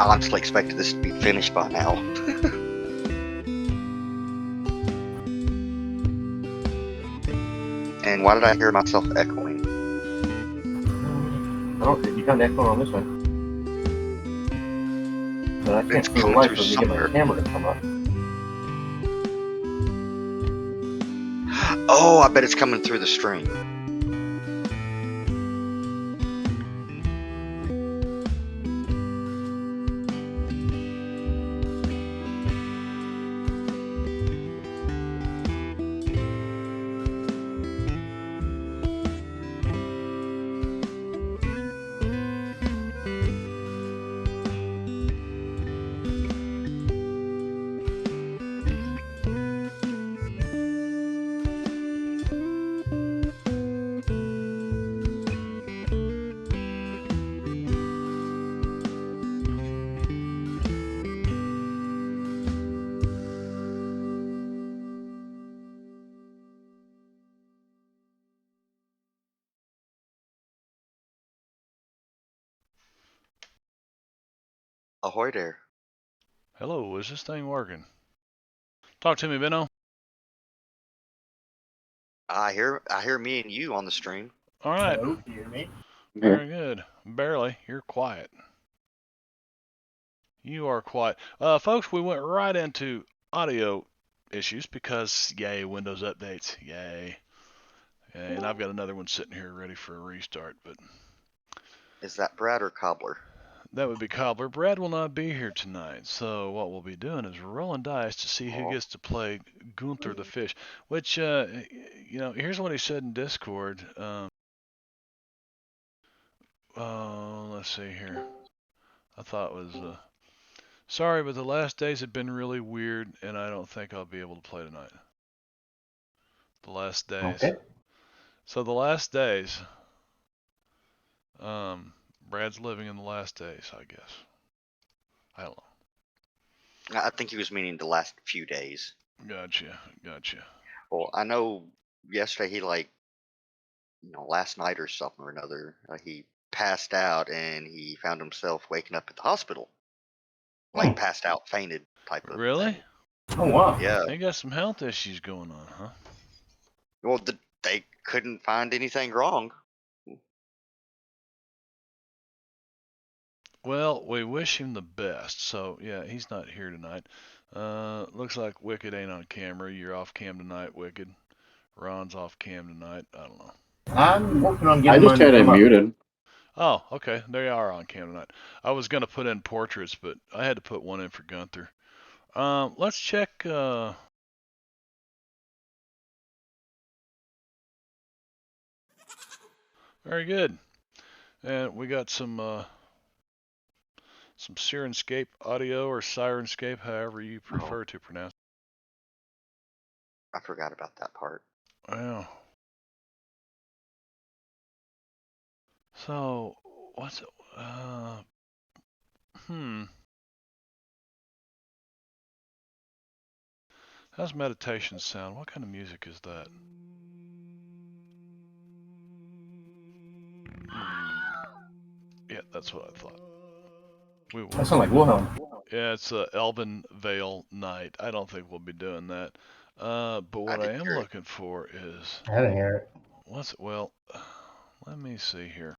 honestly expected this to be finished by now. And why did I hear myself echoing? I don't think you got an echo on this one. But I can't It's for the coming life through of me get my somewhere. camera to come up. Oh, I bet it's coming through the stream. Ahoy there. Hello, is this thing working? Talk to me, Benno. I hear me and you on the stream. All right. Hello, can you hear me? Very good. Barely. You're quiet. You are quiet. Folks, we went right into audio issues because, yay, Windows updates. Yay. And I've got another one sitting here ready for a restart, but Is that Brad or Cobbler? that would be Cobbler. Brad will not be here tonight, so what we'll be doing is rolling dice to see who gets to play Gunther the Fish, which, here's what he said in Discord. Let's see here. I thought it was, sorry, but the last days have been really weird, and I don't think I'll be able to play tonight. The last days. Okay. So the last days, Brad's living in the last days, I guess. I don't know. I think he was meaning the last few days. Gotcha. Well, I know yesterday he last night or something or another, he passed out and he found himself waking up at the hospital. Like passed out, fainted type of Really? thing. Oh, wow. Yeah. They got some health issues going on, huh? Well, they couldn't find anything wrong. Well, we wish him the best. So, yeah, he's not here tonight. Looks like Wicked ain't on camera. You're off cam tonight, Wicked. Ron's off cam tonight. I don't know. I'm working on getting I just mine had to it come up. muted. Oh, okay. There you are on cam tonight. I was going to put in portraits, but I had to put one in for Gunther. Let's check. Very good. And we got some Sirenscape audio or Sirenscape, however you prefer to pronounce it. I forgot about that part. Well, so what's it? How's meditation sound? What kind of music is that? Yeah, that's what I thought. That sounds like Wilhelm. Yeah, it's Elven Vale Night. I don't think we'll be doing that. But what I am looking for is. I didn't hear it. Well, let me see here.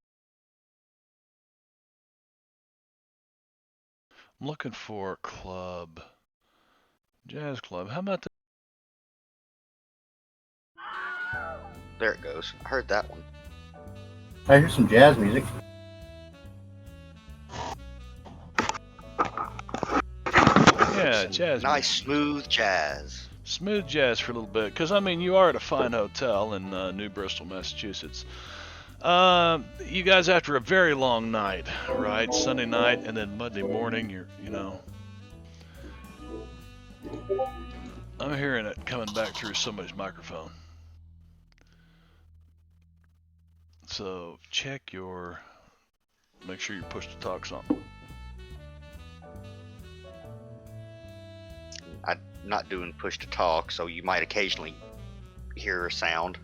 I'm looking for club. Jazz club. How about There it goes. I heard that one. I hear some jazz music. Yeah, jazz. Nice, smooth jazz. Smooth jazz for a little bit. Because, I mean, you are at a fine hotel in New Bristol, Massachusetts. You guys, after a very long night, right? Sunday night and then Monday morning, I'm hearing it coming back through somebody's microphone. So make sure you push the talks on. I'm not doing push to talk, so you might occasionally hear a sound.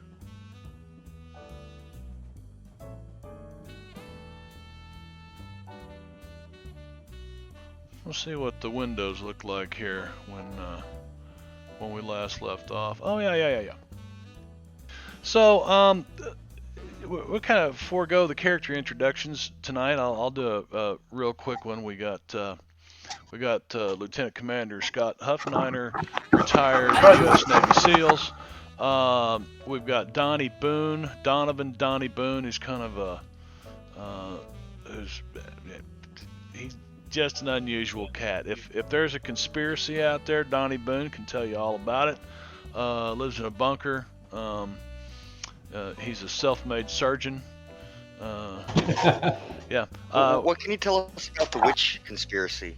We'll see what the windows look like here when we last left off. Oh yeah. So we'll kind of forego the character introductions tonight. I'll do a real quick one. We got Lieutenant Commander Scott Huffniner, retired U.S. Navy SEALs. We've got Donnie Boone, who's kind of he's just an unusual cat. If there's a conspiracy out there, Donnie Boone can tell you all about it. Lives in a bunker. He's a self-made surgeon. Yeah. What can you tell us about the witch conspiracy?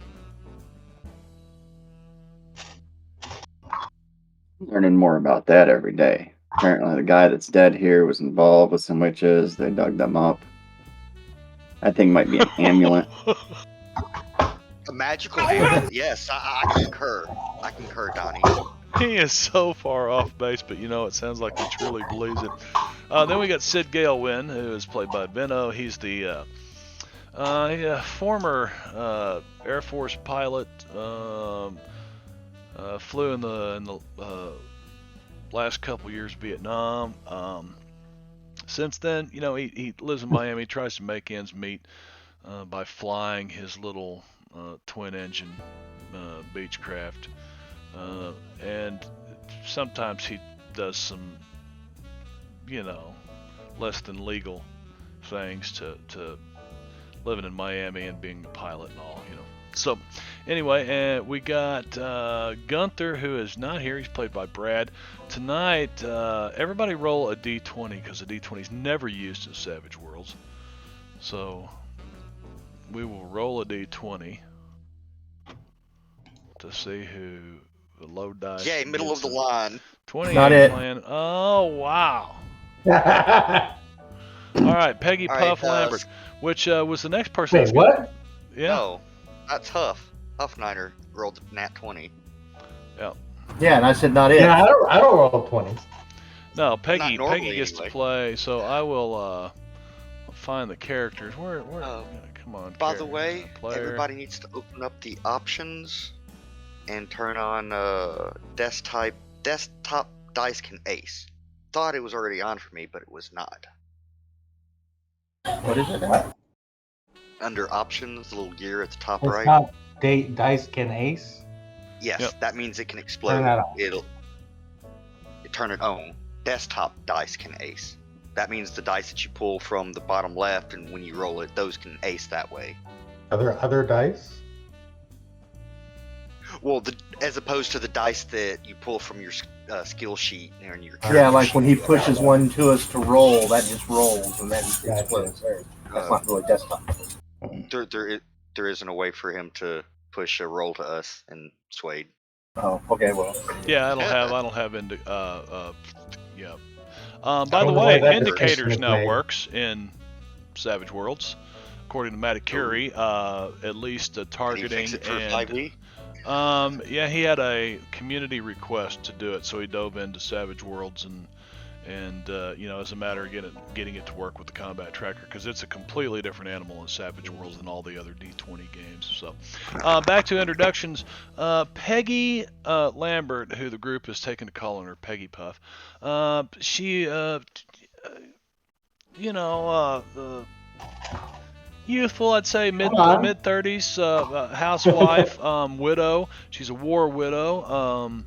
Learning more about that every day. Apparently, the guy that's dead here was involved with some witches. They dug them up. I think it might be an amulet. A magical amulet? Yes, I concur. I concur, Donnie. He is so far off base, but it sounds like he truly believes it. Then we got Sid Gale Wynn, who is played by Benno. He's the former Air Force pilot. Flew in the last couple years of Vietnam. Since then, he lives in Miami. He tries to make ends meet by flying his little twin-engine Beechcraft. And sometimes he does some, less than legal things to living in Miami and being a pilot and all, So, anyway, we got Gunther, who is not here. He's played by Brad. Tonight, everybody roll a d20, because a d20 is never used in Savage Worlds. So, we will roll a d20 to see who the low dice. Yay, middle of the line. 28 Not it. plan. Oh, wow. All right, Peggy All Puff right, Lambert, which was the next person. Wait, that's gonna- what? Yeah. No, that's Huff. Huffniner rolled nat 20. Yeah, and I said not it. Yeah, I don't roll 20s. No, Peggy normally, gets anyway. to play, so I will find the characters. Where come on. By the characters, way, player. everybody needs to open up the options and turn on desktop dice can ace. Thought it was already on for me, but it was not. What is it? What? Under options, the little gear at the top It's right. not dice can ace. Yes, Yep. that means it can explode. that on. It'll turn it on. Desktop dice can ace. That means the dice that you pull from the bottom left, and when you roll it, those can ace that way. Are there other dice? Well, as opposed to the dice that you pull from your skill sheet and your Yeah, character like when he sheet. pushes one to us to roll, that just rolls and then it Gotcha. explodes. That's Uh, not really desktop. there isn't a way for him to push a roll to us and Suede. Oh, okay, well. Yeah, I don't have yeah. By don't the know way, why that indicators distinction now is made. works in Savage Worlds, according to Matakuri. At least Did he targeting fix it for and 5e? yeah, he had a community request to do it, so he dove into Savage Worlds and as a matter of getting it to work with the combat tracker, because it's a completely different animal in Savage Worlds than all the other D20 games. So, back to introductions. Peggy Lambert, who the group has taken to calling her Peggy Puff. She, youthful, I'd say mid 30s, housewife, widow. She's a war widow.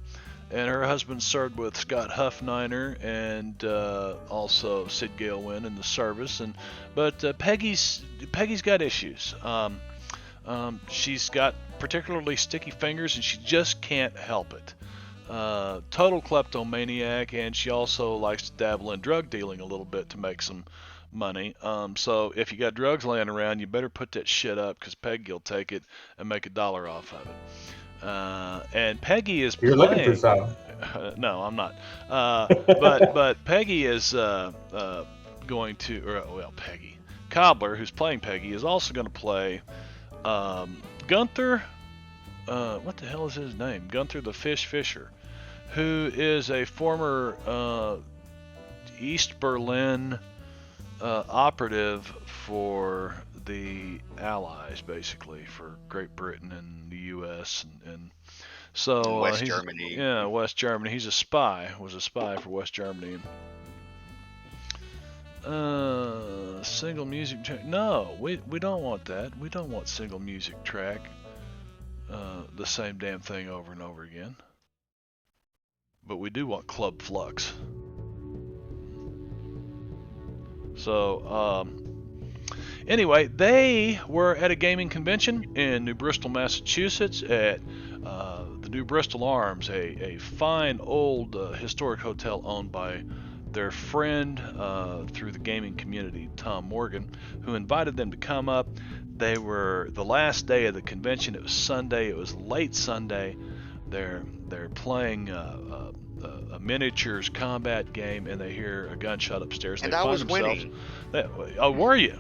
And her husband served with Scott Huffniner and also Sid Gale Wynn in the service. But Peggy's got issues. She's got particularly sticky fingers, and she just can't help it. Total kleptomaniac, and she also likes to dabble in drug dealing a little bit to make some money. So if you got drugs laying around, you better put that shit up, because Peggy will take it and make $1 off of it. And Peggy is You're playing. looking for some. No, I'm not. But Peggy is going to, Peggy Cobbler, who's playing Peggy, is also going to play Gunther. What the hell is his name? Gunther the Fish Fisher, who is a former East Berlin operative for the Allies, basically, for Great Britain and the U.S. and so West he's Germany. yeah, West Germany. He's a spy. Was a spy for West Germany. Single music track. No, we don't want that. We don't want single music track. The same damn thing over and over again. But we do want Club Flux. So, anyway, they were at a gaming convention in New Bristol, Massachusetts at the New Bristol Arms, a fine old historic hotel owned by their friend through the gaming community, Tom Morgan, who invited them to come up. They were the last day of the convention. It was Sunday. It was late Sunday. They're playing a miniatures combat game, and they hear a gunshot upstairs. And they I find was themselves, winning. Oh, were you?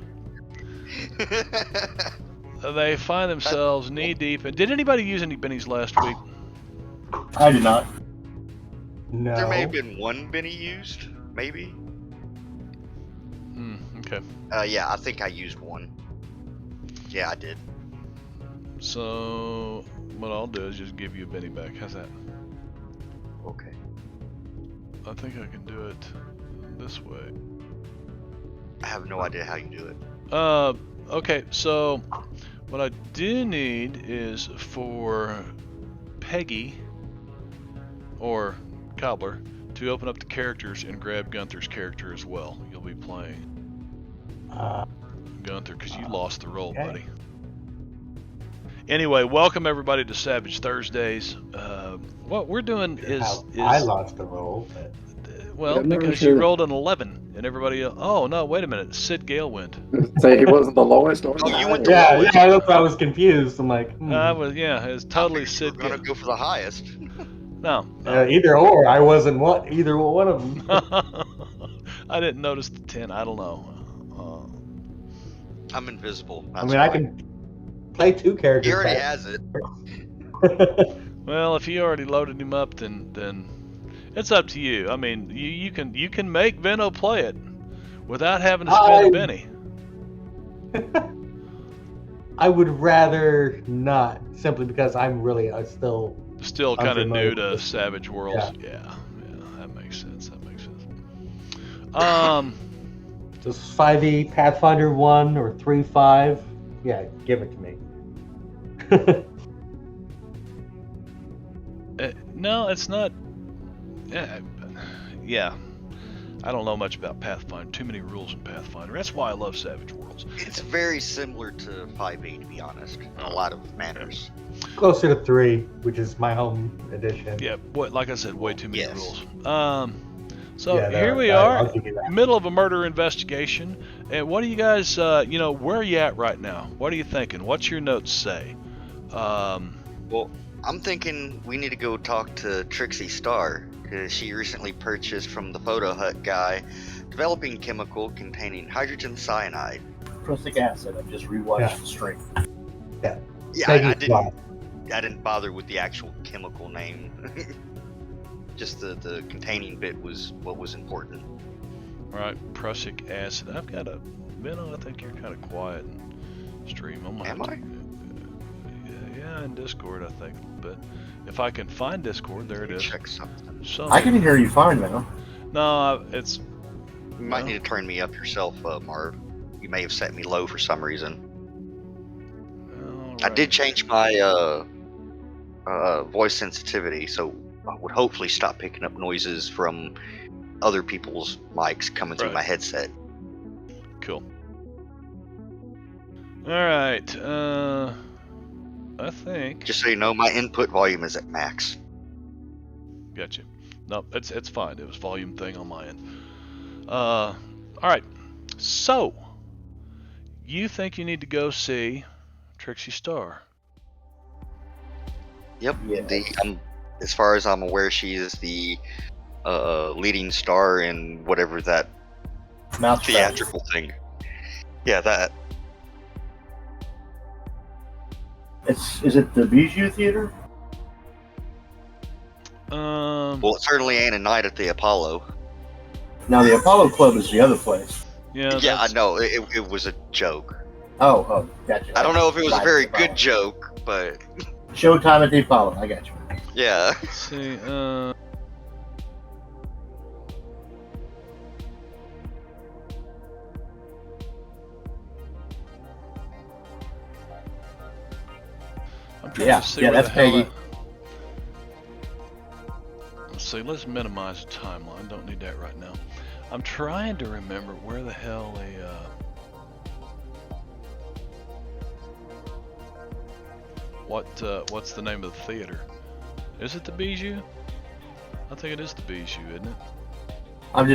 They find themselves knee deep. Did anybody use any bennies last week? I did not. No. There may have been one Benny used, maybe. Okay. Yeah, I think I used one. Yeah, I did. So what I'll do is just give you a benny back. How's that? Okay. I think I can do it this way. I have no idea how you do it. Okay, so what I do need is for Peggy or Cobbler to open up the characters and grab Gunther's character as well. You'll be playing Gunther because you lost the role, okay. buddy. Anyway, welcome everybody to Savage Thursdays. What we're doing is I lost the role. But... well, I'm never because sure you that- rolled an 11 and everybody else. Oh no, wait a minute. Sid Gale went. Say he wasn't the lowest or the Oh, you went highest. the Yeah, lowest. that's why I was confused. I'm like, I was it's totally I figured Sid you were Gale. gonna go for the highest. No. either or. I wasn't either one of them. I didn't notice the 10. I don't know. I'm invisible. I That's mean, why. I can play two characters. He already back. has it. Well, if you already loaded him up, then it's up to you. I mean, you can make Venno play it without having to spend a penny. I would rather not, simply because I'm really still. Still kind of unfamiliar new to with- Savage Worlds. Yeah, that makes sense. Just 5e Pathfinder 1 or 3.5. Yeah, give it to me. No, it's not. Yeah, I don't know much about Pathfinder. Too many rules in Pathfinder. That's why I love Savage Worlds. It's very similar to 5e, to be honest, in a lot of manners. Closer to 3, which is my home edition. Yeah, like I said, way too many Yes. rules. So Yeah, here we I'll are, give you that. middle of a murder investigation. And what do you guys, where are you at right now? What are you thinking? What's your notes say? Well, I'm thinking we need to go talk to Trixie Starr, because she recently purchased from the Photo Hut guy developing chemical containing hydrogen cyanide. Prussic acid. I just rewatched Yeah. the stream. Yeah, Peggy I Clark. didn't bother with the actual chemical name. Just the containing bit was what was important. All right, prussic acid. I've got a Benno. I think you're kind of quiet in stream. I'm gonna Am have I? to- yeah, in Discord, I think. But if I can find Discord, there it is. Check something. So I can hear you fine now. no, it's You might Well. need to turn me up yourself, Marv. You may have set me low for some reason. all I right. did change my voice sensitivity, so I would hopefully stop picking up noises from other people's mics coming through Right. my headset. Cool. All right. I think. Just so you know, my input volume is at max. Gotcha. No, it's fine. It was volume thing on my end. All right. So, you think you need to go see Trixie Starr? Yep. Yes. As far as I'm aware, she is the leading star in whatever that Mouth theatrical thing. Yeah, that. Is it the Bijou Theater? Well, it certainly ain't a night at the Apollo. Now the Apollo Club is the other place. Yeah. Yeah, I that's- know. It was a joke. Oh, gotcha. I don't know if it was a Live very at the Apollo. good joke, but Showtime at the Apollo. I got you. yeah. Let's see. I'm trying Yeah, to see yeah, where that's the hell Peggy. that. Let's see. Let's minimize the timeline. Don't need that right now. I'm trying to remember where the hell what's the name of the theater? Is it the Bijou? I think it is the Bijou, isn't it? I'm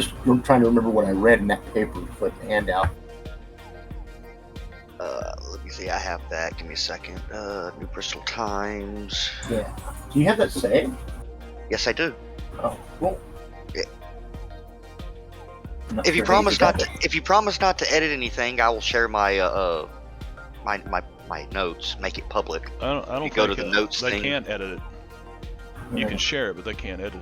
trying to remember what I read in that paper for the handout. Let me see. I have that. Give me a second. New Bristol Times. Yeah. Do you have that saved? Yes, I do. Oh, cool. Yeah. I'm not If you sure how promise got not to, if you promise not to edit anything, I will share my my notes. Make it public. I don't You think go to the notes they thing. can't edit it. You Yeah. can share it, but they can't edit it.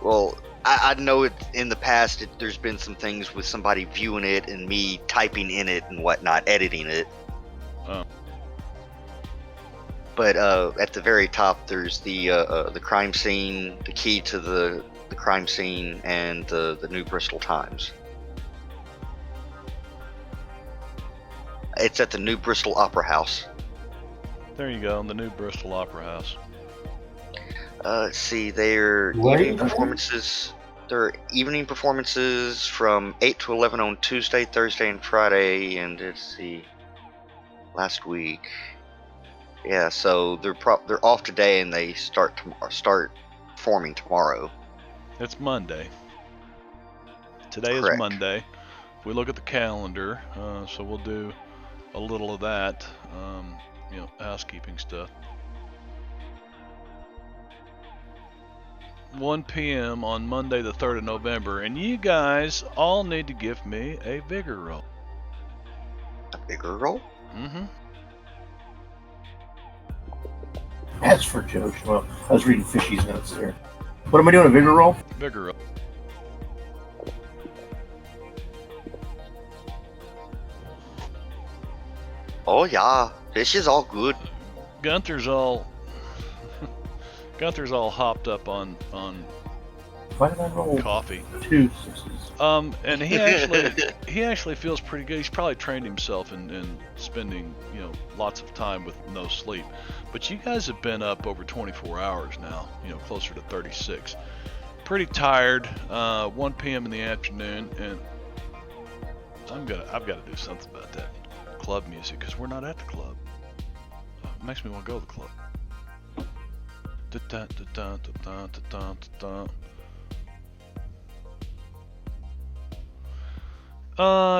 Well, I know it in the past. There's been some things with somebody viewing it and me typing in it and whatnot, editing it. Oh. But at the very top, there's the crime scene, the key to the crime scene, and the New Bristol Times. It's at the New Bristol Opera House. There you go, the New Bristol Opera House. Let's see, their Where evening is it? performances. Their evening performances from 8 to 11 on Tuesday, Thursday, and Friday. And let's see, last week. Yeah, so they're off today, and they start performing tomorrow. It's Monday. Today is Correct. Monday. If we look at the calendar, so we'll do a little of that, housekeeping stuff. 1 p.m. on Monday the 3rd of November, and you guys all need to give me a vigor roll. A bigger role? Mm-hmm. That's for Joe. Well, I was reading Fishy's notes there. What am I doing? A vigor roll? Vigor roll. Oh yeah, this is all good. Gunther's all hopped up on Why did I roll coffee. 2 6s? And he actually feels pretty good. He's probably trained himself in spending, lots of time with no sleep. But you guys have been up over 24 hours now, closer to 36. Pretty tired. 1 p.m. in the afternoon, and I've got to do something about that club music because we're not at the club. It makes me want to go to the club.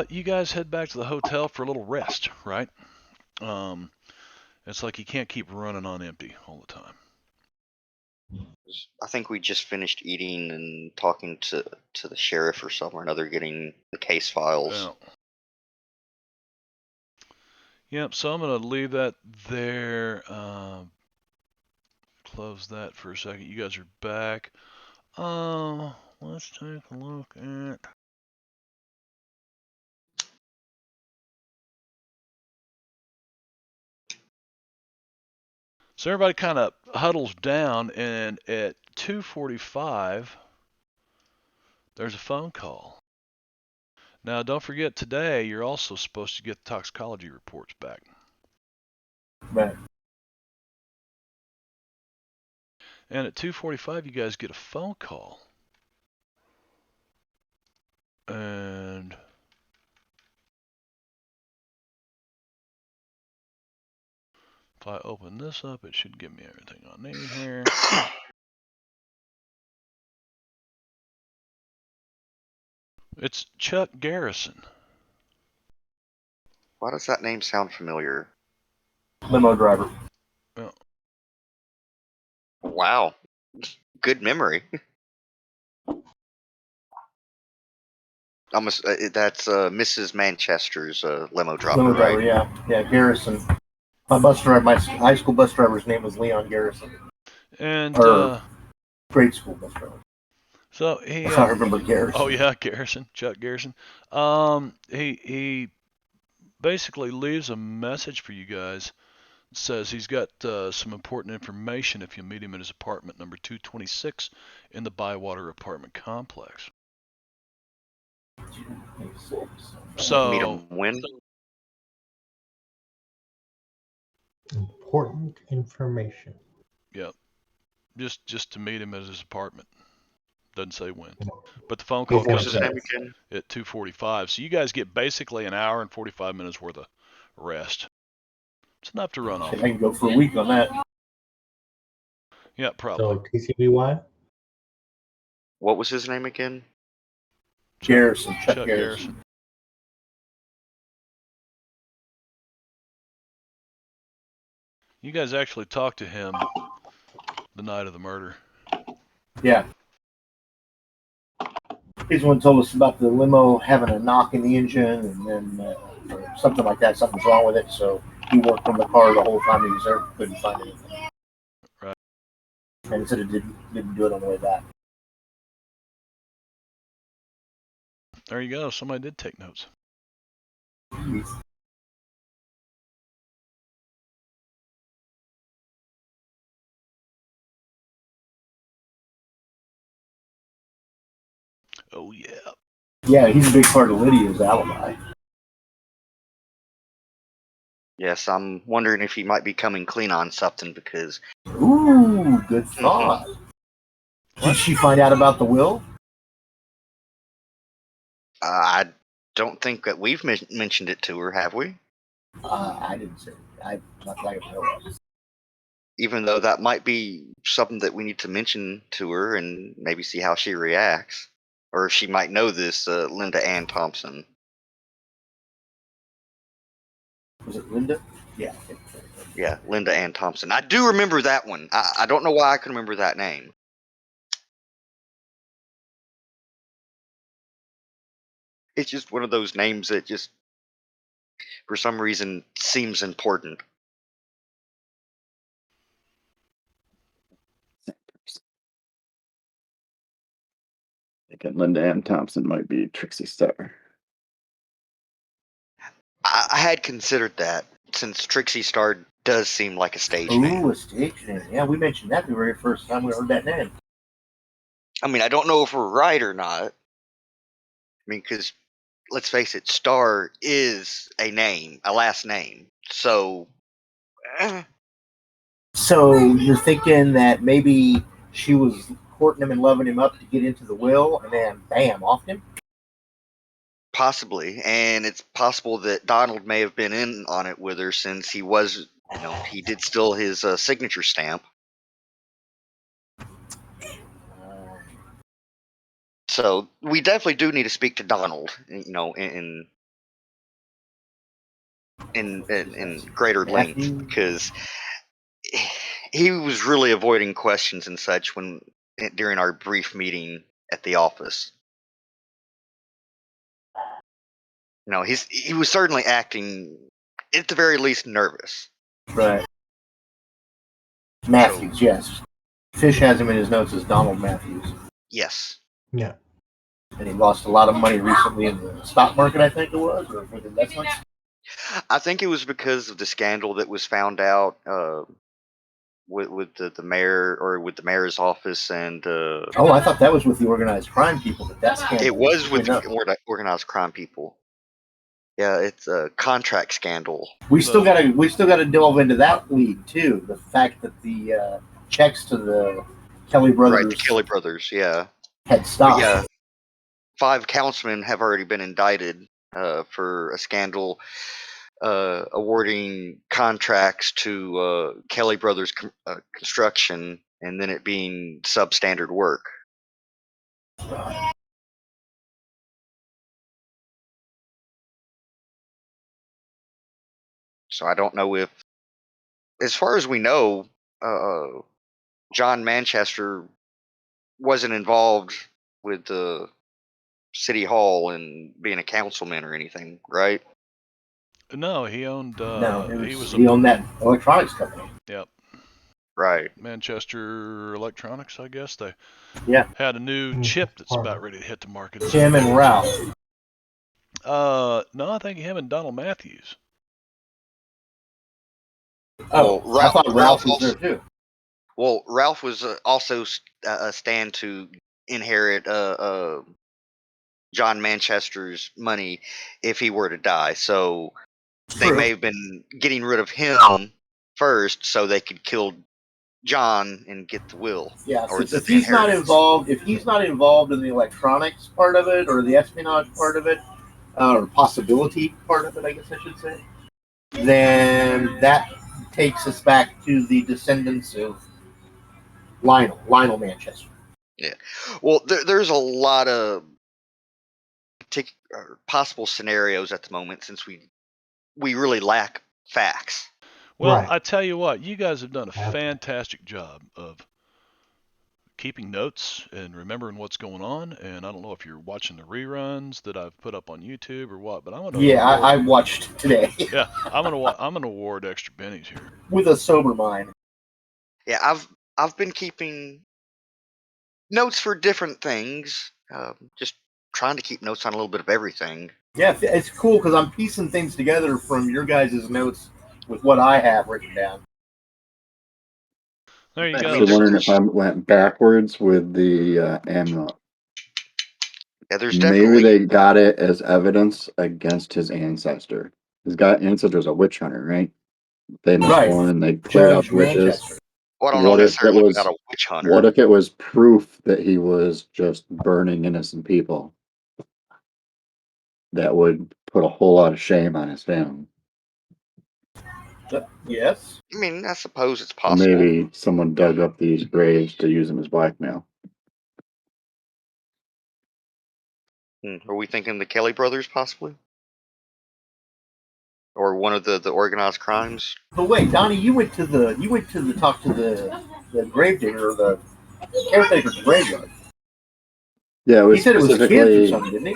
You guys head back to the hotel for a little rest, right? It's like you can't keep running on empty all the time. I think we just finished eating and talking to the sheriff or somewhere or another, getting the case files. Yeah. Yep, so I'm going to leave that there. Close that for a second. You guys are back. Let's take a look at... So everybody kind of huddles down, and at 2:45, there's a phone call. Now, don't forget, today you're also supposed to get toxicology reports back. Right. And at 2:45, you guys get a phone call. And if I open this up, it should give me everything I need here. It's Chuck Garrison. Why does that name sound familiar? Limo driver. Wow, good memory. Almost, that's Mrs. Manchester's limo driver, Limo driver, right? yeah. Garrison. My bus driver, my high school bus driver's name was Leon Garrison. And Grade school bus driver. so he I remember Garrison. Oh yeah, Garrison, Chuck Garrison. He basically leaves a message for you guys. It says he's got some important information if you meet him at his apartment number 226 in the Bywater apartment complex. Meet So, him when? Important information. yeah, just to meet him at his apartment. Doesn't say when. But the phone He's call What was comes his in name again? at 2:45. So you guys get basically an hour and 45 minutes worth of rest. It's enough to run I off. can go for a week on that. Yeah, probably. So TCBY? What was his name again? Garrison, Chuck Chuck Garrison. You guys actually talked to him the night of the murder. Yeah. He's the one who told us about the limo having a knock in the engine and then or something like that. Something's wrong with it. So he worked on the car the whole time he was there. Couldn't find anything. Right. And he said it didn't do it on the way back. There you go. Somebody did take notes. Oh, yeah. Yeah, he's a big part of Lydia's alibi. Yes, I'm wondering if he might be coming clean on something because Ooh, good thought. Did she find out about the will? I don't think that we've mentioned it to her, have we? I didn't say. Not that I can know of. Even though that might be something that we need to mention to her and maybe see how she reacts. Or if she might know this, Linda Ann Thompson. Was it Linda? Yeah. I think so. Yeah, Linda Ann Thompson. I do remember that one. I don't know why I can remember that name. It's just one of those names that just, for some reason, seems important. Thinking Linda M. Thompson might be Trixie Star. I had considered that, since Trixie Star does seem like a stage name. Ooh, a stage name. Yeah, we mentioned that the very first time we heard that name. I mean, I don't know if we're right or not. I mean, because let's face it, Star is a name, a last name. So, So you're thinking that maybe she was courting him and loving him up to get into the will, and then bam, off him? possibly. And it's possible that Donald may have been in on it with her since he was, he did steal his signature stamp. So we definitely do need to speak to Donald, in greater length, Matthew? because he was really avoiding questions and such during our brief meeting at the office. He was certainly acting, at the very least, nervous. Right. Matthews, yes. Fish has him in his notes as Donald Matthews. Yes. Yeah. And he lost a lot of money recently in the stock market, I think it was, or with investments. I think it was because of the scandal that was found out with the mayor, or with the mayor's office, and Oh, I thought that was with the organized crime people, but that's scandal. it was with Enough. the organized crime people. Yeah, it's a contract scandal. We still gotta delve into that lead too. The fact that the checks to the Kelly brothers, Right, the Kelly brothers, yeah. had stopped. Yeah, 5 councilmen have already been indicted for a scandal awarding contracts to Kelly Brothers Construction, and then it being substandard work. So I don't know if, as far as we know, John Manchester wasn't involved with the city hall and being a councilman or anything, right? No, he owned. No, he owned that electronics company. Yep. Right. Manchester Electronics, I guess. They Yeah. had a new chip that's about ready to hit the market. Tim and Ralph. No, I think him and Donald Matthews. Oh, Well, I thought Ralph Ralph was there also, too. well, Ralph was also stand to inherit John Manchester's money if he were to die. So they True. may have been getting rid of him first so they could kill John and get the will Yes, or if the he's not inheritance. involved, if he's not involved in the electronics part of it or the espionage part of it, or possibility part of it, I guess I should say, then that takes us back to the descendants of Lionel Manchester. Yeah. Well, there's a lot of possible scenarios at the moment since we really lack facts. Well, Right. I tell you what, you guys have done a fantastic job of keeping notes and remembering what's going on. And I don't know if you're watching the reruns that I've put up on YouTube or what, but I'm gonna Yeah, award. I watched today Yeah, I'm gonna award extra bennies here. with a sober mind. Yeah, I've been keeping notes for different things. Just trying to keep notes on a little bit of everything. Yeah, it's cool because I'm piecing things together from your guys' notes with what I have written down. There you I I'm mean, go. actually wondering if there's I went backwards with the amulet. yeah, there's Maybe definitely. they got it as evidence against his ancestor. His ancestor was a witch hunter, right? Famous Right, one. They cleared out Judge the witches. Manchester. Well, I don't know What if it necessarily was? about a witch What hunter. if it was proof that he was just burning innocent people? That would put a whole lot of shame on his family. Yes. I mean, I suppose it's So possible. maybe someone dug up these graves to use them as blackmail. Are we thinking the Kelly brothers possibly, or one of the organized crimes? But wait, Donnie, you went to the talk to the gravedigger or the caretaker at the graveyard. Yeah, it He was said it was kids or specifically. something, didn't he?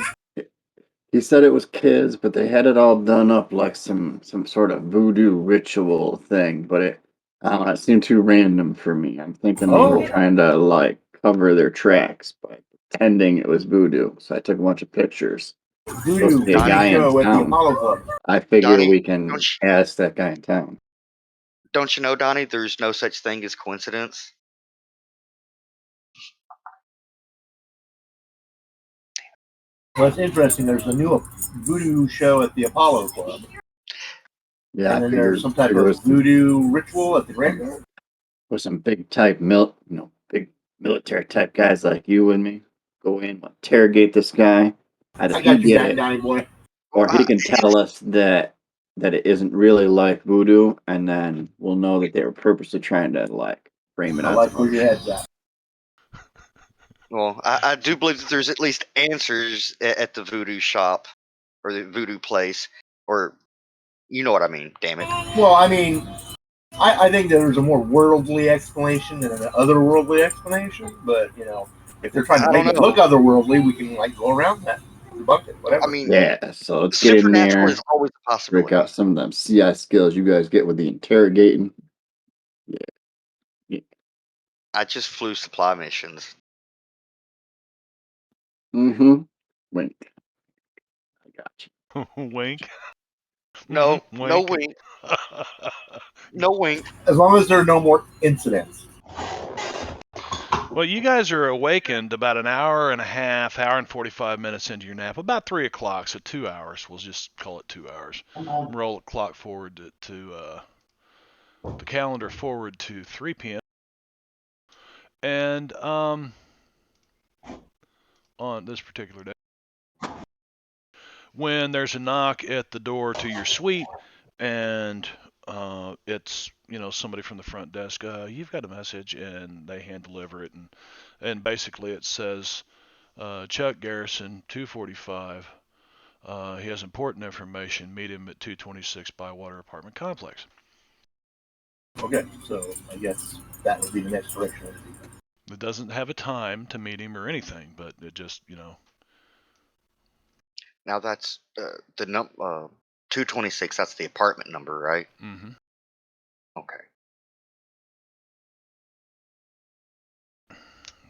He said it was kids, but they had it all done up like some sort of voodoo ritual thing. But I don't know, it seemed too random for me. I'm thinking they were Oh, trying to like cover their tracks by pretending it was voodoo. So I took a bunch of pictures. Supposed to voodoo be a Donnie, guy in show at the town. Apollo Club. I figure Donnie, we don't can you, ask that guy in town. don't you know, Donnie? There's no such thing as coincidence. Well, it's interesting. There's a new voodoo show at the Apollo Club, Yeah, I and then there's some type figure of voodoo ritual at the graveyard. with some big type big military type guys like you and me go in, interrogate this guy. Either I he got you get back, it, Donnie boy. Well, or he can tell us that it isn't really like voodoo, and then we'll know that they were purposely trying to like frame it I on like some where other your shit. head's at. well, I do believe that there's at least answers at the voodoo shop or the voodoo place, or you know what I mean. Damn it. Well, I mean, I think there's a more worldly explanation than an otherworldly explanation. But if they're trying to I make don't it know. look otherworldly, we can like go around that, debunk it, I whatever. mean, Yeah, so let's get in supernatural there, is always a break possibility. out some of them CI skills you guys get with the interrogating. Yeah, yeah. I just flew supply missions. Mm-hmm. Wink. I got Wink. No, no Wink. wink, no wink. As long as there are no more incidents. Well, you guys are awakened about an hour and a half, hour and 45 minutes into your nap, about 3 o'clock, so 2 hours. We'll just call it 2 hours. Roll the clock forward to the calendar forward to 3 p.m. And on this particular day, when there's a knock at the door to your suite, and it's somebody from the front desk. You've got a message, and they hand deliver it, and basically it says, Chuck Garrison, 245. He has important information. Meet him at 226 Bywater Apartment Complex. Okay, so I guess that would be the next direction. It doesn't have a time to meet him or anything, but it just, Now that's the 226. That's the apartment number, right? Mm-hmm. Okay.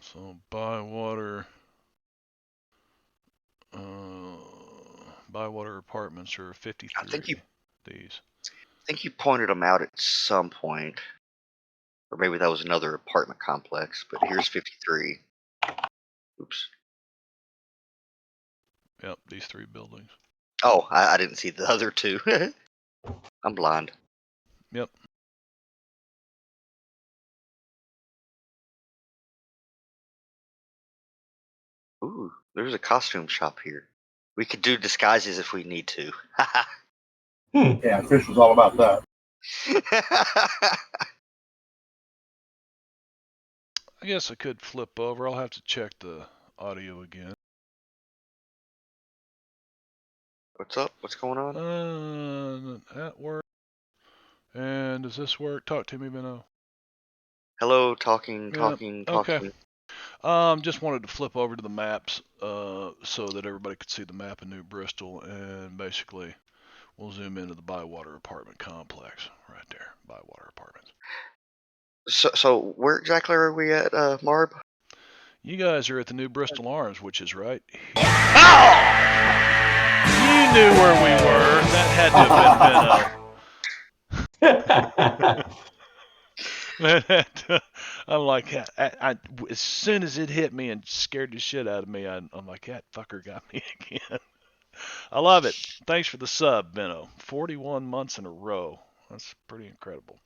So Bywater Bywater Apartments are 53. I think you These. pointed them out at some point, or maybe that was another apartment complex. But here's 53. Oops. Yep, these 3 buildings. Oh, I didn't see the other 2. I'm blind. Yep. Ooh, there's a costume shop here. We could do disguises if we need to. Yeah, Fish was all about that. I guess I could flip over. I'll have to check the audio again. What's up? What's going on? At work. And does this work? Talk to me, Minnow. Hello, talking. Okay. Just wanted to flip over to the maps so that everybody could see the map of New Bristol, and basically we'll zoom into the Bywater apartment complex right there. Bywater Apartments. So where exactly are we at, Marb? You guys are at the New Bristol Arms, which is right here. Oh! You knew where we were. That had to have been Minnow. I'm like, as soon as it hit me and scared the shit out of me, I'm like, that fucker got me again. I love it. Thanks for the sub, Minnow. 41 months in a row. That's pretty incredible.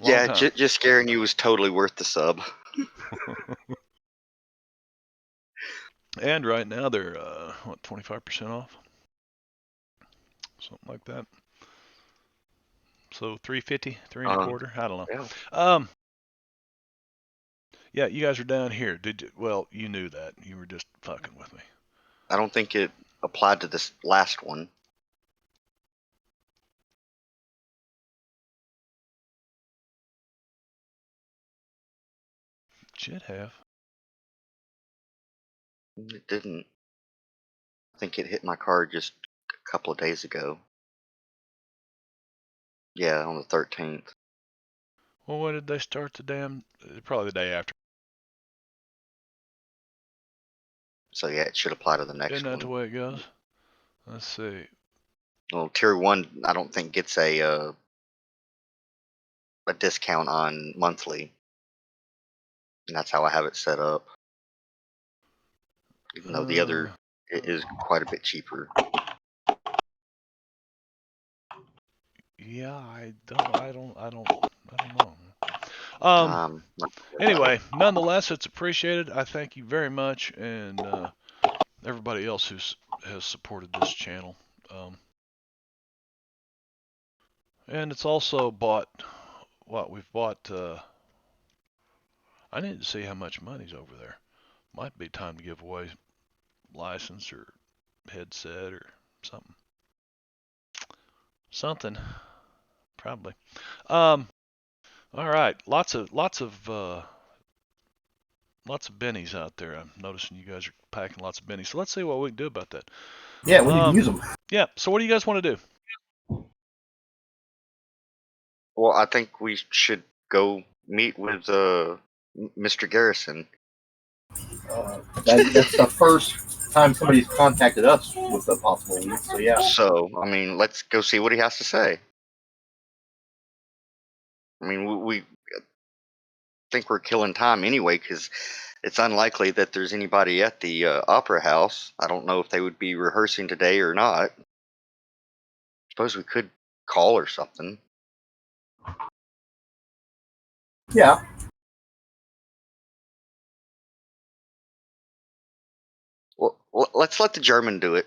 Yeah, Long time. just scaring you was totally worth the sub. And right now they're 25% off, something like that. So 350, 3 and a quarter. I don't know. Yeah. Yeah, you guys are down here. Did you? Well, you knew that. You were just fucking with me. I don't think it applied to this last one. Should have. It didn't. I think it hit my card just a couple of days ago. Yeah, on the 13th. Well, when did they start the damn? Probably the day after. So yeah, it should apply to the next Isn't that one. the way it goes? Let's see. Well, Tier 1, I don't think gets a discount on monthly. And that's how I have it set up. Even though the other is quite a bit cheaper. Yeah, I don't know. Anyway, nonetheless, it's appreciated. I thank you very much, and everybody else who has supported this channel. And it's also bought what we've bought. I need to see how much money's over there. Might be time to give away license or headset or something. Something, probably. All right, lots of bennies out there. I'm noticing you guys are packing lots of bennies. So let's see what we can do about that. Yeah, we need to use them. Yeah. So what do you guys want to do? Well, I think we should go meet with Mr. Garrison. That's the first time somebody's contacted us with a possible lead. So yeah. So I mean, let's go see what he has to say. I mean, we think we're killing time anyway because it's unlikely that there's anybody at the opera house. I don't know if they would be rehearsing today or not. Suppose we could call or something. Yeah. Well, let's let the German do it.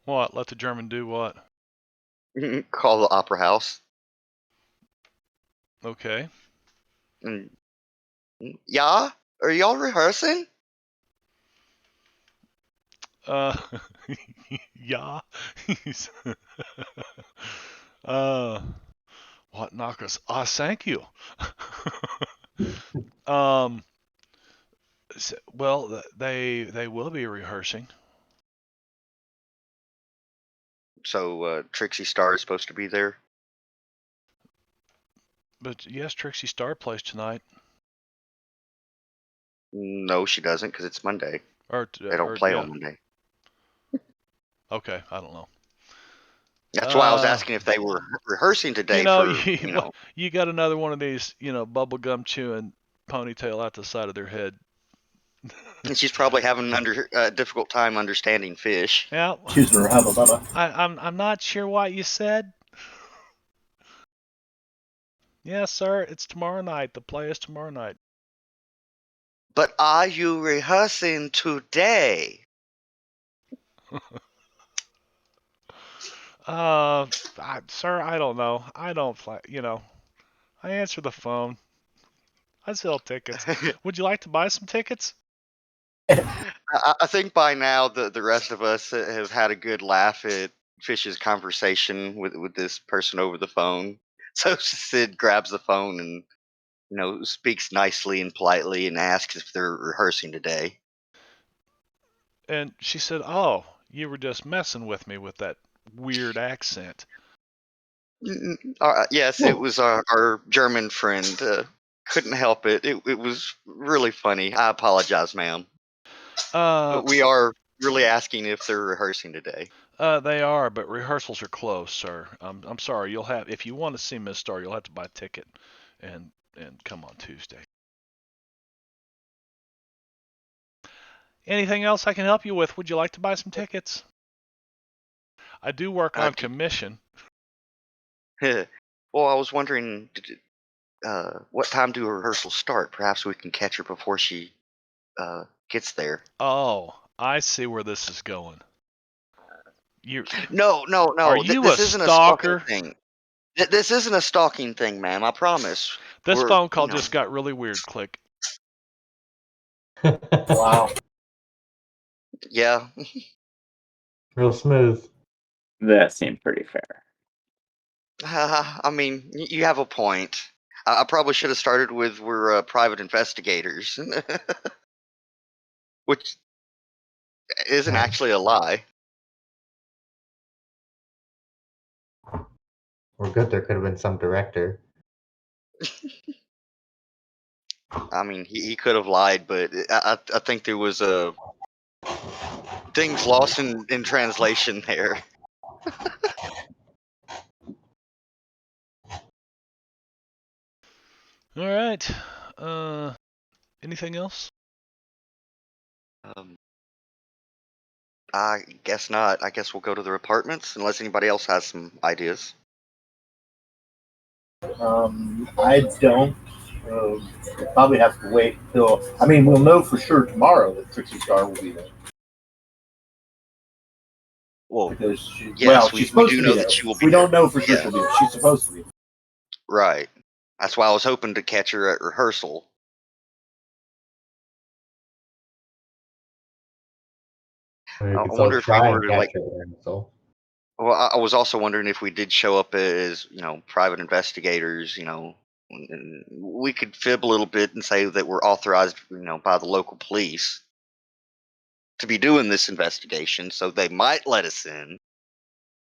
What? Let the German do what? Call the opera house. Okay. Yeah? Are y'all rehearsing? Yeah. What knockers? Thank you. Well, they will be rehearsing. So Trixie Star is supposed to be there. But yes, Trixie Star plays tonight. No, she doesn't, because it's Monday. They don't play yeah. on Monday. Okay, I don't know. That's why I was asking if they were rehearsing today for, you got another one of these, bubblegum chewing ponytail out the side of their head. And she's probably having a difficult time understanding fish. Yeah. Choosing her hubba bubba. I'm not sure what you said. Yes, sir. It's tomorrow night. The play is tomorrow night. But are you rehearsing today? Sir, I don't know. I don't fly. I answer the phone. I sell tickets. Would you like to buy some tickets? I think by now the rest of us have had a good laugh at Fish's conversation with this person over the phone. So Sid grabs the phone and speaks nicely and politely and asks if they're rehearsing today. And she said, "Oh, you were just messing with me with that weird accent." Yes, it was our German friend. Couldn't help it. It was really funny. I apologize, ma'am. But we are really asking if they're rehearsing today. They are, but rehearsals are closed, sir. I'm sorry. If you want to see Miss Star, you'll have to buy a ticket and come on Tuesday. Anything else I can help you with? Would you like to buy some tickets? I do work on commission. Well, I was wondering, what time do rehearsals start? Perhaps we can catch her before she gets there. Oh, I see where this is going. No. Are you This a isn't a stalking stalker? thing. This isn't a stalking thing, ma'am. I promise. This phone call just got really weird. Click. Wow. Yeah. Real smooth. That seemed pretty fair. I mean, you have a point. I probably should have started with we're private investigators, which isn't Right. actually a lie. Or good, there could have been some director. I mean, he could have lied, but I think there was things lost in translation there. All right. Anything else? I guess not. I guess we'll go to the apartments unless anybody else has some ideas. I don't. We'll probably have to wait till. I mean, we'll know for sure tomorrow that Trixie Star will be there. Well, Because yes, she's we supposed do to know be there. that she will be We there. don't know for sure Yeah. she'll be there. She's supposed to be there. Right. That's why I was hoping to catch her at rehearsal. Or you I could still wonder if we try were and to catch it. So. Well, I was also wondering if we did show up as, private investigators, and we could fib a little bit and say that we're authorized, by the local police to be doing this investigation, so they might let us in,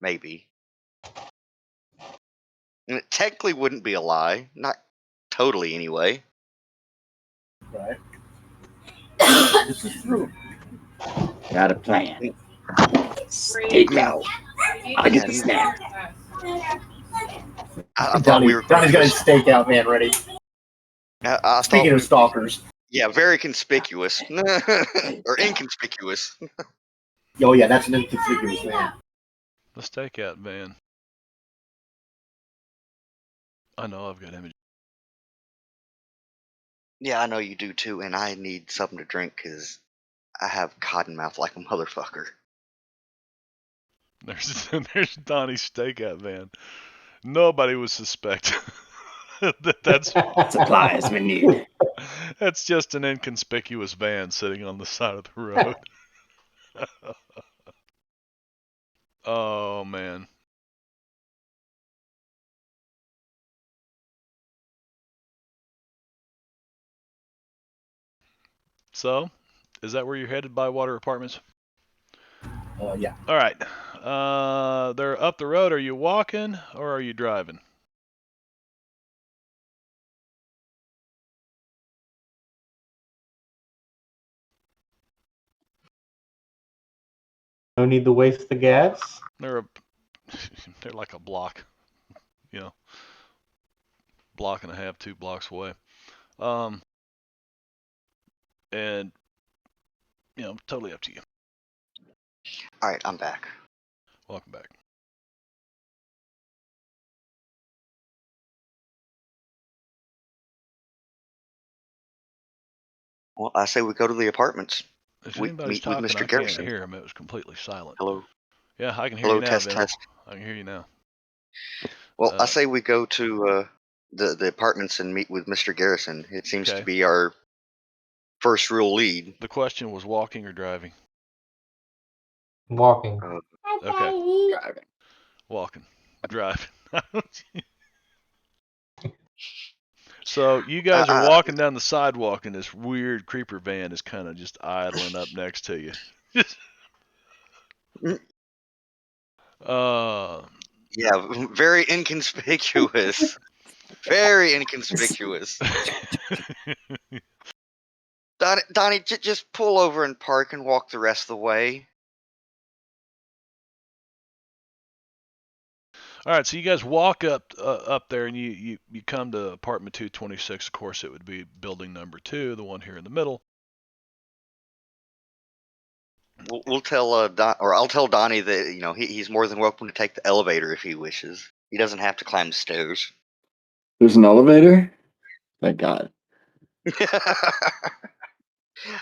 maybe. And it technically wouldn't be a lie, not totally anyway. Right. This is true. Got a plan. Stake out. I'll get the snack. I thought we were going Donnie's to got his stakeout man ready. I Speaking of stalkers. Yeah, very conspicuous. Or inconspicuous. Oh yeah, that's an inconspicuous man. The stakeout van. I know I've got images. Yeah, I know you do too, and I need something to drink because I have cotton mouth like a motherfucker. There's Donnie's stakeout van. Nobody would suspect that's supplies we need. That's just an inconspicuous van sitting on the side of the road. Oh man. So, is that where you're headed, by water apartments? Yeah. All right. They're up the road. Are you walking or are you driving? No need to waste the gas. They're they're like a block, you know, block and a half, 2 blocks away. And totally up to you. All right, I'm back. Welcome back. Well, I say we go to the apartments. If We anybody's meet with talking, Mr. I can't Garrison. hear him. It was completely silent. Hello. Yeah, I can hear Hello, you now, test, Venom. test. I can hear you now. Well, I say we go to the apartments and meet with Mr. Garrison. It seems Okay. to be our first real lead. The question was walking or driving? Walking. Okay. Driving. Walking. Driving. So you guys are walking down the sidewalk and this weird creeper van is kind of just idling up next to you. Yeah, very inconspicuous. Very inconspicuous. Donnie, just pull over and park and walk the rest of the way. All right, so you guys walk up there and you come to apartment 226. Of course, it would be building number 2, the one here in the middle. We'll tell I'll tell Donnie that he's more than welcome to take the elevator if he wishes. He doesn't have to climb the stairs. There's an elevator? Thank God. I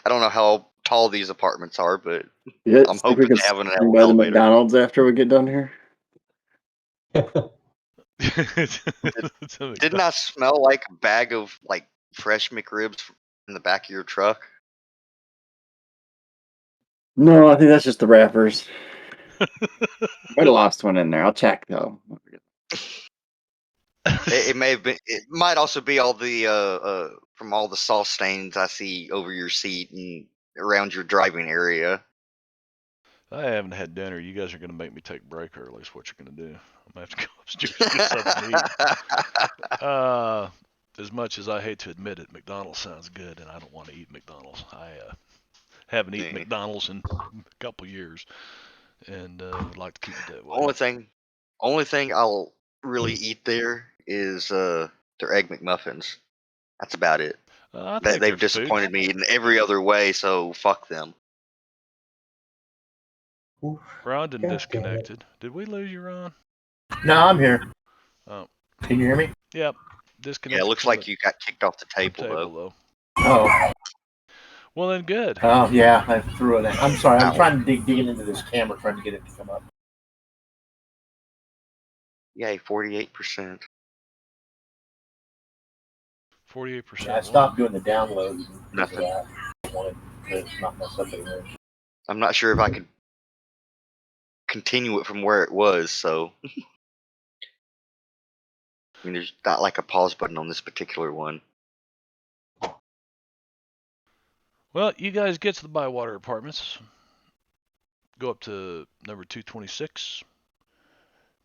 don't know how tall these apartments are, but You I'm think we hoping can they have an swing by the elevator. McDonald's after we get done here? Didn't I smell like a bag of fresh McRibs in the back of your truck? No, I think that's just the wrappers. Might have lost one in there. I'll check though. It may have been. It might also be all the from all the sauce stains I see over your seat and around your driving area. I haven't had dinner. You guys are going to make me take a break early is what you're going to do. I'm going to have to go upstairs and get something to eat. As much as I hate to admit it, McDonald's sounds good, and I don't want to eat McDonald's. I haven't eaten McDonald's in a couple years, and would like to keep it that way. Only thing I'll really eat there is their egg McMuffins. That's about it. They've disappointed me in every other way, so fuck them. Ron disconnected. Did we lose you, Ron? No, I'm here. Oh. Can you hear me? Yep. Disconnected. Yeah, it looks like you got kicked off the table, though. Oh. Well, then good. Oh, yeah, I threw it in. I'm sorry. I'm trying to dig into this camera, trying to get it to come up. Yay, 48%. 48%. Yeah, I stopped doing the download. Nothing. I wanted to not mess up anymore. I'm not sure if I could continue it from where it was, so. I mean, there's not like a pause button on this particular one. Well, you guys get to the Bywater Apartments. Go up to number 226.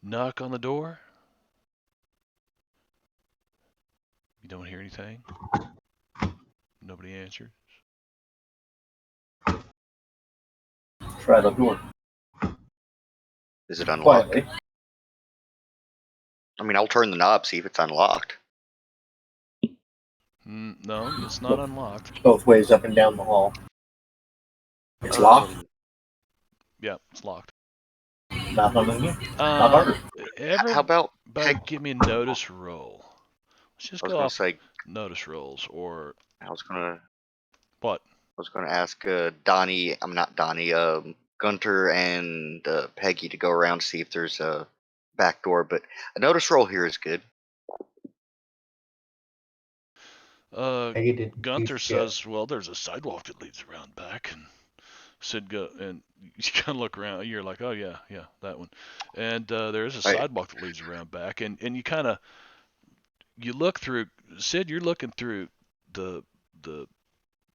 Knock on the door. You don't hear anything. Nobody answered. Try the door. Is it unlocked? Quietly. I mean, I'll turn the knob, see if it's unlocked. No, it's not unlocked. Both ways up and down the hall. It's locked. Yeah, it's locked. Knock on the door. Knock harder. How about give me a notice roll? Let's just go off notice rolls, or I was gonna. What? I was gonna ask Donnie. I'm not Donnie. Gunter and Peggy to go around to see if there's a back door, but a notice roll here is good. Gunter says, "Well, there's a sidewalk that leads around back," and Sid go and you kind of look around. You're like, "Oh yeah, that one." And there is a sidewalk that leads around back, and you kind of look through. Sid, you're looking through the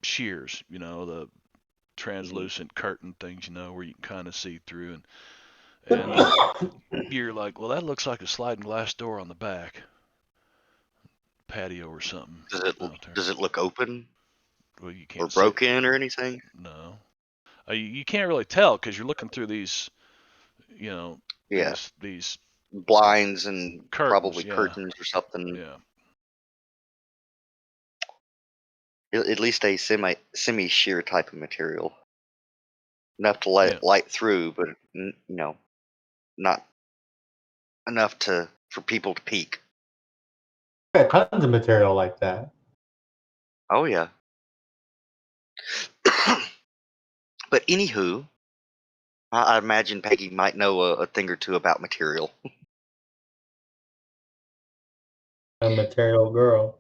shears, the translucent curtain things, where you can kind of see through, and you're like, well, that looks like a sliding glass door on the back patio or something. Does it look open? Well, you can't or broken or anything? No. You can't really tell because you're looking through these, you know, Yeah, these blinds and curtains. probably Yeah, curtains or something. yeah. At least a semi sheer type of material, enough to let Yeah. light through, but not enough for people to peek. Got tons of material like that. Oh yeah. But anywho, I imagine Peggy might know a thing or two about material. A material girl.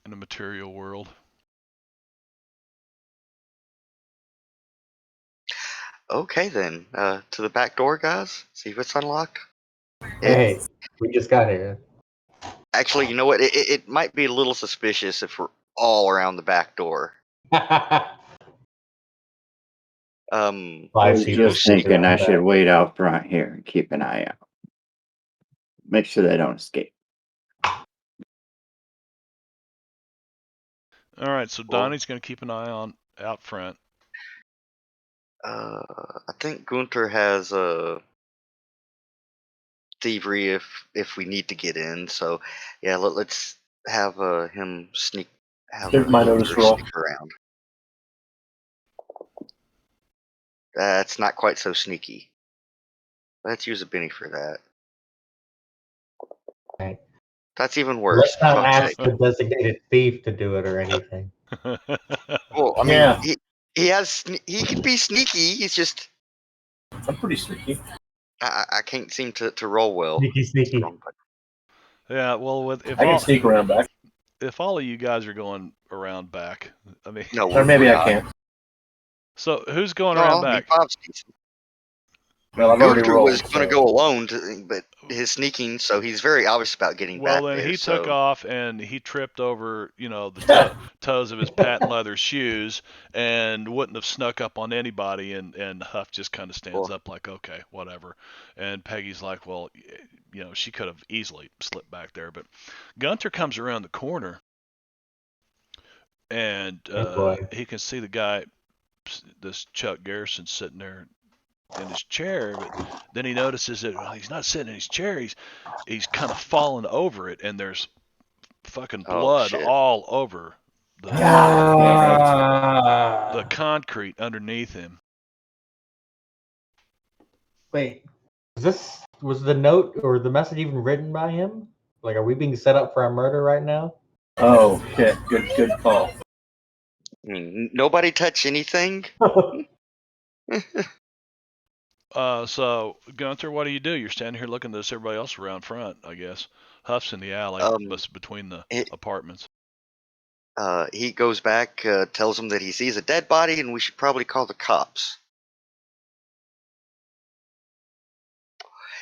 In a material world. Okay then, to the back door, guys. See if it's unlocked. Hey, we just got here. Actually, you know what? It might be a little suspicious if we're all around the back door. I Um, I see was those just things thinking I around should back. wait out front here and keep an eye out. Make sure they don't escape. All right, so Well- Donnie's going to keep an eye on out front. I think Gunter has a thievery if we need to get in. So yeah, let's have him sneak. Have Here's my Gunter notice roll. sneak around. That's not quite so sneaky. Let's use a Benny for that. Right. That's even worse. Let's not Fuck's sake. ask the designated thief to do it or anything. Well, I mean, Yeah. he can be sneaky. He's just I'm pretty sneaky. I can't seem to roll well. Sneaky, sneaky. Wrong button. Yeah, well, I can sneak around back. if all of you guys are going around back, I mean, No, Or maybe we're I not. can't. so who's going No, around I mean, back? Bob's decent. Well, I've already Gunter rolled. was going to go alone, but his sneaking, so he's very obvious about getting Well, back then there. he so. took off and he tripped over, the toes of his patent leather shoes and wouldn't have snuck up on anybody. And Huff just kind of stands Well- up like, okay, whatever. And Peggy's like, well, she could have easily slipped back there. But Gunter comes around the corner and boy. he can see the guy, this Chuck Garrison, sitting there in his chair, but then he notices that he's not sitting in his chair. He's kind of fallen over it, and there's fucking Oh, blood shit. all over the Ah. concrete underneath him. Wait, was the note or the message even written by him? Like, are we being set up for a murder right now? Oh shit! Good call. I mean, nobody touch anything. So Gunther, what do? You're standing here looking at this. Everybody else around front, I guess. Huff's in the alley, between the apartments. He goes back, tells him that he sees a dead body, and we should probably call the cops.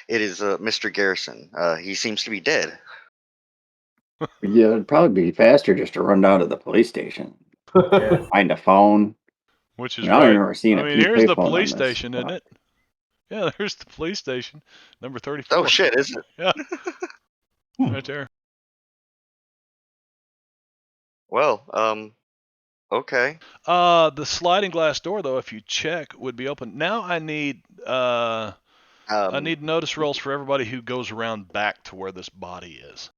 It is Mr. Garrison. He seems to be dead. Yeah, it'd probably be faster just to run down to the police station, Yeah. find a phone. Which is I don't right. remember seeing I a mean, here's the payphone on police this station, isn't spot. it? Yeah, there's the police station, number 34. Oh shit, is it? Yeah, right there. Well, okay. The sliding glass door, though, if you check, would be open. Now I need notice rolls for everybody who goes around back to where this body is.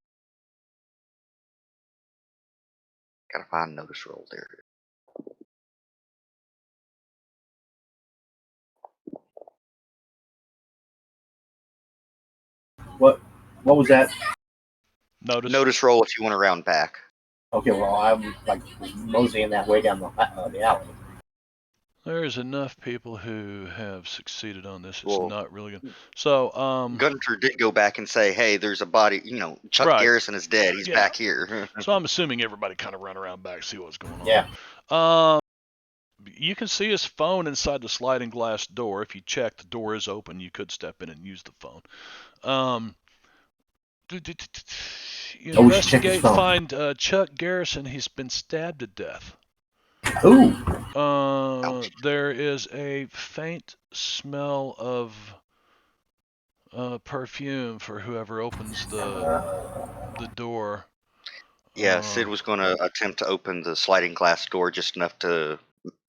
Gotta find notice roll there. What was that? Notice roll if you want to round back. Okay, well I'm like moseying that way down the alley. There's enough people who have succeeded on this. It's Well, not really good. So, Gunter did go back and say, "Hey, there's a body. Chuck Right. Garrison is dead. He's Yeah. back here." So I'm assuming everybody kind of run around back, see what's going on. Yeah. You can see his phone inside the sliding glass door. If you check, the door is open. You could step in and use the phone. Oh, we should check his Investigate, phone. find Chuck Garrison. He's been stabbed to death. Ooh. There is a faint smell of perfume for whoever opens the door. Yeah, Sid was going to attempt to open the sliding glass door just enough to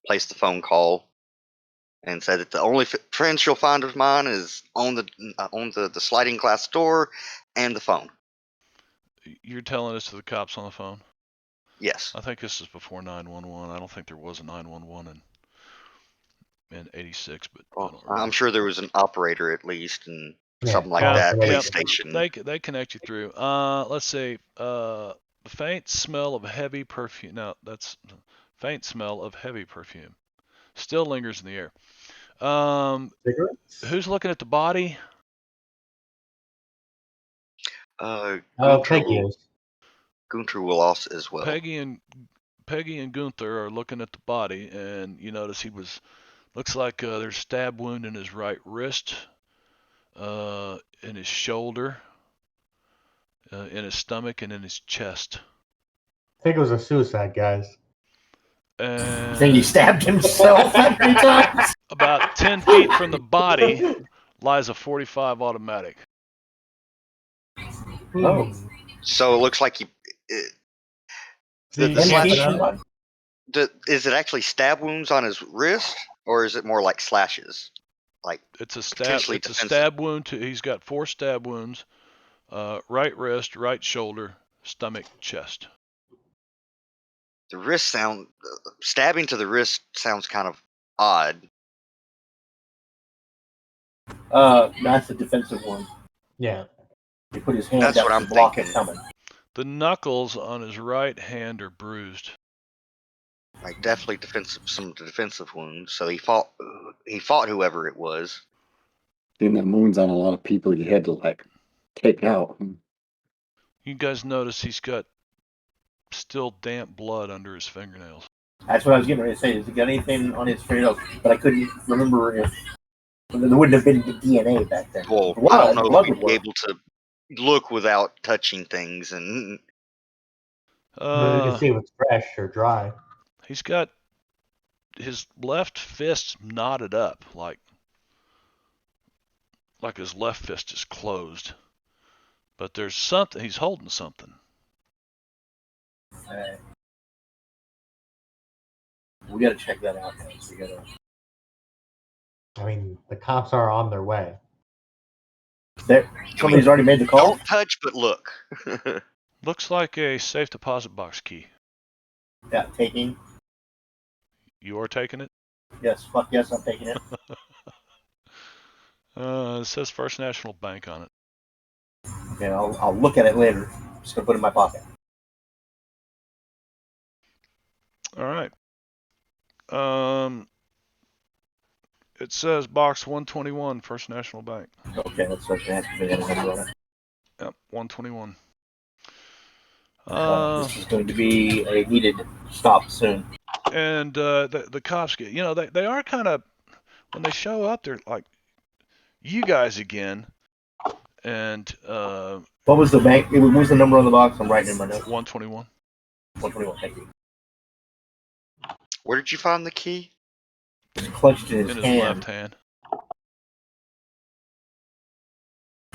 placed the phone call and said that the only friends she'll find of mine is on the sliding glass door and the phone. You're telling this to the cops on the phone? Yes. I think this is before 911. I don't think there was a 911 in '86, but I don't remember. I'm sure there was an operator at least, and Yeah, something like call that. somebody. Police station. They connect you through. Let's see. The faint smell of heavy perfume. No, that's faint smell of heavy perfume. Still lingers in the air. Cigarettes? Who's looking at the body? Gunter Peggy is. will also as well. Peggy and Gunther are looking at the body, and you notice looks like there's a stab wound in his right wrist, in his shoulder, in his stomach, and in his chest. I think it was a suicide, guys. I think he And stabbed himself that many times. about 10 feet from the body lies a .45 automatic. Oh. Hmm. So it looks like he. Did he the slap slash- it out? Is it actually stab wounds on his wrist, or is it more like slashes? Like It's a stab. potentially It's a defensive. stab wound. He's got 4 stab wounds: right wrist, right shoulder, stomach, chest. The wrist stabbing to the wrist sounds kind of odd. That's a defensive one. Yeah. He put his hand That's up what to I'm block thinking. it coming. The knuckles on his right hand are bruised. Like definitely some defensive wounds. So he fought whoever it was. Seen them wounds on a lot of people you had to like take out. You guys notice he's got still damp blood under his fingernails. That's what I was getting ready to say. Has he got anything on his fingernails? But I couldn't remember if there wouldn't have been DNA back then. Well, Blood, I don't know blood if would we'd be work. able to look without touching things, and But you can see if it's fresh or dry. He's got his left fist knotted up, like his left fist is closed. But there's something. He's holding something. We got to check that out, guys. We gotta... I mean, the cops are on their way. Somebody's already made the call? don't touch but look. Looks like a safe deposit box key. Yeah, taking. You are taking it? Yes, fuck yes, I'm taking it. It says First National Bank on it. Okay, I'll look at it later. Just gonna put it in my pocket. All right. It says box 121, First National Bank. Okay, let's start to activate it. Yep, 121. This is going to be a needed stop soon. And the cops get, they are kind of, when they show up, they're like, you guys again. And What was the bank? What was the number on the box? I'm writing in my notes. 121. 121. Thank you. Where did you find the key? It's clutched in his In his hand. left hand.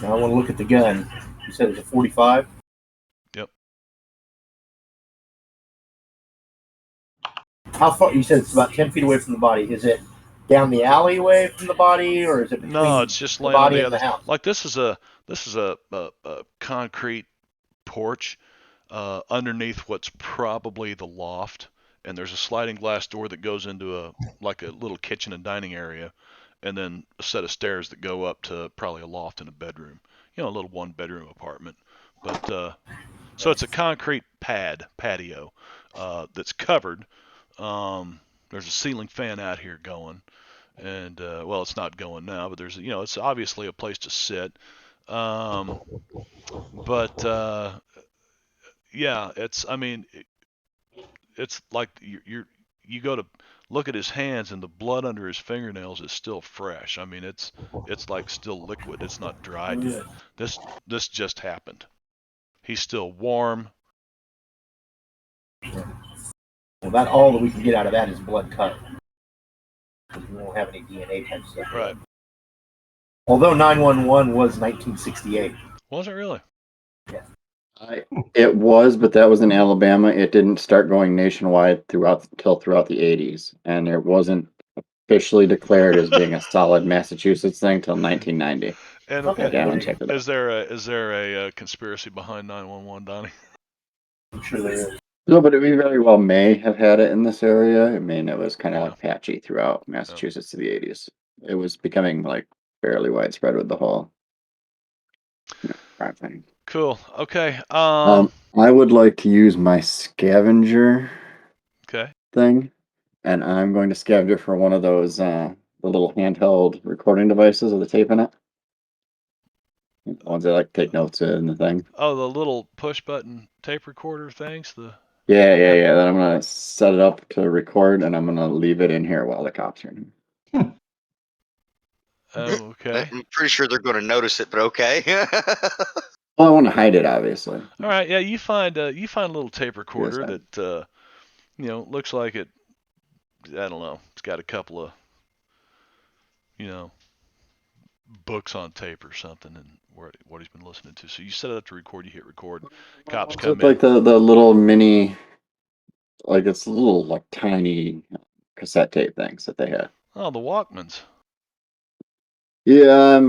Now I want to look at the gun. You said it was a 45. Yep. How far? You said it's about 10 feet away from the body. Is it down the alleyway from the body, or is it between No, it's just the laying on body the and other. the house? Like this is a concrete porch underneath what's probably the loft, and there's a sliding glass door that goes into a little kitchen and dining area, and then a set of stairs that go up to probably a loft and a bedroom. A little 1-bedroom apartment. But so it's a concrete patio that's covered. There's a ceiling fan out here going. And well, it's not going now, but there's it's obviously a place to sit. But yeah, it's like you go to look at his hands and the blood under his fingernails is still fresh. I mean, it's like still liquid. It's not dried yet. This just happened. He's still warm. Well, about all that we can get out of that is blood cut. We won't have any DNA type stuff. Right. Although 911 was 1968. Was it really? Yeah. It was, but that was in Alabama. It didn't start going nationwide throughout the 80s, and it wasn't officially declared as being a solid Massachusetts thing till 1990. And, Okay. and Again, check it out. is there a conspiracy behind 911, Donnie? I'm sure there is. No, but we very well may have had it in this area. I mean, it was kind of Yeah. like patchy throughout Massachusetts to the 80s. It was becoming like fairly widespread with the whole crime thing. Cool. Okay. I would like to use my scavenger Okay. thing, and I'm going to scavenger for one of those the little handheld recording devices with the tape in it. The ones that like take notes in the thing. Oh, the little push button tape recorder things. Yeah. Then I'm gonna set it up to record, and I'm gonna leave it in here while the cops are in. Oh, okay. I'm pretty sure they're going to notice it, but okay. Well, I want to hide it, obviously. All right. Yeah. You find a little tape recorder Yes, that looks like it. I don't know. It's got a couple of books on tape or something, and what he's been listening to. So you set it up to record. You hit record. Cops It's come like in. the little mini, like it's little like tiny cassette tape things that they had. Oh, the Walkmans. Yeah,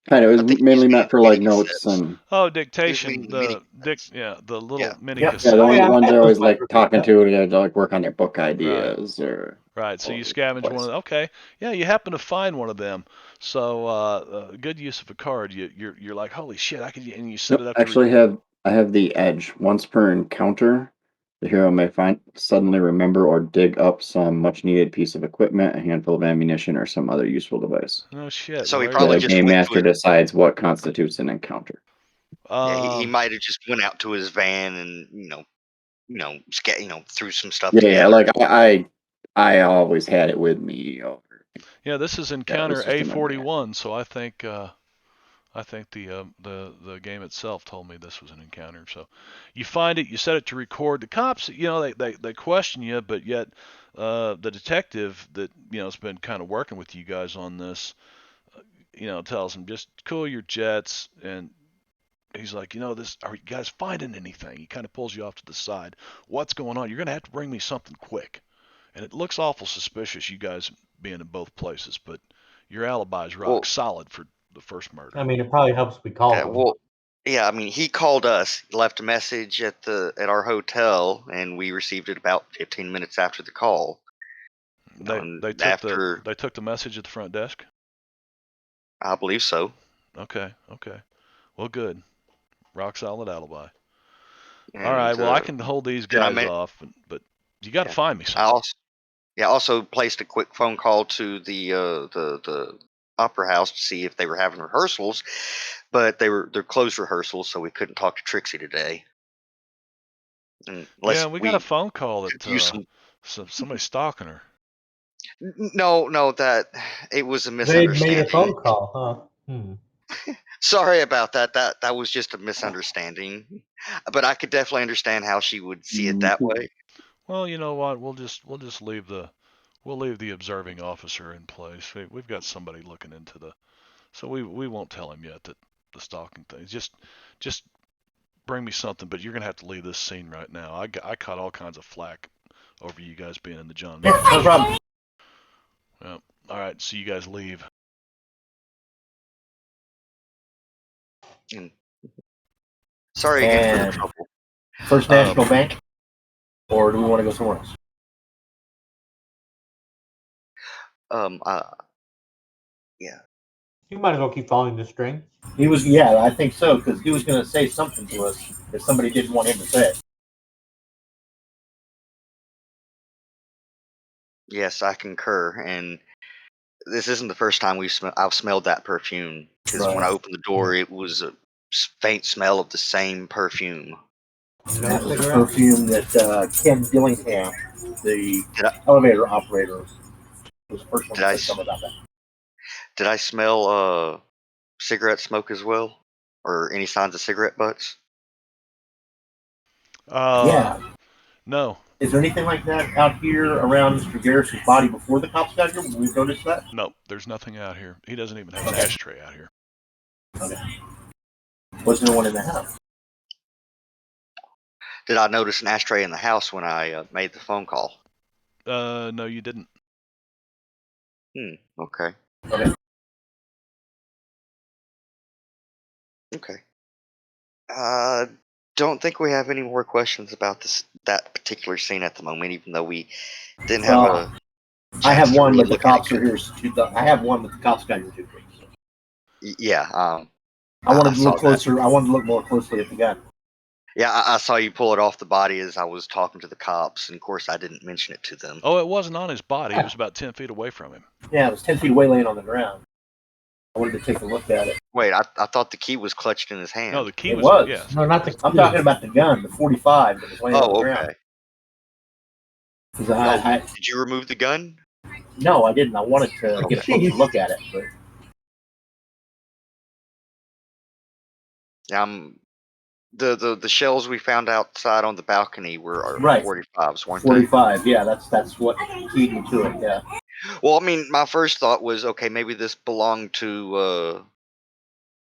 kind of. It I was think he's mainly meaning meant for mini like notes cassettes. and Oh, He was meaning dictation. the mini cassettes. The little Yeah. mini Yep. yeah, cassette. Oh, yeah, the I've ones had they're those always like micro talking cassettes. to like work on their book Right. ideas or Right. So all you over the scavenge one place. of them. Okay. Yeah, you happen to find one of them. So good use of a card. You're like, holy shit, I could, and you set Nope, it up to actually record. I have the edge. Once per encounter, the hero may suddenly remember or dig up some much needed piece of equipment, a handful of ammunition, or some other useful device. No shit. So Well, he there you The probably go. just game went to master his. decides what constitutes an encounter. Yeah, he Um. might have just went out to his van and threw some stuff Yeah, together. like I always had it with me. Yeah, this is That encounter was just in my bag. A41. So I think the game itself told me this was an encounter. So you find it, you set it to record. The cops, they question you, but yet the detective that has been kind of working with you guys on this, tells him just cool your jets, and he's like, this, are you guys finding anything? He kind of pulls you off to the side. What's going on? You're gonna have to bring me something quick. And it looks awful suspicious, you guys being in both places, but your alibi's rock Well, solid for the first murder. I mean, it probably helps we called yeah, them. well, yeah. I mean, he called us, left a message at our hotel, and we received it about 15 minutes after the call. And They took after, the message at the front desk. I believe so. Okay. Well, good. Rock solid alibi. All right. And Well, I can hold these then guys off, but you got to yeah, find me I something. also placed a quick phone call to the opera house to see if they were having rehearsals, but they're closed rehearsals, so we couldn't talk to Trixie today. Yeah, Unless we got a we phone call could that use somebody stalking her. no, that it was a They made a misunderstanding. phone call, huh? Sorry about that. That was just a misunderstanding. But I could definitely understand how she would see it that way. Well, you know what? We'll just leave the observing officer in place. We've got somebody looking into so we won't tell him yet that the stalking thing. Just bring me something, but you're gonna have to leave this scene right now. I caught all kinds of flack over you guys being in the John Yeah, Mayer no show. problem. Yeah. All right, so you guys leave. And sorry again for the And trouble. First National Bank, or do we want to go somewhere else? Yeah. You might as well keep following the string. He was, yeah, I think so, because he was going to say something to us if somebody didn't want him to say it. Yes, I concur. And this isn't the first time I've smelled that perfume, because when I opened the door, it was a faint smell of the same perfume. And that was the perfume that Ken Dillingham, the Did I, elevator operator, was the first one did to I say something about that. did I smell cigarette smoke as well, or any signs of cigarette butts? Yeah. No. Is there anything like that out here around Mr. Garris's body before the cops got here? We've noticed that? No, there's nothing out here. He doesn't even have an ashtray out here. Okay. Wasn't there one in the house? Did I notice an ashtray in the house when I made the phone call? No, you didn't. Okay. Okay. Okay. Don't think we have any more questions about that particular scene at the moment, even though we didn't have Well, a I have chance to one, really but the look at it cops are good. here. I have one, but the cops got here too quick. So. Yeah. I wanted to saw look closer. I wanted to look more closely at the gun. Yeah, I saw you pull it off the body as I was talking to the cops, and of course I didn't mention it to them. Oh, it wasn't on his body. It was about 10 feet away from him. Yeah, it was 10 feet away, laying on the ground. I wanted to take a look at it. Wait, I thought the key was clutched in his hand. No, the key It was. was. Yeah. No, not the. I'm talking about the gun, the 45 that was laying on the Oh, ground. okay. 'Cause Did you remove the gun? no, I didn't. I wanted to get a closer look at it, but The shells we found outside on the balcony were Right. 45s, weren't 45. Yeah, that's what keyed me to it. Yeah. they? Well, I mean, my first thought was, okay, maybe this belonged to,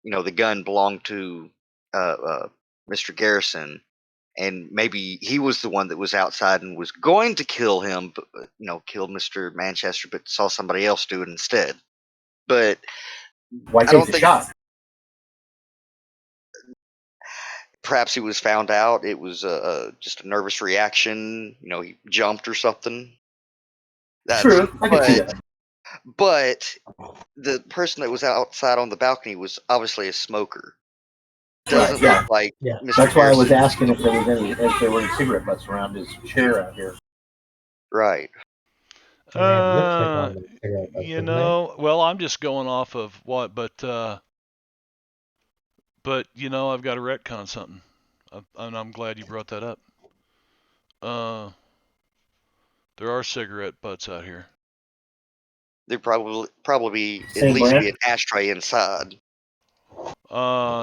the gun belonged to Mr. Garrison, and maybe he was the one that was outside and was going to kill him, but, kill Mr. Manchester, but saw somebody else do it instead. But Why I take don't the think shot? perhaps he was found out. It was just a nervous reaction. He jumped or something. True, I can see that. But the person that was outside on the balcony was obviously a smoker. Doesn't yeah. look like Yeah. Mr. That's why I was Garrison. asking if there were any cigarette butts around his chair out here. Right. They had lipstick on the cigarette butts, didn't they? Well, I'm just going off of what, but I've got to retcon something, and I'm glad you brought that up. There are cigarette butts out here. There probably at Same least brand? be an ashtray inside.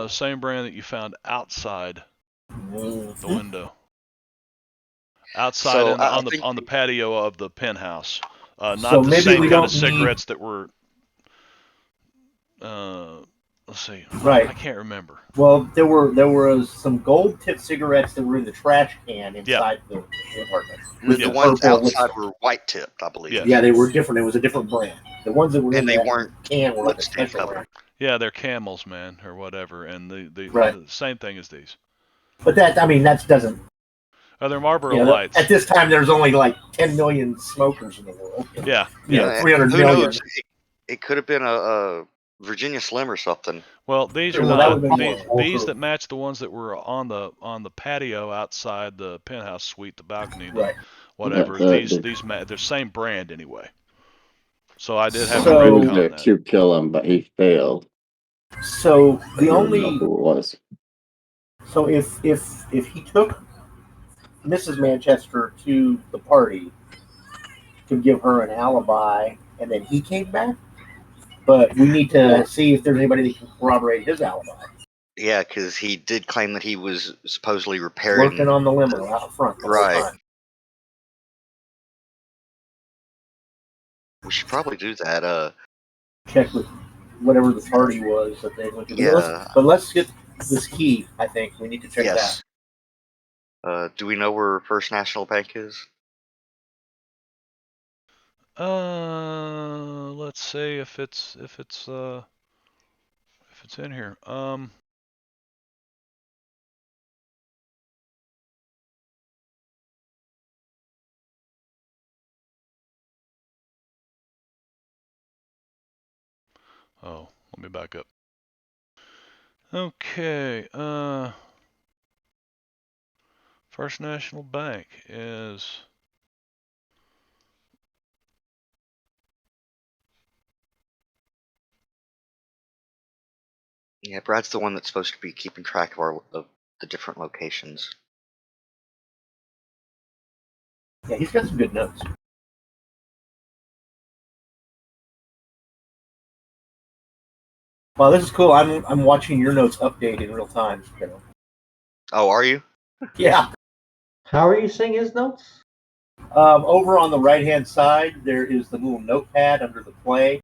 Same brand that you found outside the Mhm. window. Outside So I on the think patio of the penthouse. So Not the maybe same we kind don't of cigarettes that were. Let's see. Right. I can't remember. Well, there was some gold tip cigarettes that were in the trash can inside the apartment. the Yes. ones purple outside were white tipped, I believe. Yes. Yeah, they were different. It was a different brand. The ones that were in And they that weren't can were like a lipstick special color. brand. Yeah, they're Camels, man, or whatever, and the Right. same thing as these. But that doesn't. Oh, they're Marlboro Lights. At this time, there's only like 10 million smokers in the world. Yeah. You know, 300 Who million. knows? It could have been a Virginia Slim or something. Well, these are Well, that not would've been more. these that match the ones that were on the patio outside the penthouse suite, the balcony, Right. whatever. Yeah, They're the same brand anyway. So I did have So- to He was retcon there that. to kill him, but he failed. So I the don't only know who it was. so if he took Mrs. Manchester to the party to give her an alibi, and then he came back, but we need to see if there's anybody that can corroborate his alibi. Yeah, because he did claim that he was supposedly repairing. Working on the limo out front the whole Right. time. We should probably do that. Check with whatever the party was that they went to. Yeah. But let's get this key. I think we need to check Yes. Do we know where First National Bank is? Let's see if it's in here. Oh, let me back up. Okay, First National Bank is Yeah, Brad's the one that's supposed to be keeping track of the different locations. Yeah, he's got some good notes. Wow, this is cool. I'm watching your notes update in real time. You know. Oh, are you? Yeah. How are you seeing his notes? Over on the right hand side, there is the little notepad under the play.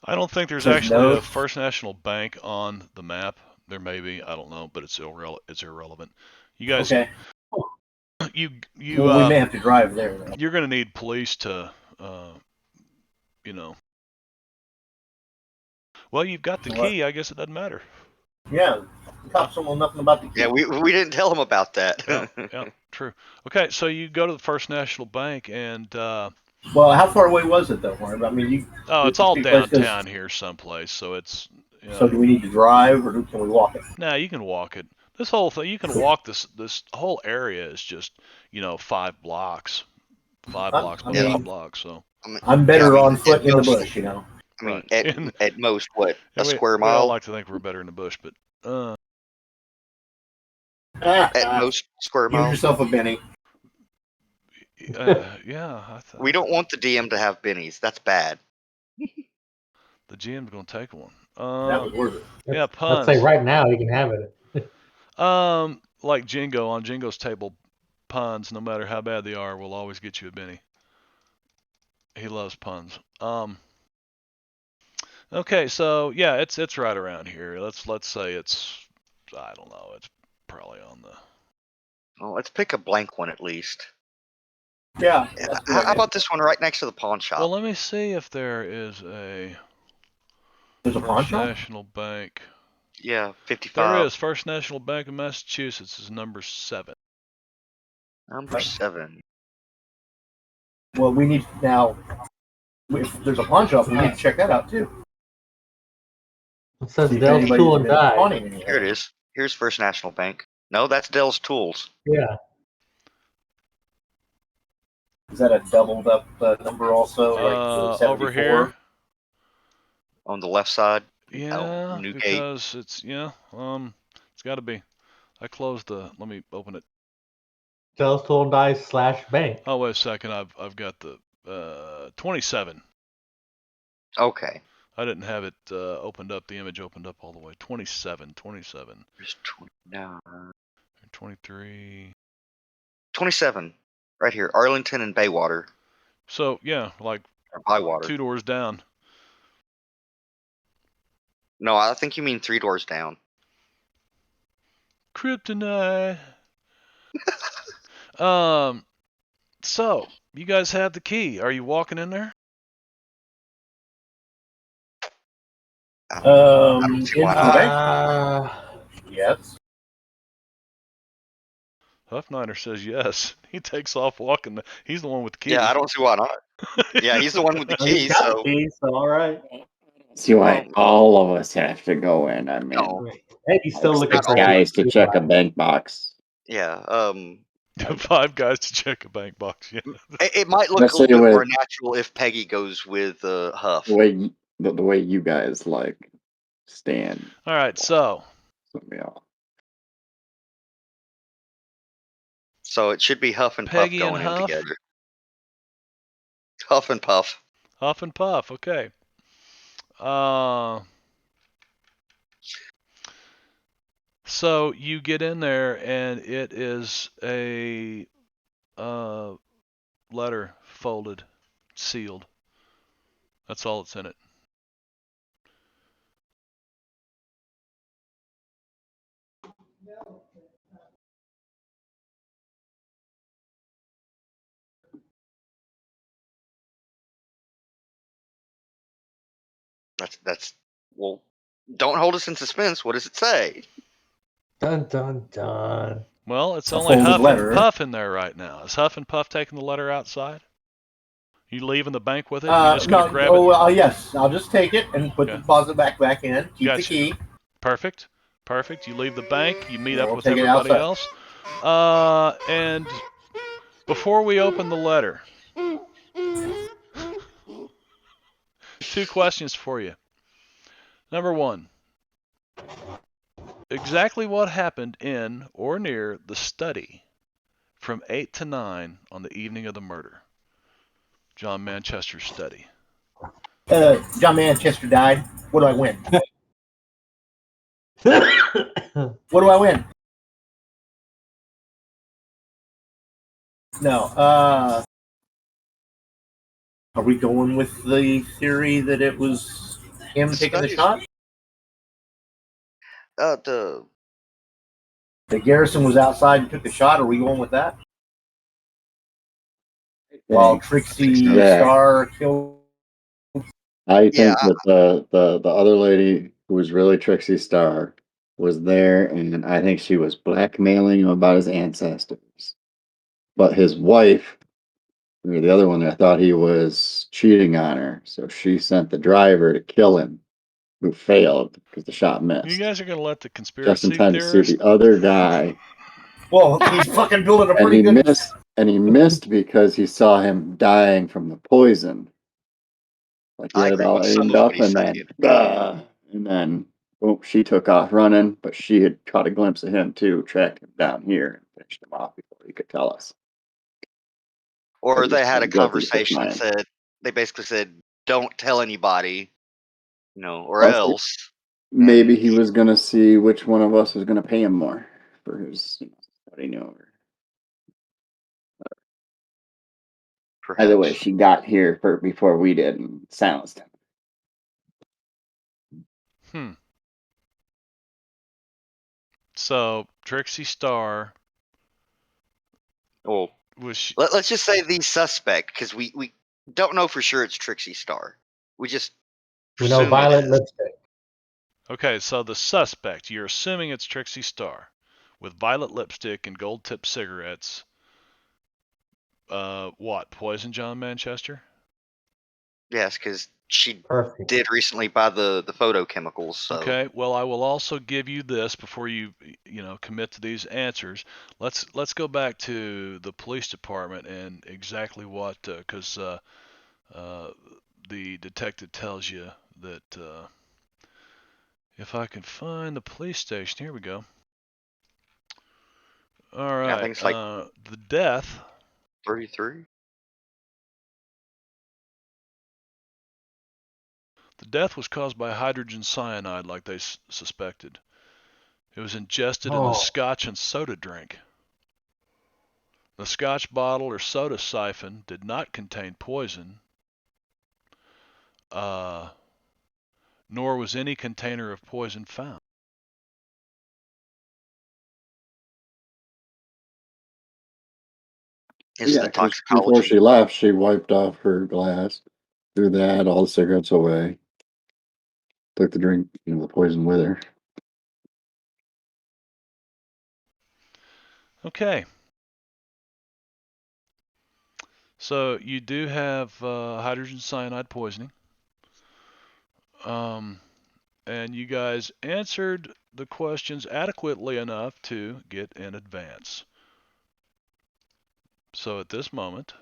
I don't think there's Says actually a notes. First National Bank on the map. There may be. I don't know, but it's irrelevant. You guys, Okay. you Well, we may have to drive there. Though. you're going to need police to, you know. Well, you've got the What? key. I guess it doesn't matter. Yeah, the cops don't know nothing about the key. Yeah, we didn't tell him about that. Yeah, true. Okay, so you go to the First National Bank, and Well, how far away was it though, Marv? I mean, it's all big place, 'cause- downtown here, someplace. So it's. So do we need to drive, or can we walk it? Nah, you can walk it. This whole thing, you can walk this whole area is just 5 blocks, 5 blocks by 5 blocks. So I'm better Yeah, I mean, on foot at in the most- bush, you know. I mean, Right. at most, what, a square We all mile? like to think we're better in the bush, but At most, square Give mile. yourself a Benny. yeah, We don't want the DM to have bennies. That's bad. the GM's gonna take one. That was worth it. Yeah, Let's puns. say right now he can have it. Like Jingo on Jingo's table, puns, no matter how bad they are, will always get you a Benny. He loves puns. Okay, so yeah, it's right around here. Let's say it's, I don't know, it's probably on the. Well, let's pick a blank one at least. Yeah. How about this one right next to the pawn shop? Well, let me see if there is a There's a pawn First shop? National Bank. Yeah, 55. There is. First National Bank of Massachusetts is number 7. Number 7. Well, we need now. If there's a pawn shop, we need to check that out too. It says See if Dell's anybody's Tool and been Die. pawning anything. Here it is. Here's First National Bank. No, that's Dell's Tools. Yeah. Is that a doubled up number also? Like the 74? Over here. On the left side. Yeah, Newgate. because it's it's got to be. I closed the. Let me open it. Dell's Tool and Die / bank. Oh wait a second. I've got the 27. Okay. I didn't have it opened up. The image opened up all the way. 27. There's 29. 23. 27. Right here. Arlington and Baywater. So yeah, like Or Bywater. 2 doors down. No, I think you mean 3 doors down. Kryptonite. So you guys have the key. Are you walking in there? I don't see why into not. the bank? Yes. Huffnider says yes. He takes off walking. He's the one with the key. Yeah, I don't see why not. Yeah, he's the one with the keys, so. All right. See why all of us have to go in. I mean, No. Hey, he's still looking 6 for guys to check a bank box. Yeah, 5 guys to check a bank box. Yeah. it might look a Especially little bit more with- natural if Peggy goes with Huff. The way you guys like stand. All right. So Yeah. So it should be Huff and Peggy Puff and going in Huff? together. Huff and Puff. Huff and Puff. Okay. So you get in there, and it is a letter folded, sealed. That's all that's in it. That's well. Don't hold us in suspense. What does it say? Dun dun dun. Well, it's A only folded Huff letter. and Puff in there right now. Is Huff and Puff taking the letter outside? You leaving the bank with it? You just gonna No. grab Oh, it? yes. I'll just take it and put the Okay. deposit back in. Keep the Gotcha. key. Perfect. You leave the bank. You meet up We'll with take it everybody outside. else. And before we open the letter, 2 questions for you. Number 1. Exactly what happened in or near the study from 8 to 9 on the evening of the murder? John Manchester's study. John Manchester died. What do I win? What do I win? No. Are we going with the theory that it was him taking the Studies. shot? The The Garrison was outside and took a shot. Are we going with that? While Trixie Yeah. Star killed. I Yeah, think that the other lady who was really Trixie Star was there, and I think she was blackmailing him about his ancestors. But his wife, or the other one, I thought he was cheating on her, so she sent the driver to kill him, who failed because the shot You missed. guys are going to let the Just in conspiracy time to see theorist. the other guy, Well, he's fucking building a and pretty he good. missed. And he missed because he saw him dying from the poison. Like he I had it agree all with some aimed of what up, he's and then, saying. and then, boom, she took off running. But she had caught a glimpse of him too, tracked him down here, and finished him off before he could tell us. Or He was they had a feeling guilty for conversation and lying. said they basically said, "Don't tell anybody," or Also, else. maybe And he was gonna see which one of us was gonna pay him more for his, what he knew. Either way, perhaps she got here before we did and silenced him. Hmm. So Trixie Star well, was. let's just say the suspect, because we don't know for sure it's Trixie Star. We just We know presume it Violet is. Lipstick. Okay, so the suspect, you're assuming it's Trixie Star with violet lipstick and gold tipped cigarettes. What? Poison John Manchester? Yes, because she Perfect. did recently buy the photochemicals. So Okay, well, I will also give you this before you commit to these answers. Let's go back to the police department and exactly what, because the detective tells you that if I can find the police station, here we go. All I right, think it's like the death 33. The death was caused by hydrogen cyanide, like they suspected. It was ingested in the Oh, scotch and soda drink. The scotch bottle or soda siphon did not contain poison, nor was any container of poison found. Is Yeah, the because before toxicology she left, she wiped off her glass, threw that, all the cigarettes away, took the drink, the poison with her. Okay. So you do have hydrogen cyanide poisoning. And you guys answered the questions adequately enough to get an advance. So at this moment,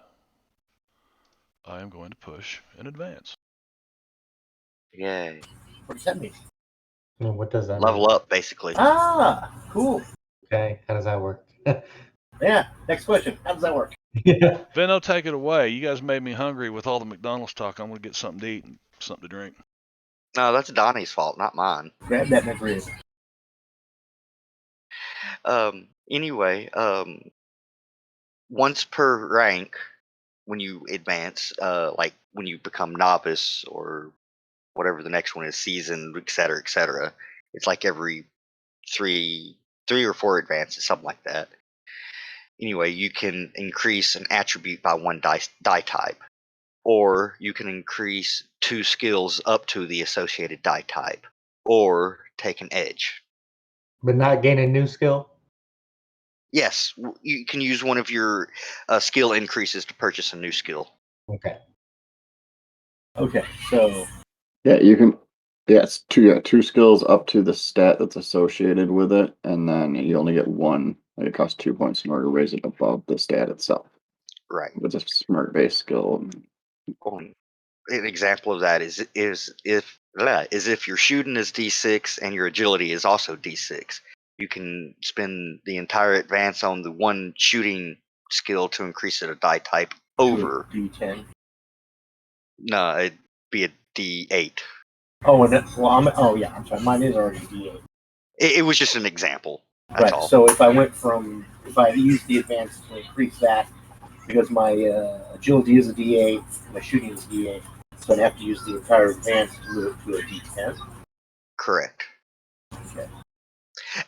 I am going to push an advance. Yay. What does that mean? what does that mean? Level up, basically. Ah, cool. Okay, how does that work? Yeah. Next question. How does that work? Yeah. Vino, take it away. You guys made me hungry with all the McDonald's talk. I'm going to get something to eat and something to drink. No, that's Donnie's fault, not mine. Grab that memory. Anyway, once per rank, when you advance, like when you become novice or whatever the next one is, seasoned, et cetera, it's like every three or four advances, something like that. Anyway, you can increase an attribute by one die type, or you can increase 2 skills up to the associated die type, or take an edge. But not gain a new skill? Yes, you can use one of your skill increases to purchase a new skill. Okay. Okay, so Yeah, you can. Yeah, it's two skills up to the stat that's associated with it, and then you only get one. Like it costs 2 points in order to raise it above the stat itself. Right. It's a smart base skill. An example of that is if your shooting is D6 and your agility is also D6. You can spend the entire advance on the one shooting skill to increase it a die type over. D10. No, it'd be a D8. Oh, and yeah, I'm sorry. Mine is already D8. It was just an example. That's Right. all. So if I use the advance to increase that, because my agility is a D8, my shooting is a D8, so I'd have to use the entire advance to move it to a D10. Correct. Okay.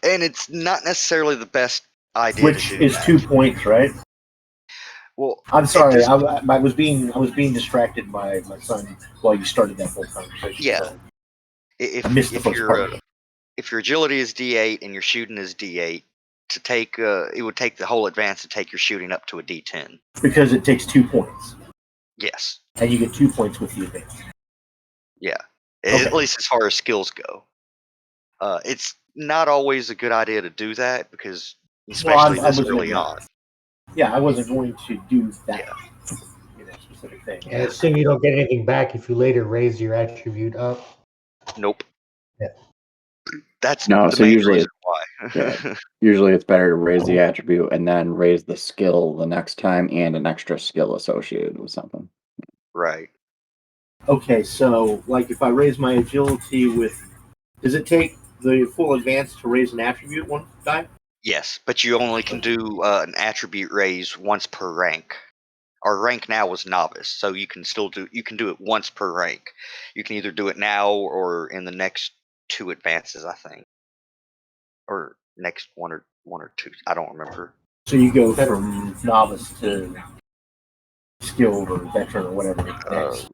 and it's not necessarily the best idea which to do is that. 2 points, right? Well, I'm sorry, this- I was being distracted by my son while you started that whole conversation. Yeah. Sorry. if I missed the if first part your of it if your agility is D8 and your shooting is D8, to take it would take the whole advance to take your shooting up to a D10. because it takes 2 points, Yes. and you get 2 points with the advance. Yeah. Okay. At least as far as skills go. It's not always a good idea to do that because, especially I this wasn't early on. Yeah, I wasn't going to do that. Yeah. Specific thing. I assume you don't get anything back if you later raise your attribute up. Nope. Yeah. That's No, the so main usually reason why. yeah. Usually it's better to raise the attribute and then raise the skill the next time and an extra skill associated with something. Right. Okay, so like if I raise my agility with, does it take the full advance to raise an attribute one time? Yes, but you only can do an attribute raise once per rank. Our rank now was novice, so you can do it once per rank. You can either do it now or in the next 2 advances, I think, or next one or two. I don't remember. So you go from novice to skilled or veteran or whatever next.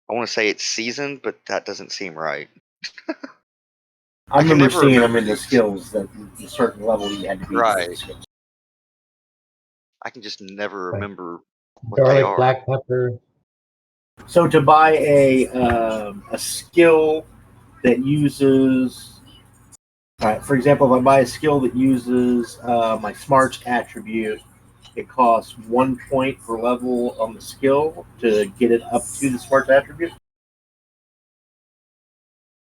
I want to say it's seasoned, but that doesn't seem right. I can remember never seeing them remember in the these. skills that a certain level you had to be to get Right. the skills. I can just never Right. remember what they Garlic, are. black pepper. So to buy a skill that uses, all right, for example, if I buy a skill that uses my smarts attribute, it costs 1 point per level on the skill to get it up to the smarts attribute.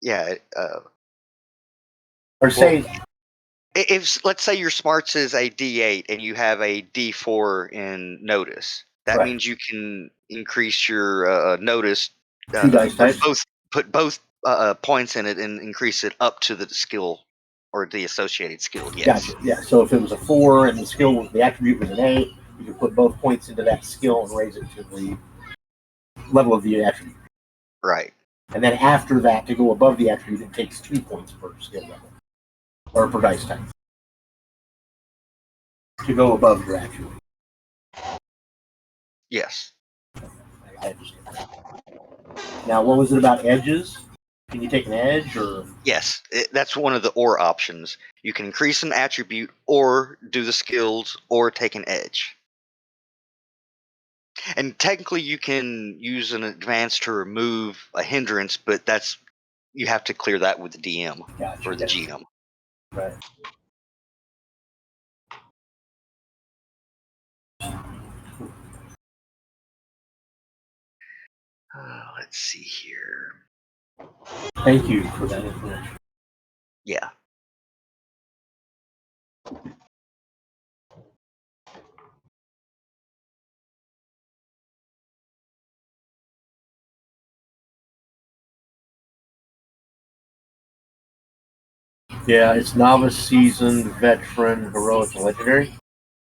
Yeah. Or say, If let's say your smarts is a D8 and you have a D4 in notice, that Right. means you can increase your notice. 2 dice types. Put both points in it and increase it up to the skill or the associated skill. Yes. Gotcha. Yeah. So if it was a 4 and the attribute was an 8, you could put both points into that skill and raise it to the level of the attribute. Right. And then after that, to go above the attribute, it takes 2 points per skill level or per dice type to go above your attribute. Yes. I understand. Now, what was it about edges? Can you take an edge or? Yes. That's one of the or options. You can increase an attribute or do the skills or take an edge. And technically, you can use an advance to remove a hindrance, but you have to clear that with the DM Gotcha. or the GM. Right. Let's see here. Thank you for that information. Yeah. Yeah, it's novice, seasoned, veteran, heroic, and legendary.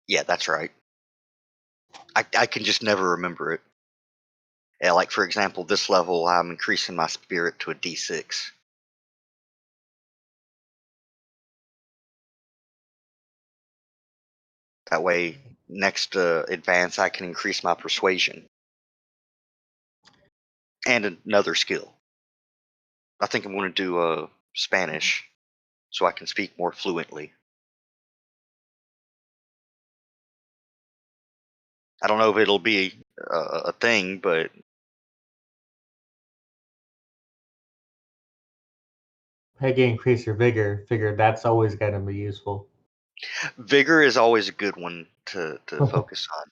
Yeah, that's right. I can just never remember it. Yeah, like for example, this level, I'm increasing my spirit to a D6. That way, next advance, I can increase my persuasion and another skill. I think I'm going to do Spanish so I can speak more fluently. I don't know if it'll be a thing, but Maybe increase your vigor. Figure that's always going to be useful. vigor is always a good one to focus on.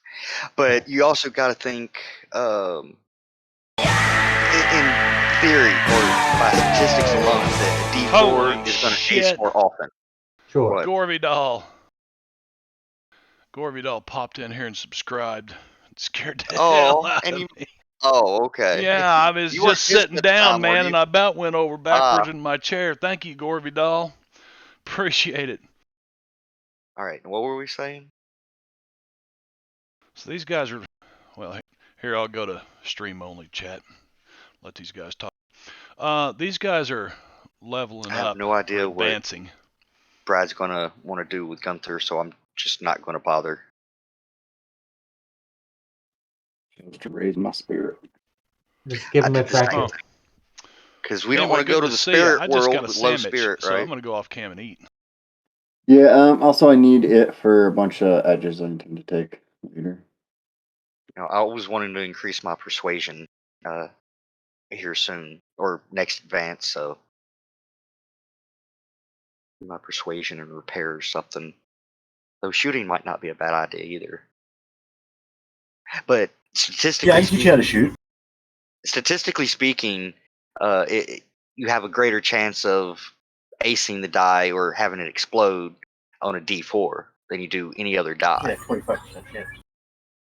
But you also got to think, in theory or by statistics alone, that a D4 Holy is going to shit. ace more often. Sure. What? Gorby Doll. Gorby Doll popped in here and subscribed. It scared the hell Oh, out and of you. me. Oh, okay. Yeah, I was You weren't just missing sitting at the down, time, were man, you? and I about went over backwards Ah. in my chair. Thank you, Gorby Doll. Appreciate it. All right. What were we saying? So these guys are, well, here I'll go to stream only chat. Let these guys talk. These guys are leveling I have up no or idea what advancing. Brad's gonna want to do with Gunther, so I'm just not gonna bother. Just to raise my spirit. Just give I him a did the same tracker. thing because we don't Anyway, want to go good to to the see ya. spirit I just got world a with low sandwich, spirit, so I'm right? gonna go off cam and eat. Yeah, also I need it for a bunch of edges I intend to take later. You know, I was wanting to increase my persuasion here soon or next advance, so my persuasion and repair or something. Though shooting might not be a bad idea either. But Yeah, I can teach you how to shoot. statistically speaking, you have a greater chance of acing the die or having it explode on a D4 than you do any other die. Yeah, 25% chance.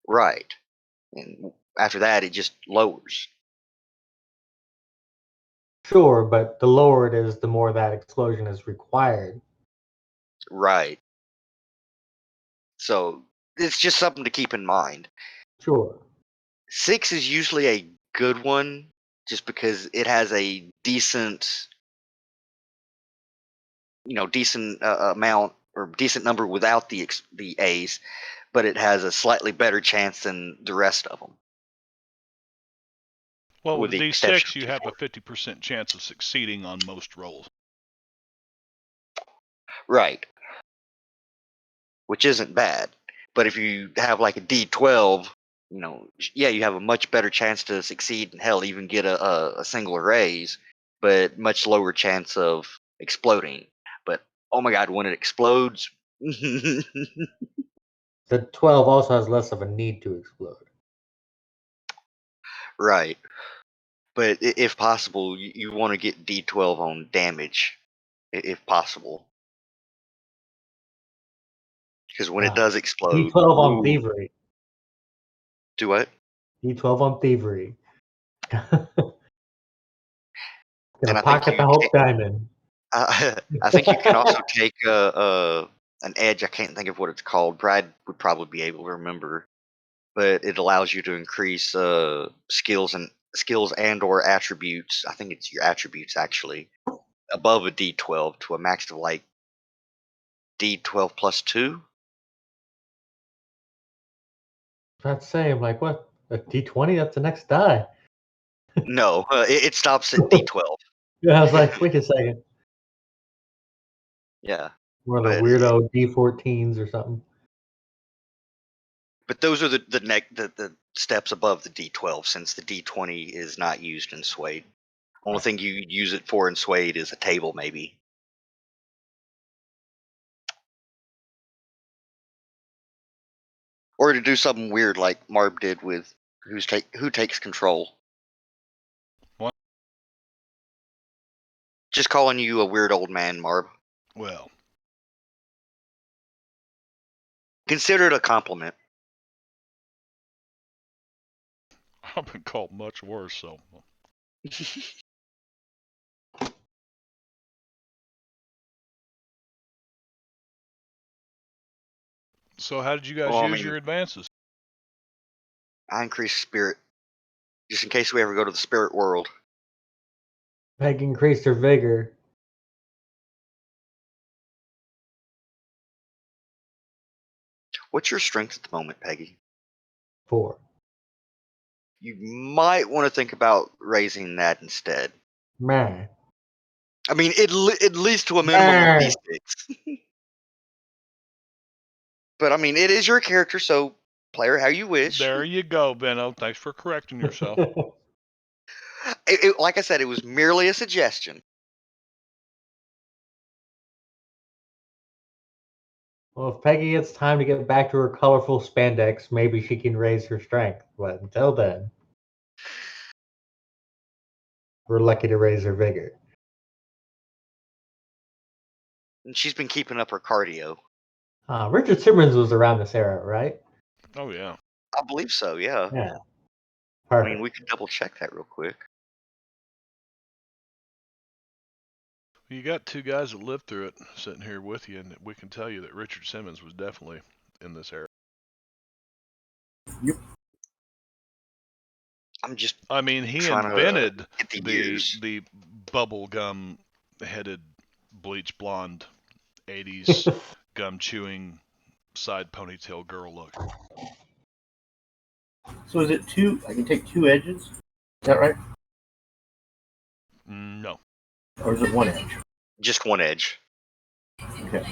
Right. And after that, it just lowers. Sure, but the lower it is, the more that explosion is required. Right. So it's just something to keep in mind. Sure. 6 is usually a good one just because it has a decent, decent amount or decent number without the A's, but it has a slightly better chance than the rest of them. Well, With with a the exception D6, of you have a D4. 50% chance of succeeding on most rolls. Right. Which isn't bad. But if you have like a D12, yeah, you have a much better chance to succeed and hell, even get a single raise, but much lower chance of exploding. But oh my god, when it explodes, The 12 also has less of a need to explode. right. But if possible, you want to get D12 on damage, if possible. Because when it does explode, D12 on ooh, thievery. do what? D12 on thievery. Gonna And I think pocket you the Hope Diamond. I think you can also take an edge. I can't think of what it's called. Brad would probably be able to remember, but it allows you to increase skills and or attributes. I think it's your attributes actually above a D12 to a max of like D12 plus 2. Let's say, I'm like, what? A D20? That's the next die. No, it stops at D12. Yeah, I was like, wait a second. Yeah, One of the but weirdo D14s or something. those are the steps above the D12 since the D20 is not used in Suede. Only thing you use it for in Suede is a table, maybe. Or to do something weird like Marb did with who takes control. What? Just calling you a weird old man, Marb. Well, Consider it a compliment. I've been called much worse, so. So how did you guys Well, I use mean, your advances? I increase spirit just in case we ever go to the spirit world. Peg increased her vigor. What's your strength at the moment, Peggy? 4. You might want to think about raising that instead. Man. I mean, at least to a minimum of Man. D6. But I mean, it is your character, so play her how you wish. There you go, Benno. Thanks for correcting yourself. Like I said, it was merely a suggestion. Well, if Peggy gets time to get back to her colorful spandex, maybe she can raise her strength. But until then, we're lucky to raise her vigor. And she's been keeping up her cardio. Richard Simmons was around this era, right? Oh, yeah. I believe so, yeah. Yeah. I Perfect. mean, we could double check that real quick. You got two guys that lived through it sitting here with you, and we can tell you that Richard Simmons was definitely in this era. Yep. I'm just I mean, he trying to invented get the the years. bubble gum headed, bleach blonde, 80s gum chewing side ponytail girl look. So is it two? I can take two edges. Is that right? No. Or is it one edge? Just one edge. Okay.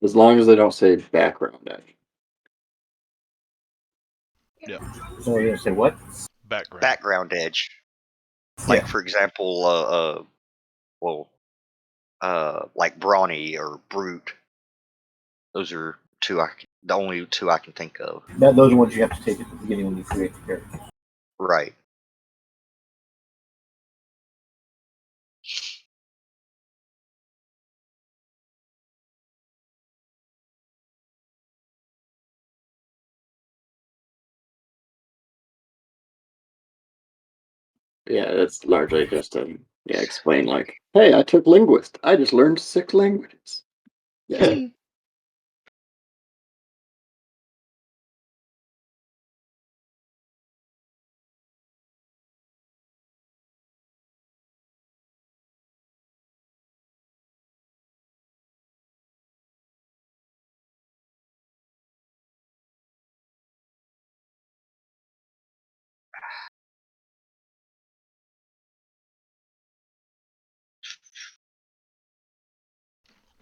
As long as they don't say background edge. Yep. So we're gonna say what? Background. Edge. Like Yeah. for example, like Brawny or Brute. Those are the only two I can think of. Those are ones you have to take at the beginning when you create the character. Right. Yeah, it's largely just to explain like, hey, I took linguist. I just learned 6 languages. Yeah.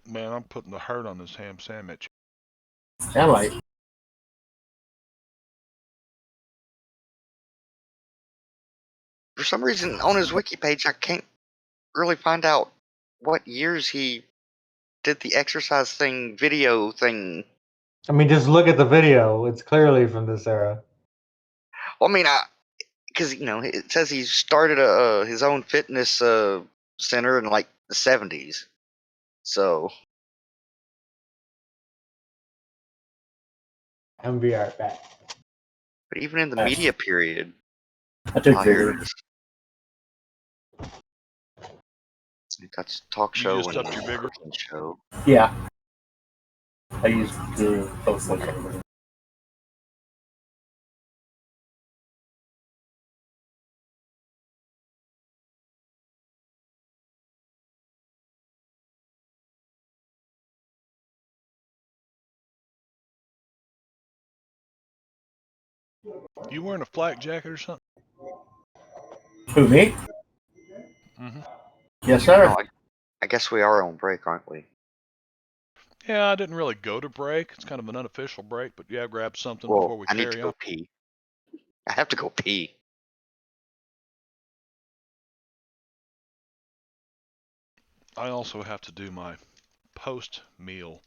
Man, I'm putting the heart on this ham sandwich. Sound like For some reason, on his wiki page, I can't really find out what years he did the exercise thing, video thing. I mean, just look at the video. It's clearly from this era. Well, I mean, because it says he started his own fitness center in like the 70s. So MVR back. but even in the media period, I took here vigor. it is. That's talk You show just and upped your vigor? cooking show. Yeah. I used the both ones. You wearing a flak jacket or something? Who, me? Mm-hmm. Yes, sir. Oh, I guess we are on break, aren't we? Yeah, I didn't really go to break. It's kind of an unofficial break, but yeah, grab something Well, before we I need to carry go on. pee. I have to go pee. I also have to do my post-meal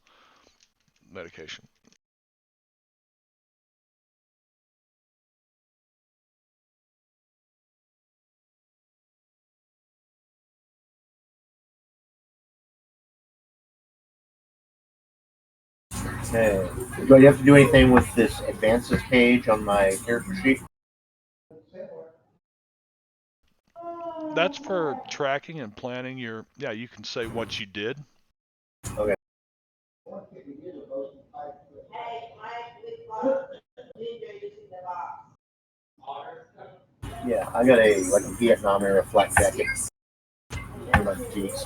medication. Okay. Do I have to do anything with this advances page on my character sheet? That's for tracking and planning your, yeah, you can say what you did. Okay. Yeah, I got a Vietnam era flak jacket. And my jeans.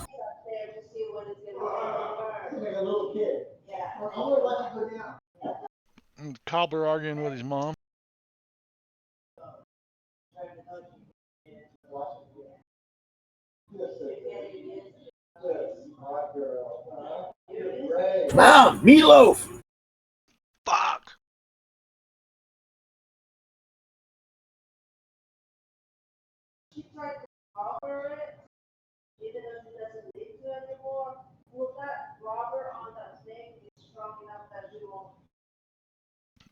And Cobbler arguing with his mom. Mom, meatloaf. Fuck!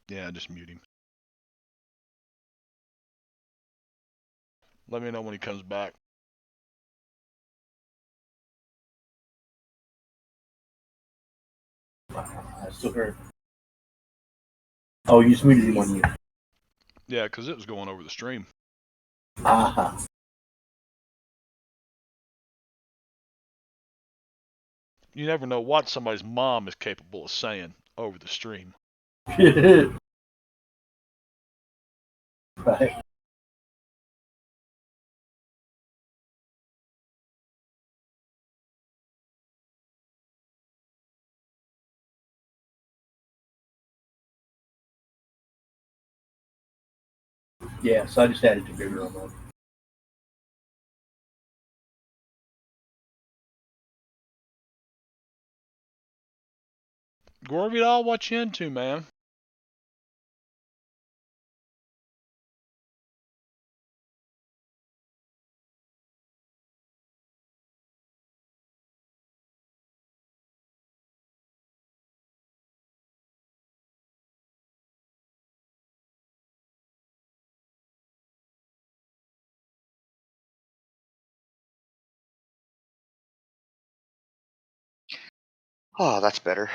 Yeah, just mute him. Let me know when he comes back. I still heard. Oh, you just muted him on you. Yeah, because it was going over the stream. Aha. You never know what somebody's mom is capable of saying over the stream. Right. Yeah, so I just added to bigger on that. Gorvidal, what you into, man? Oh, that's better.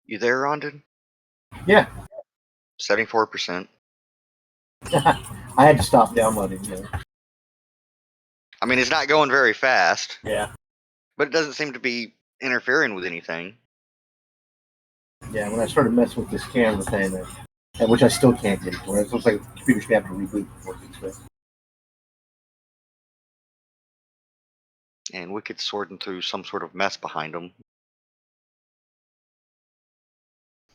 You there, Rondon? Yeah, 74%. I had to stop downloading. I mean, it's not going very fast, Yeah, but it doesn't seem to be interfering with anything. yeah. When I started messing with this camera thing, which I still can't get it to, it looks like the computer's gonna have to reboot before it gets fixed. And Wicked's sorting through some sort of mess behind him.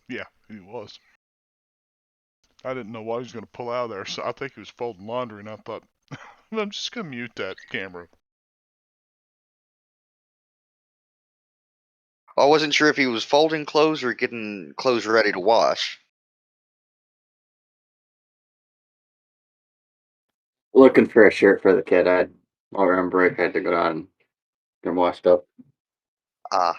Yeah, he was. I didn't know why he was going to pull out of there, so I think he was folding laundry, and I thought, I'm just going to mute that camera. I wasn't sure if he was folding clothes or getting clothes ready to wash. Looking for a shirt for the kid. While we're on break, I had to go down and get him washed up. Ah,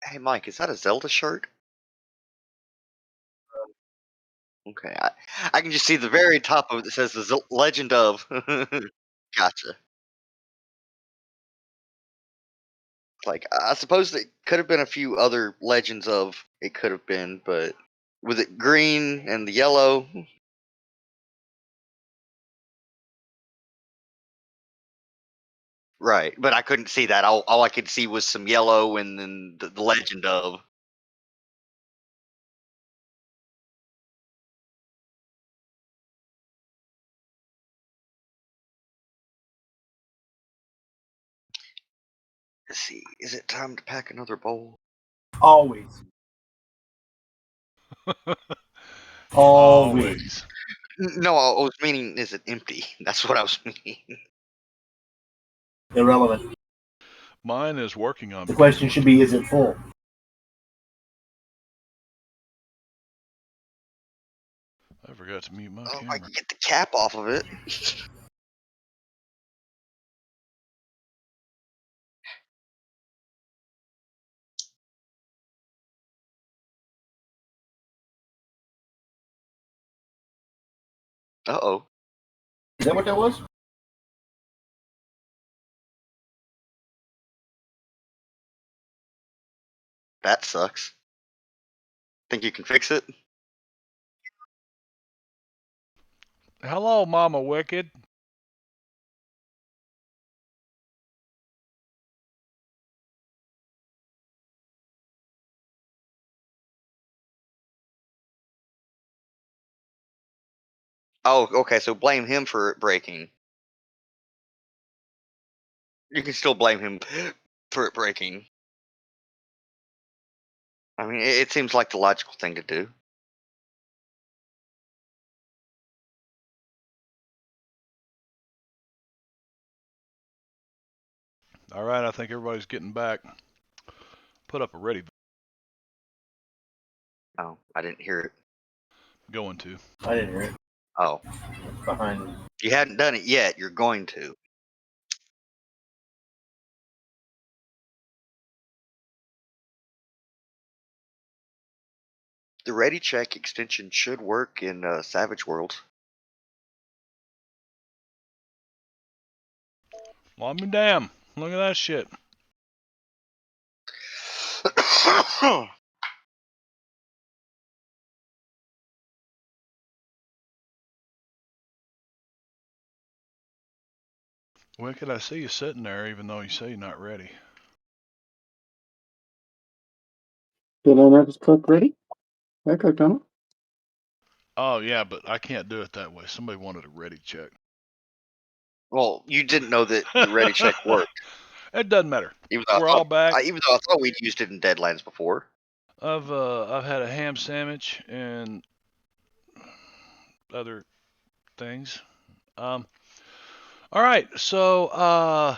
Hey, Mike, is that a Zelda shirt? Okay, I can just see the very top of it that says the Legend of. Gotcha. Like, I suppose it could have been a few other legends of it could have been, but with it green and the yellow, right? But I couldn't see that. All I could see was some yellow and then the legend of. Let's see. Is it time to pack another bowl? Always. Always. No, I was meaning, is it empty? That's what I was meaning. Irrelevant. Mine is working on. The question should be, is it full? I forgot to mute my Oh, if I camera. could get the cap off of it. Uh-oh. Is that what that was? That sucks. Think you can fix it? Hello, Mama Wicked. Oh, okay, so blame him for it breaking. You can still blame him for it breaking. I mean, it seems like the logical thing to do. All right, I think everybody's getting back. Put up a ready. Oh, I didn't hear it. Going to. I didn't hear it. Oh, It's behind me. you hadn't done it yet. You're going to. The Ready Check extension should work in Savage Worlds. Well, I mean, damn. Look at that shit. Wicked, I see you sitting there even though you say you're not ready. Did I not just click ready? I clicked on it. Oh, yeah, but I can't do it that way. Somebody wanted a ready check. Well, you didn't know that the Ready Check worked. It doesn't matter. Even though We're all back. even though I thought we'd used it in Deadlands before. I've had a ham sandwich and other things. All right, so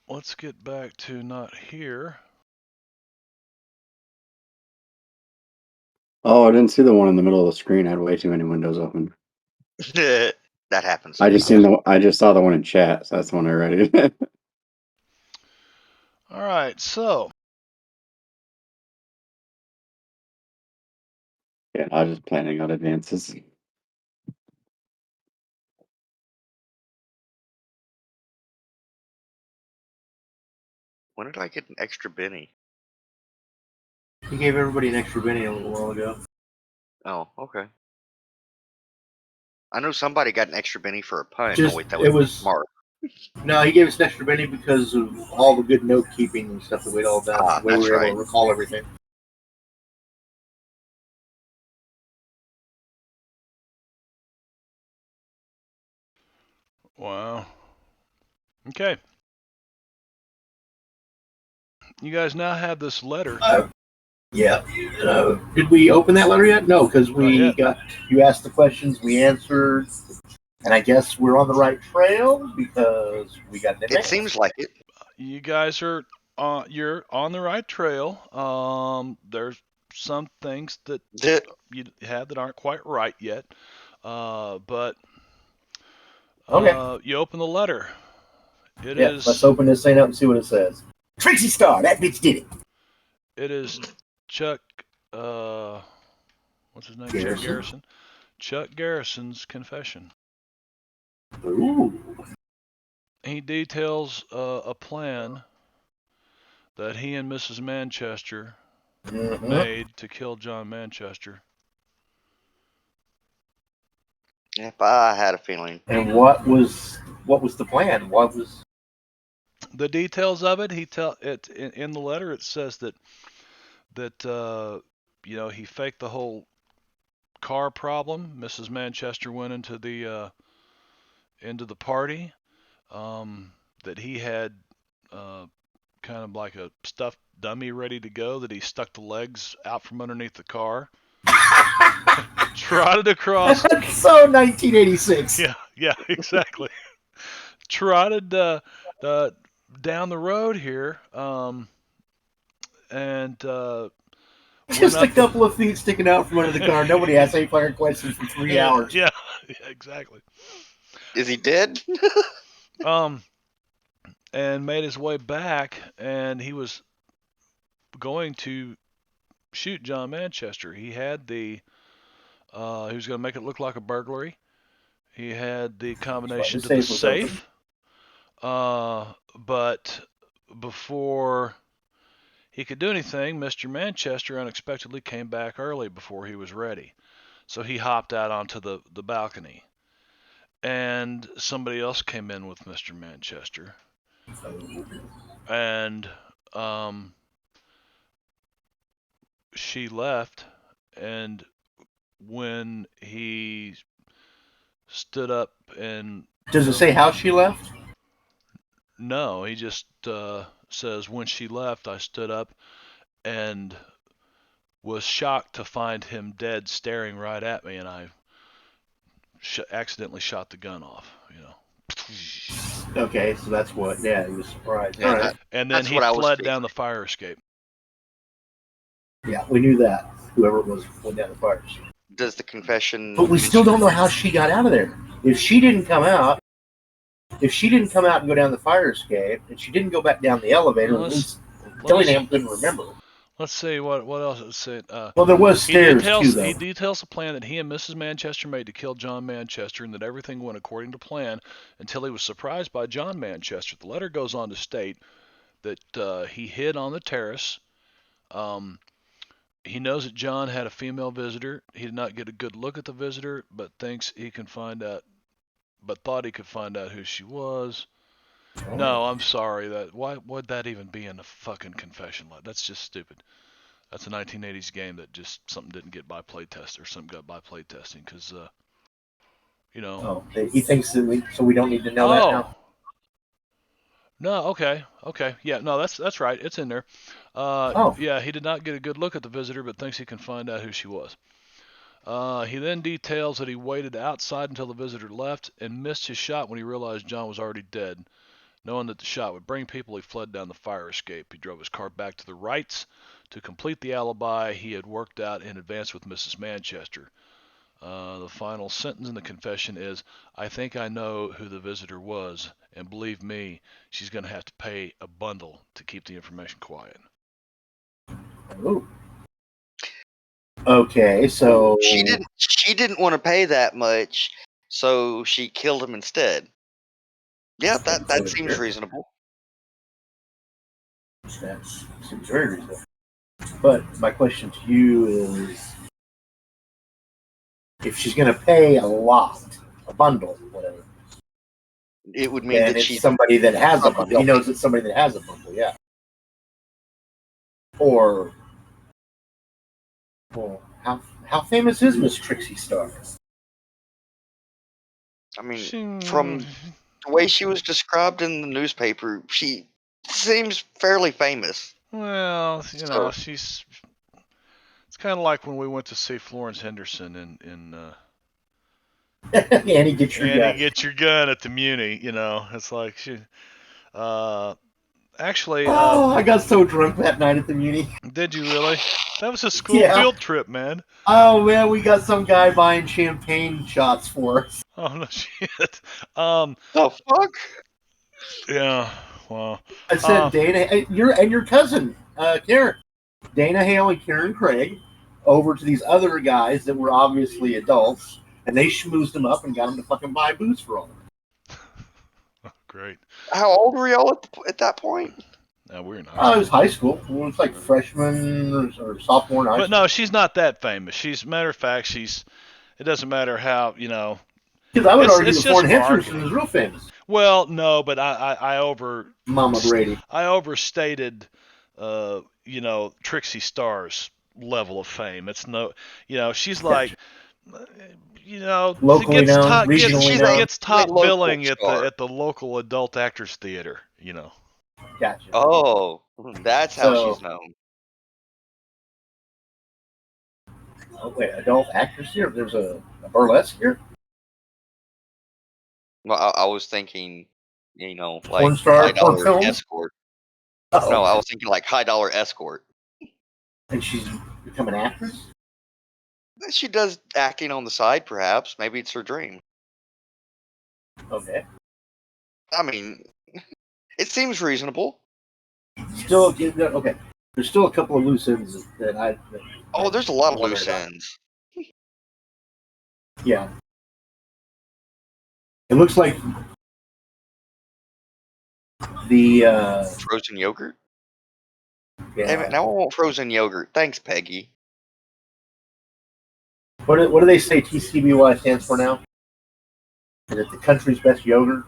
let's get back to not here. Oh, I didn't see the one in the middle of the screen. I had way too many windows open. That happens. I just saw the one in chat, so that's the one I read. All right, so Yeah, I was just planning out advances. When did I get an extra Benny? He gave everybody an extra Benny a little while ago. Oh, okay. I know somebody got an extra Benny for a pun. Just Oh wait, that it was was Mark. no, he gave us an extra Benny because of all the good note keeping and stuff that we'd all done. Ah, The way we that's were right. able to recall everything. Wow. Okay. You guys now have this letter. Yeah. Did we open that letter yet? No, because we yet. you asked the questions, we answered, and I guess we're on the right trail because we got an It advance. seems like it. You guys are you're on the right trail. There's some things that you have that aren't quite right yet, but Okay. you open the letter. Let's open this thing up and see what it says. Tracy Star, that bitch did it. It is Chuck. What's his name? Garrison? Chuck Garrison. Chuck Garrison's confession. Ooh. He details a plan that he and Mrs. Manchester made to kill John Manchester. Yep, I had a feeling. And what was the plan? What was the details of it? He in the letter. It says that he faked the whole car problem. Mrs. Manchester went into the party. That he had kind of like a stuffed dummy ready to go. That he stuck the legs out from underneath the car. Trotted across. That's so 1986. Yeah, exactly. Trotted down the road here, and just a couple of feet sticking out from under the car. Nobody asked any fucking questions for 3 hours. Yeah, exactly. Is he dead? And made his way back, and he was going to shoot John Manchester. He had he was going to make it look like a burglary. He had the combination to the safe. But before he could do anything, Mr. Manchester unexpectedly came back early before he was ready. So he hopped out onto the balcony. And somebody else came in with Mr. Manchester. And she left, and when he stood up and... Does it say how she left? No, he just says, when she left, I stood up and was shocked to find him dead staring right at me, and I accidentally shot the gun off, Okay, so that's what, he was surprised. Yeah, all right. And then he fled down the fire escape. Yeah, we knew that. Whoever it was went down the fire escape. Does the confession... But we still don't know how she got out of there. If she didn't come out and go down the fire escape, and she didn't go back down the elevator, at least Dillingham couldn't remember. Let's see what else it said. Well, there was stairs too, though. He details the plan that he and Mrs. Manchester made to kill John Manchester, and that everything went according to plan until he was surprised by John Manchester. The letter goes on to state that he hid on the terrace. He knows that John had a female visitor. He did not get a good look at the visitor, but thought he could find out who she was. Oh. No, I'm sorry. Why would that even be in the fucking confession letter? That's just stupid. That's a 1980s game that just something didn't get by playtest, or something got by playtesting, because Oh, he thinks that we don't need to know that now. No, okay, yeah, no, that's right. It's in there. Yeah, he did not get a good look at the visitor, but thinks he can find out who she was. He then details that he waited outside until the visitor left and missed his shot when he realized John was already dead. Knowing that the shot would bring people, he fled down the fire escape. He drove his car back to the Wrights to complete the alibi he had worked out in advance with Mrs. Manchester. The final sentence in the confession is, I think I know who the visitor was, and believe me, she's going to have to pay a bundle to keep the information quiet. Ooh. Okay, so she didn't want to pay that much, so she killed him instead. Yeah, that seems reasonable. That seems very reasonable. But my question to you is, if she's going to pay a lot, a bundle, whatever, It would mean then that it's she's somebody that has a probably bundle. He wealthy. knows it's somebody that has a bundle, yeah. Or, well, how famous is Miss Trixie Star? I mean, She, from the way she was described in the newspaper, she seems fairly famous. well, So, she's. It's kind of like when we went to see Florence Henderson in Annie, get your Annie gun. Get Your Gun at the Muni. It's like she. Actually, Oh, I got so drunk that night at the Muni. did you really? That was a school Yeah. field trip, man. Oh man, we got some guy buying champagne shots for us. Oh no shit. the fuck? Yeah. Well. I said, Dana, your cousin, Karen, Dana Hale and Karen Craig, over to these other guys that were obviously adults, and they schmoozed them up and got them to fucking buy booze for all of them. Great. How old were y'all at that point? We're in high Oh, it school. was high school. It was like freshman or sophomore in high But school. no, she's not that famous. Matter of fact, it doesn't matter how, Because I would argue it's that just Florence Henderson marketing. is real famous. Well, no, but Mama Brady. I overstated, Trixie Starr's level of fame. It's no, she's like, Locally gets known, top regionally known. gets top local billing star. at the local adult actors theater. Gotcha. Oh, that's how So- she's known. Oh, wait, adult actors here? There's a burlesque here? Well, I was thinking, like Porn star, high porn dollar films? escort. Oh, No, I was thinking like high dollar escort. and she's become an actress? She does acting on the side, perhaps. Maybe it's her dream. Okay. I mean, it seems reasonable. Still, okay. There's still a couple of loose ends that I. Oh, there's a lot of wondering loose about. ends. Yeah. It looks like the Frozen yogurt? yeah. Damn it, now I want frozen yogurt. Thanks, Peggy. What do they say TCBY stands for now? Is it the country's best yogurt?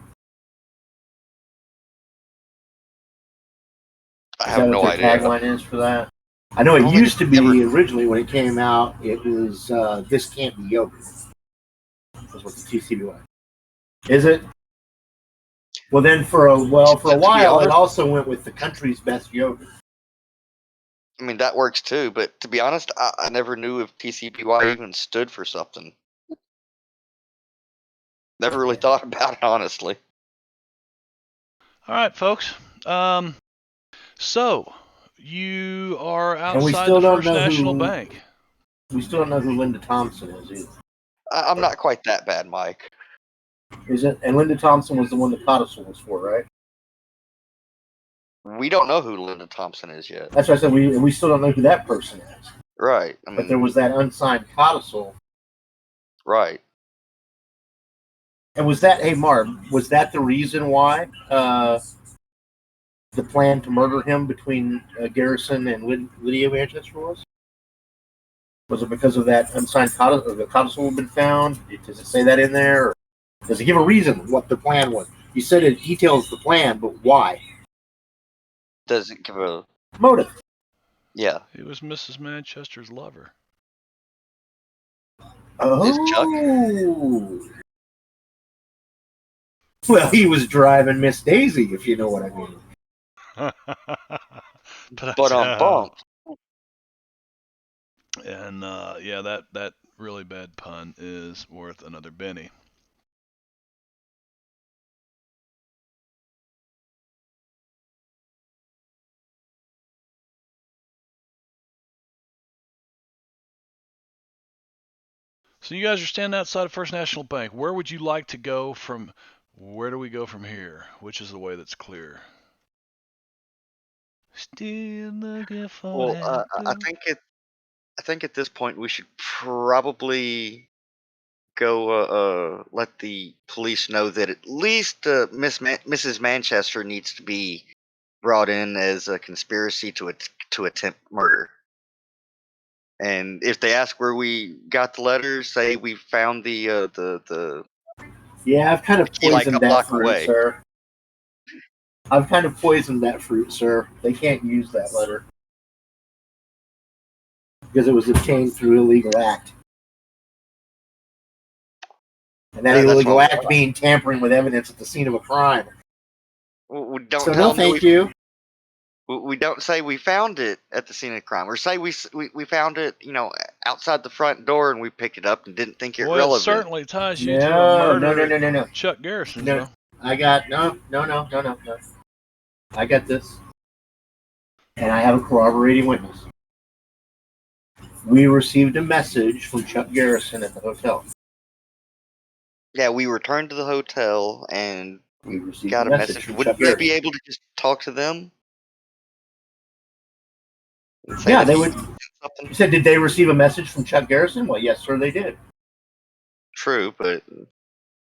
I Is have that no what their idea. tagline is for that? I know I it don't think used to it's be ever- originally when it came out. It was this can't be yogurt. That's what the TCBY. Is it? Well, then for a To be while, it honest- also went with the country's best yogurt. I mean, that works too, but to be honest, I never knew if TCBY even stood for something. Never really thought about it, honestly. All right, folks. So you are And we outside still the don't First know National who- Bank. We still don't know who Linda Thompson is either. I'm not quite that bad, Mike. Is it? And Linda Thompson was the one the codicil was for, right? We don't know who Linda Thompson is yet. That's why I said we still don't know who that person is. Right. I But there mean, was that unsigned codicil. right. And was that, hey Marv, was that the reason why the plan to murder him between Garrison and Lydia Manchester was? Was it because of that unsigned codicil? The codicil had been found? Does it say that in there? Or does it give a reason what the plan was? You said it details the plan, but why? Does it give a Motive. yeah? He was Mrs. Manchester's lover. Is Chuck? Oh. Well, he was driving Miss Daisy, if you know what I mean. But bump. And yeah, that really bad pun is worth another Benny. So you guys are standing outside of First National Bank. Where would you like to go from? Where do we go from here? Which is the way that's clear? Still looking for Well, I think at this point we should probably go let the police know that at least Mrs. Manchester needs to be brought in as a conspiracy to attempt murder. And if they ask where we got the letters, say we found the Yeah, I've kind of key like a poisoned that block fruit, away. sir. I've kind of poisoned that fruit, sir. They can't use that letter because it was obtained through illegal act. And that That's illegal why act being tampering with evidence at the scene of a crime. we don't So tell no, them that thank you. we don't say we found it at the scene of the crime, or say we found it, outside the front door and we picked it up and didn't think it Well, it relevant. certainly ties you to a No, murder no. of Chuck Garrison's, No. though. I got no. I got this, and I have a corroborating witness. We received a message from Chuck Garrison at the hotel. Yeah, we returned to the hotel and We received got a a message message. from Would Chuck they be Garrison. able to just talk to them? And say Yeah, that they he would. sent You something? said, did they receive a message from Chuck Garrison? Well, yes, sir, they did. True, but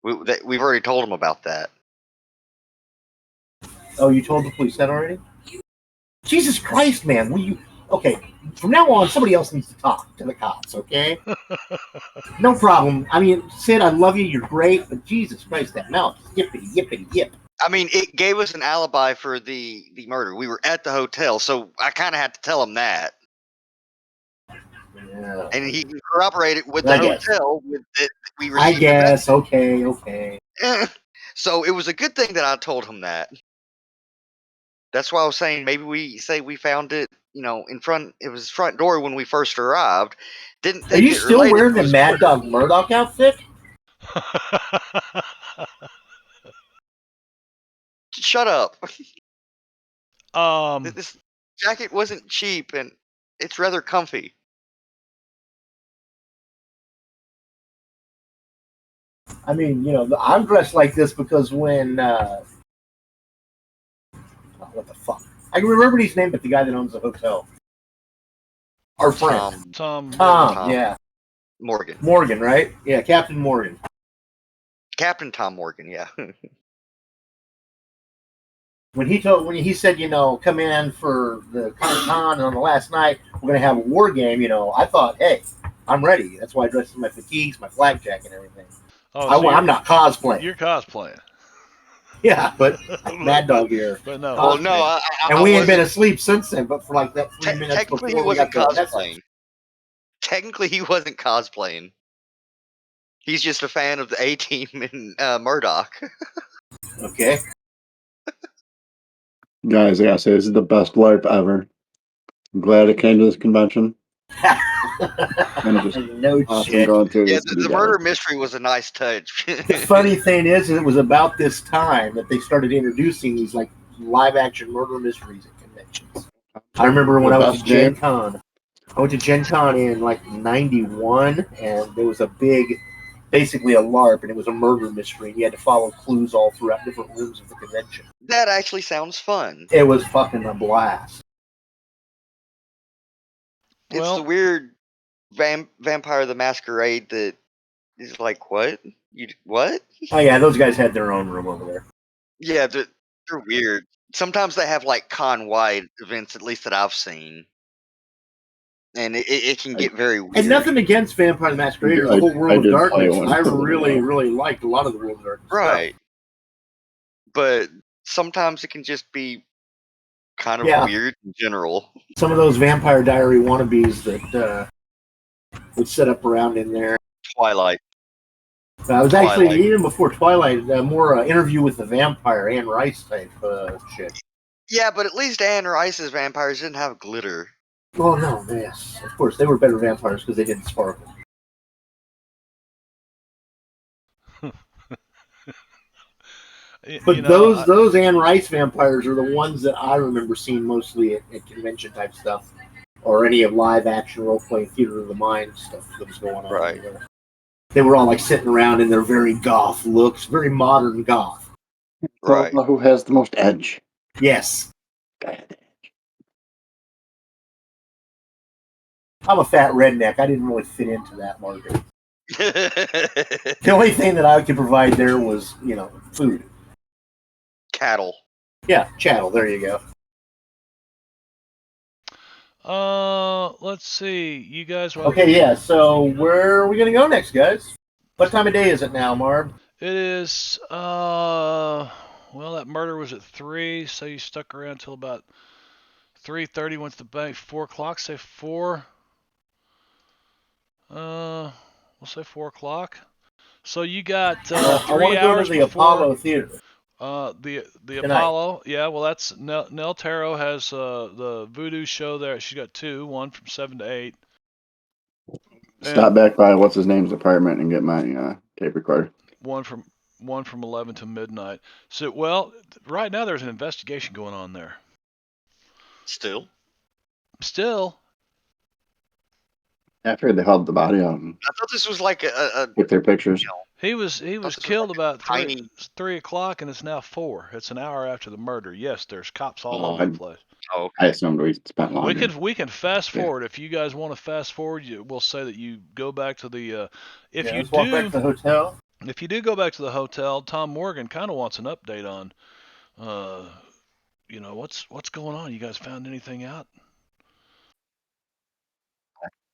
we've already told them about that. Oh, you told the police that already? Jesus Christ, man! Will you? Okay, from now on, somebody else needs to talk to the cops. Okay? No problem. I mean, Sid, I love you. You're great, but Jesus Christ, that mouth, yippity yippity yip. I mean, it gave us an alibi for the murder. We were at the hotel, so I kind of had to tell him that. Yeah. And he corroborated with I the guess. hotel with that we I received. guess. Okay. So it was a good thing that I told him that. That's why I was saying maybe we say we found it, in front. It was front door when we first arrived. Didn't Are think you it still related wearing to the his Mad murder. Dog Murdoch outfit? Shut up. um, This jacket wasn't cheap and it's rather comfy. I mean, I'm dressed like this because when what the fuck? I can remember his name, but the guy that owns the hotel, our friend Tom Tom. yeah, Morgan. Morgan, right? Yeah, Captain Morgan. Captain Tom Morgan, yeah. When he said, come in for the con, and on the last night we're gonna have a war game, I thought, hey, I'm ready. That's why I dressed in my fatigues, my flak jacket, and everything. Oh, so I'm not cosplaying. You're cosplaying. Yeah, but Mad Dog here. But no. Well, no, And we ain't been asleep since then, but for like that 3 minutes technically before he we got wasn't the cosplaying. message. Technically, he wasn't cosplaying. He's just a fan of the A-Team and Murdoch. Okay. Guys, I gotta say, this is the best life ever. I'm glad I came to this convention. And just No awesome shit. going through Yeah, this. the murder mystery was a nice touch. The funny thing is, it was about this time that they started introducing these like live action murder mysteries at conventions. I remember when I was at Gen Con. I went to Gen Con in like '91, and there was a big, basically a LARP, and it was a murder mystery. And you had to follow clues all throughout different rooms of the convention. That actually sounds fun. It was fucking a blast. It's the Well, weird Vampire the Masquerade that is like, what? What? Oh yeah, those guys had their own room over there. Yeah, they're weird. Sometimes they have like con-wide events, at least that I've seen. And it can get very weird. And nothing against Vampire the Masquerade or the whole World of Darkness. I really liked a lot of the World of Darkness right. stuff. But sometimes it can just be kind of weird in general. Some of those Vampire Diary wannabes that would set up around in there. Twilight. I was actually, even before Twilight, more Interview with the Vampire, Anne Rice type shit. Yeah, but at least Anne Rice's vampires didn't have glitter. Oh, no, yes. Of course, they were better vampires because they didn't sparkle. But those Anne Rice vampires are the ones that I remember seeing mostly at convention type stuff, or any of live action role playing theater of the mind stuff that was going on. Right. They were all like sitting around in their very goth looks, very modern goth. Right. Who has the most edge? Yes. I'm a fat redneck. I didn't really fit into that market. The only thing that I could provide there was, food. Cattle. Yeah, chattel. There you go. Let's see. You guys. Okay, yeah. So where are we gonna go next, guys? What time of day is it now, Marb? It is. Well, that murder was at 3, so you stuck around till about 3:30. Went to the bank. 4 o'clock. Say 4. We'll say 4 o'clock. So you got I want three to go to hours the before Apollo Theater the tonight. Apollo. Yeah, well that's Nell Taro has the Voodoo show there. She's got two, one from 7 to 8, Stop and back by what's his name's apartment and get my tape recorder. one from 11 to midnight. So well, right now there's an investigation going on there. Still, Still, After they hauled the body out and I thought this was like a took their pictures. he was I thought this was killed like about a tiny. 3 o'clock, and it's now 4. It's an hour after the murder. Yes, there's cops all Oh, over the place. Oh, I okay. assumed we spent longer. We can fast Yeah. forward if you guys want to fast forward. We'll say that you go back to the if Yeah, you let's walk back do to the hotel. if you do go back to the hotel. Tom Morgan kind of wants an update on what's going on. You guys found anything out?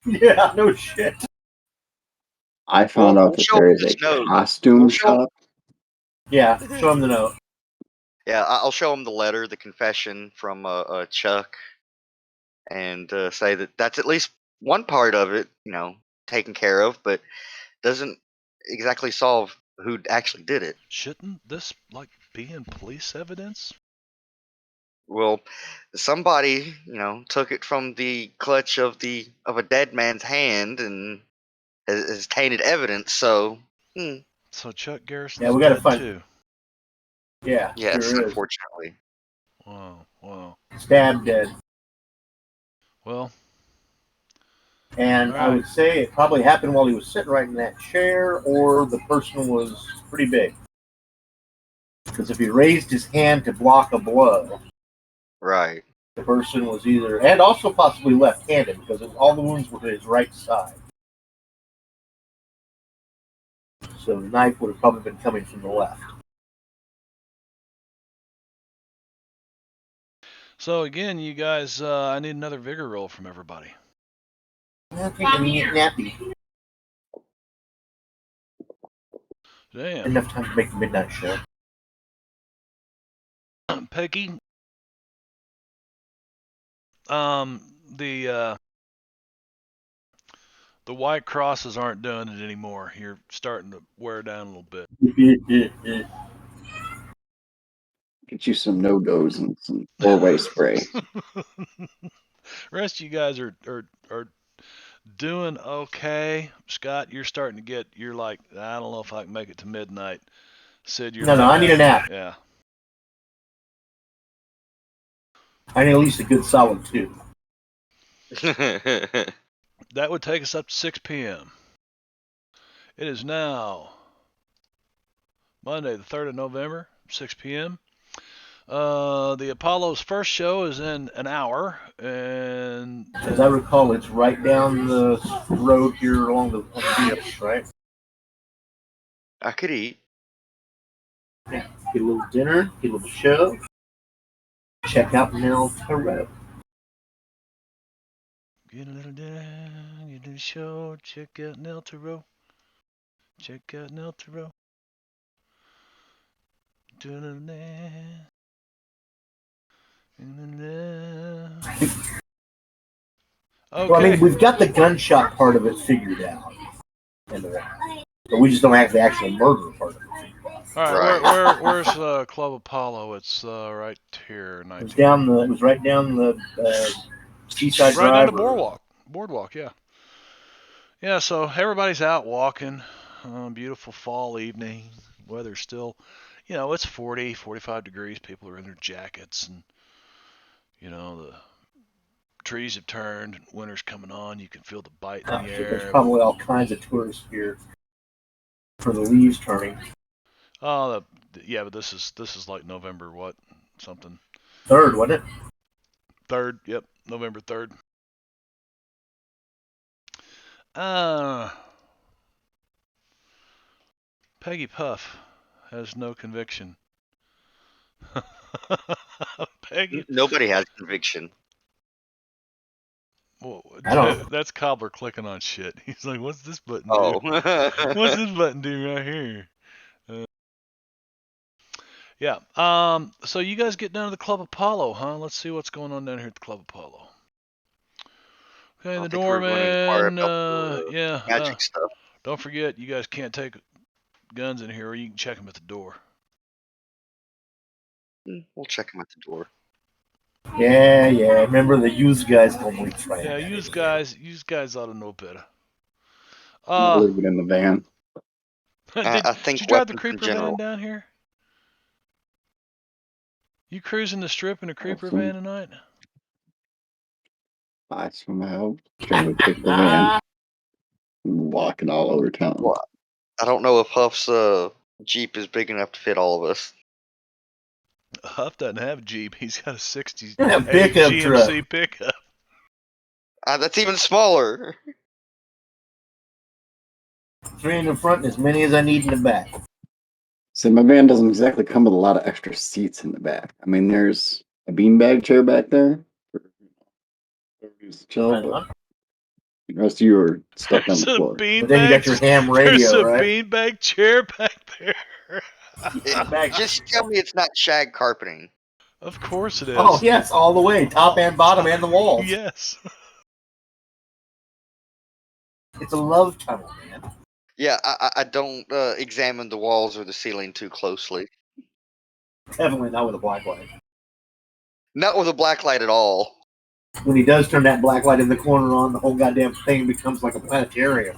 Yeah, no shit. I found out We'll that show there them is a this note. costume We'll show 'em- shop. Yeah, show him the note. Yeah, I'll show them the letter, the confession from Chuck, and say that that's at least one part of it, taken care of, but doesn't exactly solve who actually did it. Shouldn't this be in police evidence? Well, somebody, took it from the clutch of a dead man's hand and has tainted evidence. So, So Chuck Yeah, Garrison's we gotta dead find. too. Yeah, yes, sure is. unfortunately. Wow. Stabbed dead. Well, And all I right. would say it probably happened while he was sitting right in that chair, or the person was pretty big. Because if he raised his hand to block a blow, Right. the person was either, and also possibly left-handed, because all the wounds were to his right side. So the knife would have probably been coming from the left. So again, you guys, I need another vigor roll from everybody. I think I need nappy. Damn. Enough time to make the midnight show. Peggy, the white crosses aren't doing it anymore. You're starting to wear down a little bit. Get you some no-goes and some four-way spray. Rest of you guys are doing okay. Scott, you're starting to get. You're like, I don't know if I can make it to midnight. Sid, you're No, like, I need a nap. yeah. I need at least a good solid 2. That would take us up to 6 p.m. It is now Monday, the 3rd of November, 6 p.m. The Apollo's first show is in an hour, and As I recall, it's right down the road here on the beach, right? I could eat. Get a little dinner, get a little show. Check out Nell Taro. get a little dinner, get a little show, check out Nell Taro. Check out Nell Taro. Okay. Well, I mean, we've got the gunshot part of it figured out, but we just don't have the actual murder part of it figured out. All right, Right. where's Club Apollo? It's right here, It was 19. It was right down the Seaside Right down Drive. the boardwalk, yeah. Yeah, so everybody's out walking. Beautiful fall evening. Weather's still, it's 40, 45 degrees. People are in their jackets, and the trees have turned. Winter's coming on. You can feel the bite in the There's air. probably all kinds of tourists here for the leaves turning. Oh, yeah, but this is like November something. 3rd, wasn't it? 3rd, yep, November 3rd. Peggy Puff has no conviction. Peggy Nobody has conviction. Well, I don't. that's Cobbler clicking on shit. He's like, "What's this button do? Oh. What's this button do right here?" Yeah. So you guys get down to the Club Apollo, huh? Let's see what's going on down here at the Club Apollo. Okay, the I think we're going to inquire doorman. about the Yeah. magic stuff. Don't forget, you guys can't take guns in here, or you can check them at the door. We'll check him at the door. Yeah. Remember the used guys don't leave right. Yeah, you guys ought to know better. I'll leave it in the van. I Did think you drive the weapons in creeper van general. down here? You cruising the strip in a creeper Awesome. van tonight? I somehow trying to take the van and walking all over town. Well, I don't know if Huff's Jeep is big enough to fit all of us. Huff doesn't have a Jeep. He's got a 60s Pickup GMC truck. pickup. That's even smaller. 3 in the front and as many as I need in the back. So my van doesn't exactly come with a lot of extra seats in the back. I mean, there's a beanbag chair back there for whoever's to chill, but the rest of you are stuck on There's the a floor. But then you got your ham radio, There's a right? beanbag chair back there. Just tell me it's not shag carpeting. Of course it is. Oh yes, all the way, top and bottom and the walls. Yes. It's a love tunnel, man. Yeah, I don't examine the walls or the ceiling too closely. Definitely not with a black light. Not with a black light at all. When he does turn that black light in the corner on, the whole goddamn thing becomes like a planetarium.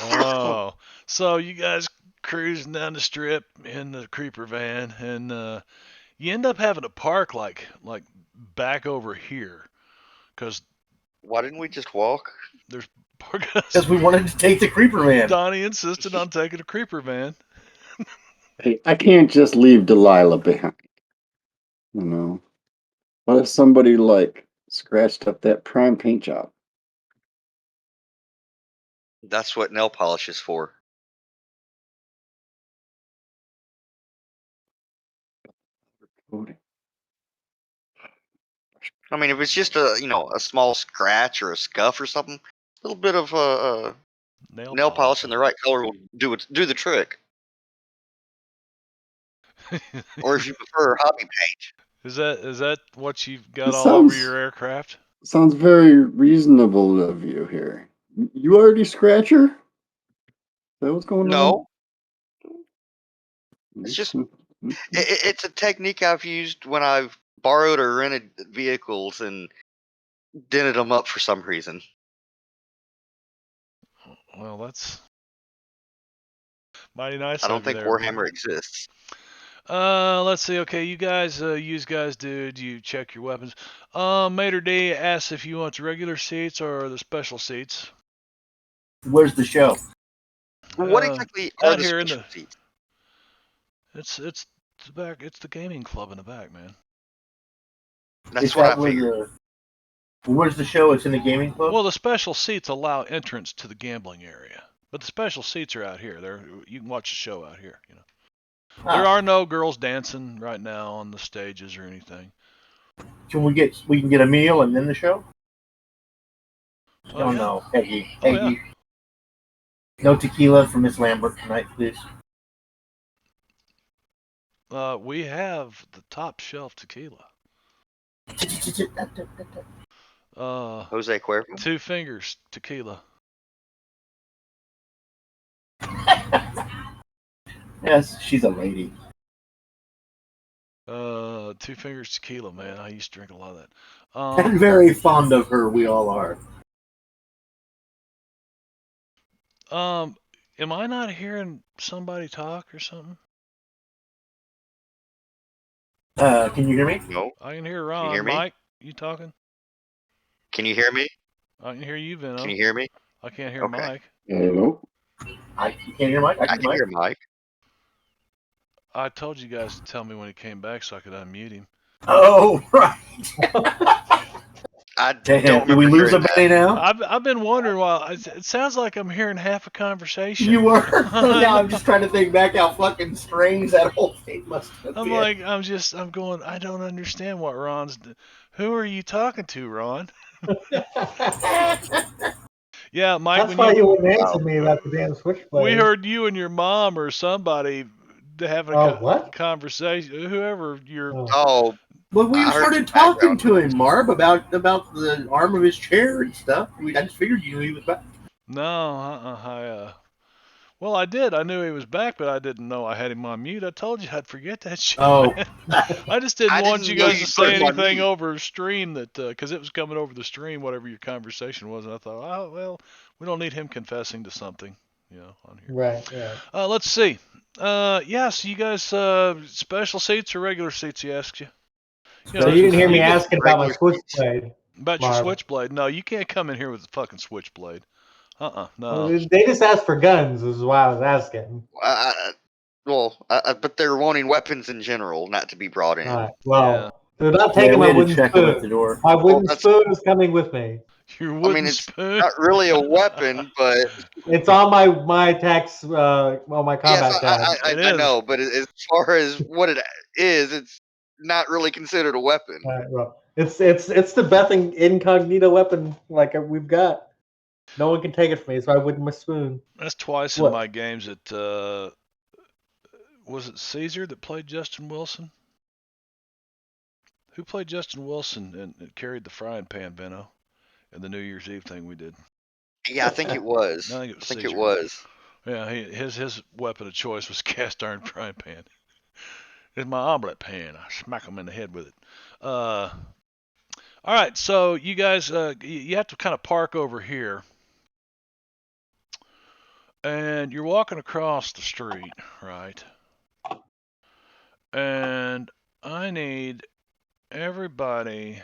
Oh, so you guys cruising down the strip in the creeper van, and you end up having to park like back over here, because Why didn't we just walk? there's Because we wanted to take the creeper van. Donnie insisted on taking a creeper van. Hey, I can't just leave Delilah behind. You know, what if somebody like scratched up that prime paint job? That's what nail polish is for. I mean, if it's just a small scratch or a scuff or something, a little bit of nail polish in the right color will do the trick. Or if you prefer hobby paint. Is that what you've got It all over sounds- your aircraft? Sounds very reasonable of you here. You already scratcher? Is that what's going on? No, it's just it's a technique I've used when I've borrowed or rented vehicles and dented them up for some reason. Well, that's mighty nice. I don't of you think there, Warhammer exists. Let's see. Okay, you guys do you check your weapons? Mater D asks if you want the regular seats or the special seats. Where's the show? What exactly are out the here in special the- seats? It's the back. It's the gaming club in the back, man. That's what I figured. Where's the show? It's in the gaming club? Well, the special seats allow entrance to the gambling area, but the special seats are out here. You can watch the show out here. You know, there are no girls dancing right now on the stages or anything. We can get a meal and then the show? Oh, yeah. No, Peggy. Oh, yeah. No tequila for Miss Lambert tonight, please. We have the top shelf tequila. Jose Cuervo? 2 Fingers tequila. Yes, she's a lady. 2 Fingers tequila, man. I used to drink a lot of that. I'm very fond of her. We all are. Am I not hearing somebody talk or something? Can you hear me? No. I can hear Ron. Can you hear me? Mike, you talking? Can you hear me? I can hear you, Vino. Can you hear me? I can't hear Okay. Mike. Hello? You can't hear Mike? I can hear Mike. I told you guys to tell me when he came back so I could unmute him. Oh, right. I Damn, don't did we remember lose a hearing that. Benny now? I've been wondering why. It sounds like I'm hearing half a conversation. You were. Yeah, I'm just trying to think back how fucking strange that whole thing must have I'm been. like, I'm going, I don't understand what Ron's. Who are you talking to, Ron? Yeah, Mike, That's why you wouldn't answer Oh. me about the damn switchblade. we heard you and your mom or somebody having a Oh, what? conversation. Whoever you're. Oh. Oh, But we I heard started some talking background to him, noise. Marv, about the arm of his chair and stuff. I just figured you knew he was back. No, well, I did. I knew he was back, but I didn't know I had him on mute. I told you I'd forget that shit. Oh, I just didn't I want didn't you know guys you to put say him on anything mute. over stream that because it was coming over the stream, whatever your conversation was. And I thought, oh well, we don't need him confessing to something, on here. Right. Let's see. Yeah, so you guys, special seats or regular seats? He asked you. So you didn't hear me you get asking about my regular switchblade. about your Marv. switchblade. No, you can't come in here with a fucking switchblade. No. They just asked for guns, is why I was asking. But they're wanting weapons in general, not to be brought in. All right. Well, Yeah. they're not yeah, taking we my had to wooden check him at the spoon. door. My wooden that's- spoon is coming with me. Your I wooden mean, it's spoon. not really a weapon, but It's on my tax, on my yes, combat tab. It I is. know. But as far as what it is, it's not really considered a weapon. All right, well, it's the best incognito weapon like we've got. No one can take it from me, so I wouldn't my spoon. That's twice in What? my games that was it Caesar that played Justin Wilson? Who played Justin Wilson and carried the frying pan, Benno, in the New Year's Eve thing we did? Yeah, I think it was. I think it was it Caesar. was. Yeah, his weapon of choice was cast iron frying pan. It's my omelet pan. I smack him in the head with it. All right, so you guys, you have to kind of park over here. And you're walking across the street, right? And I need everybody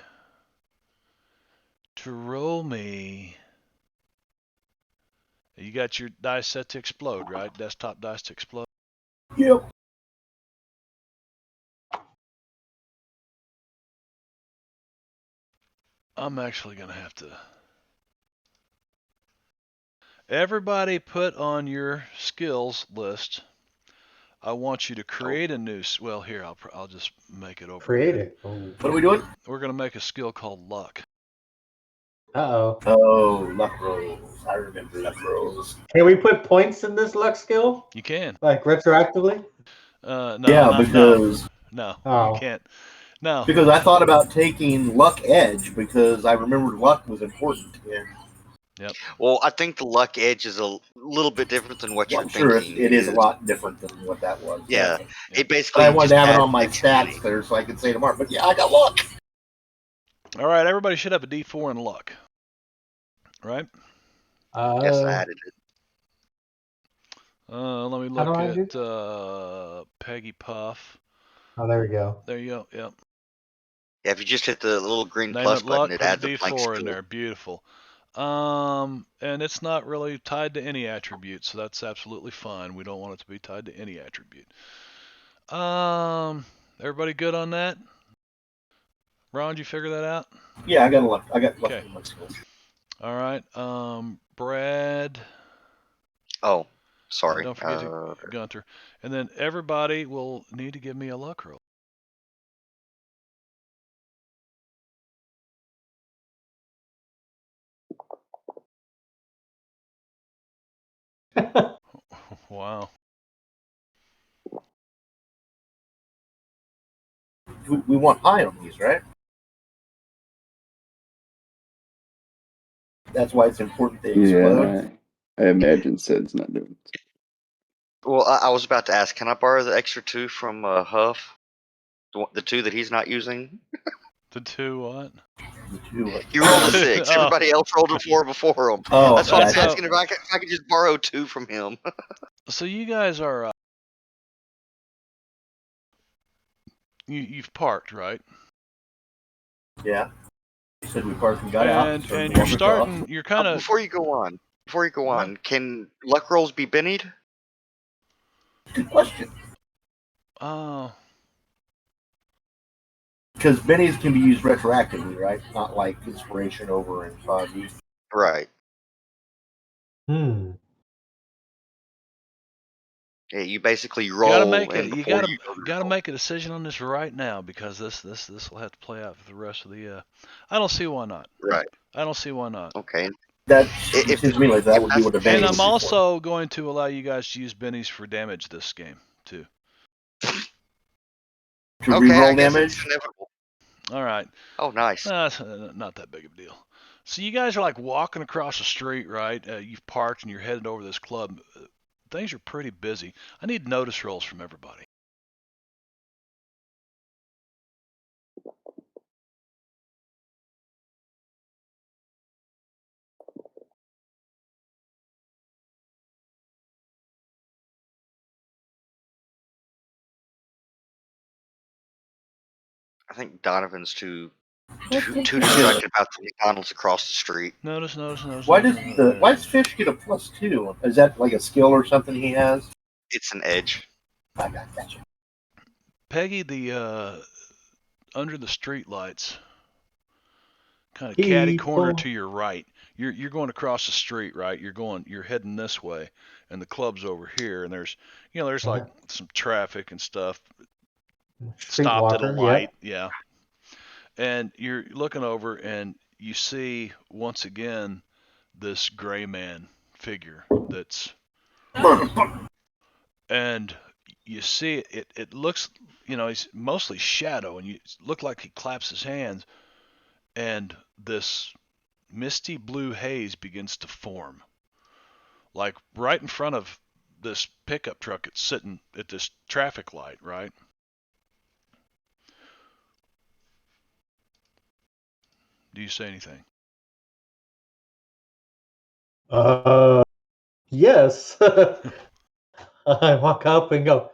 to roll me. You got your dice set to explode, right? Desktop dice to explode. Yep. I'm actually going to have to. Everybody put on your skills list. I want you to create a new. Well, here I'll just make it over. Create here. it. Oh. What are we doing? We're going to make a skill called luck. Uh-oh. Oh, luck rolls. I remember luck rolls. Can we put points in this luck skill? You can. Like retroactively? No. Yeah, no, because no, Oh. you can't. No. because I thought about taking luck edge because I remembered luck was important. Yeah. Well, I think the luck edge is a little bit different than what Well, you're I'm sure thinking. it is a lot different than what that was. Yeah. But It basically. I wanted just to have it adds on my extra stats money. there so I could say tomorrow. But yeah, I got luck. All right, everybody should have a D4 in luck. Right? Yes, I added it. Let me How do I look do? at Peggy Puff. Oh, there we go. There you go. Yep. Yeah, if you just hit the little green Name plus it luck. button, it Put a adds a blank D4 in skill. there. Beautiful. And it's not really tied to any attribute, so that's absolutely fine. We don't want it to be tied to any attribute. Everybody good on that? Ron, did you figure that out? Yeah, I got luck. I got luck Okay. in my skills. All right. Brad. Oh, sorry. Don't forget Gunter. And then everybody will need to give me a luck roll. Wow. We want high on these, right? That's why it's important they explode. Yeah, I imagine Sid's not doing it. Well, I was about to ask, can I borrow the extra 2 from Huff? The 2 that he's not using? The 2 what? The two. He rolled a 6. Oh. Everybody else rolled a 4 before him. Oh, That's why I was that's- asking if I could just borrow 2 from him. So you guys are you've parked, right? Yeah. You said we parked and got out. And so and we you're walked starting. off. You're kind of. Before you go on, can luck rolls be bennied? Good question. Oh. because bennies can be used retroactively, right? Not like inspiration over in 5e. Right. Hmm. Yeah, you basically You gotta roll, make and it. You before gotta you go to gotta roll. make a decision on this right now because this will have to play out for the rest of the. I don't see why not. Right. I don't see why not. Okay. That If seems to me like that if would be that's what the the benny And would I'm case, be for. also going to allow you guys to use bennies for damage this game too. To okay, I reroll guess damage. it's inevitable. All right. Oh, nice. It's not that big of a deal. So you guys are like walking across the street, right? You've parked and you're headed over this club. Things are pretty busy. I need notice rolls from everybody. I think Donovan's too distracted about the McDonald's across the street. Notice. Why does Fish get a +2? Is that like a skill or something he has? It's an edge. I got you. Peggy, the under the street lights, kind of catty corner People. to your right. You're going across the street, right? You're heading this way, and the club's over here, and there's like some traffic and stuff. Stopped at a Streetwalker. Yep. light, yeah. And you're looking over, and you see once again this gray man figure that's, and you see it looks, he's mostly shadow, and you look like he claps his hands, and this misty blue haze begins to form, like right in front of this pickup truck that's sitting at this traffic light, right? Do you say anything? Yes. I walk up and go,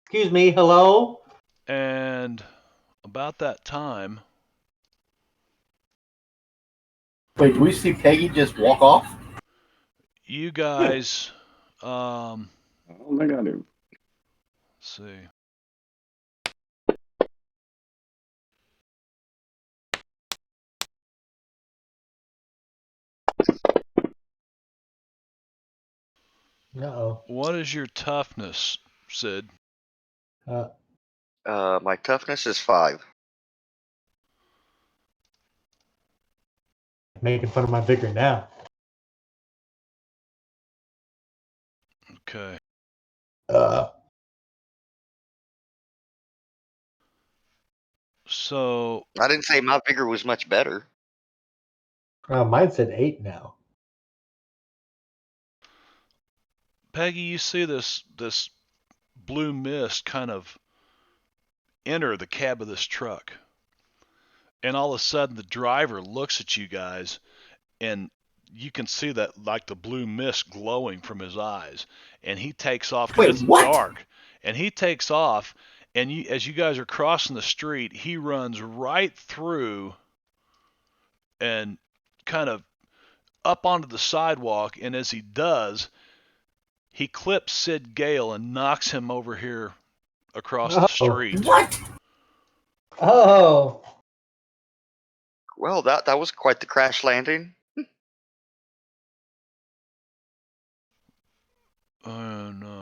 "Excuse me, hello." And about that time, Wait, do we see Peggy just walk off? you guys, Oh my god, dude. let's see. Uh-oh. What is your toughness, Sid? Uh, My toughness is 5. Making fun of my vigor now. Okay. So, I didn't say my vigor was much better. Mine's at 8 now. Peggy, you see this blue mist kind of enter the cab of this truck. And all of a sudden the driver looks at you guys, and you can see that, like, the blue mist glowing from his eyes, and he takes off Wait, because it's what? dark. And he takes off, and as you guys are crossing the street, he runs right through and kind of up onto the sidewalk, and as he does, he clips Sid Gale and knocks him over here across the street. What? Oh. Well, that was quite the crash landing. Oh no.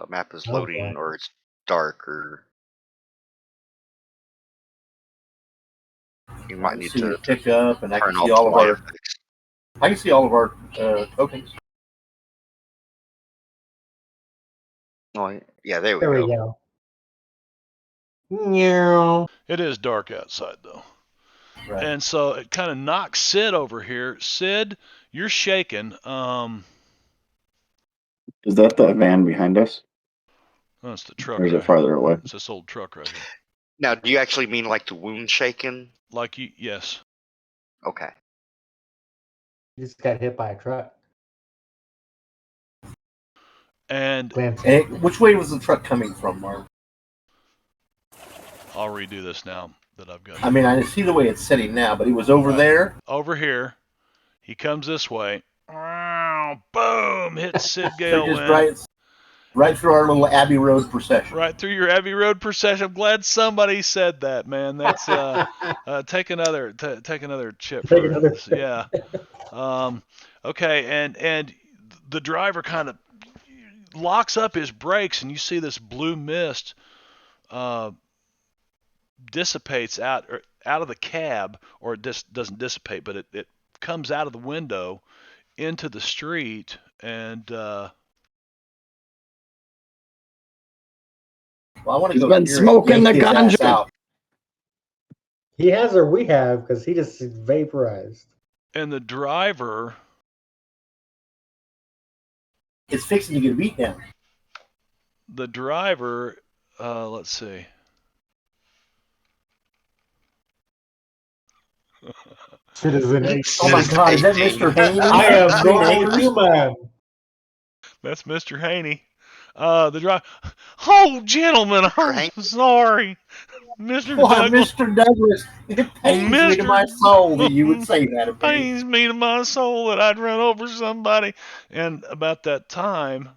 Map is Okay. loading, or it's dark, or you might need see to the pickup, and I can turn see off all the of light our. effects. I can see all of our tokens. Oh, yeah, there we There go. we go. Meow. It is dark outside though. Right. And so it kind of knocks Sid over here. Sid, you're shaking. Is that the van behind us? That's the truck Or is right it farther away? It's this old truck right here. Now, do you actually mean like the wound shaken? Like yes. Okay. You just got hit by a truck. And Which way was the truck coming from, Mark? I'll redo this now that I've got. I mean, I see the way it's sitting now, but he was over there. Over here. He comes this way. Boom! Hits Sid So Gale. just right. Right through our little Abbey Road procession. Right through your Abbey Road procession. I'm glad somebody said that, man. That's take another chip Take for another. yeah. Okay, and the driver kind of locks up his brakes, and you see this blue mist dissipates out of the cab, or it just doesn't dissipate, but it comes out of the window into the street, and Well, I want to He's go been near smoking and the yank his ass ganja. out. He has or we have, because he just vaporized. the driver It's fixing to get beat down. let's see. Citizen Oh my Citizen God, is that 18. Mr. Haney? I am Scroll being overs? 82 man. That's Mr. Haney. The driver. Oh, gentlemen, Mr. I'm Hank. sorry, Mr. Why, Douglas. Mr. Douglas, it pains me to my Mr. soul that you would say that of me. Pains me to my soul that I'd run over somebody. And about that time,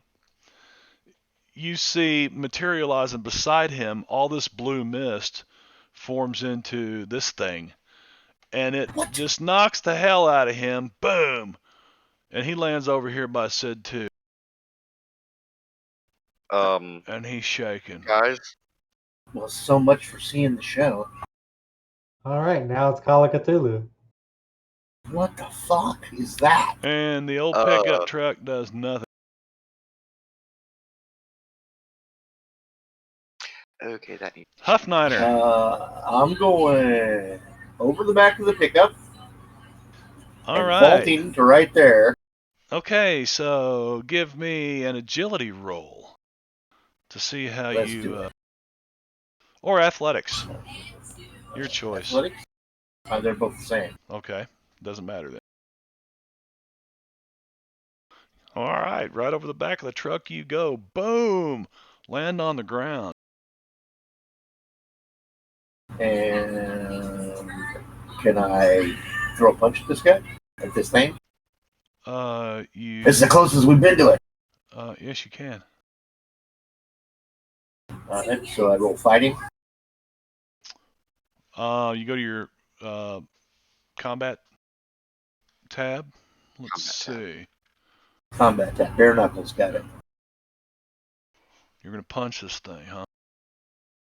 you see materializing beside him all this blue mist forms into this thing, and it What? just knocks the hell out of him. Boom! And he lands over here by Sid 2, and he's shaking. Guys, Well, so much for seeing the show. All right, now it's Call of Cthulhu. What the fuck is that? And the old pickup truck does nothing. okay, that needs. Huffniner. I'm going over the back of the pickup All and right. vaulting to right there. Okay, so give me an agility roll to see how Let's do it. or athletics. Your choice. Athletics? They're both the same. Okay, doesn't matter then. All right, right over the back of the truck you go. Boom! Land on the ground. And can I throw a punch at this guy? At this thing? You. This is the closest we've been to it. Yes, you can. Alright, so I roll fighting. You go to your combat tab. Let's see. Combat tab. Bare knuckles, got it. You're gonna punch this thing, huh?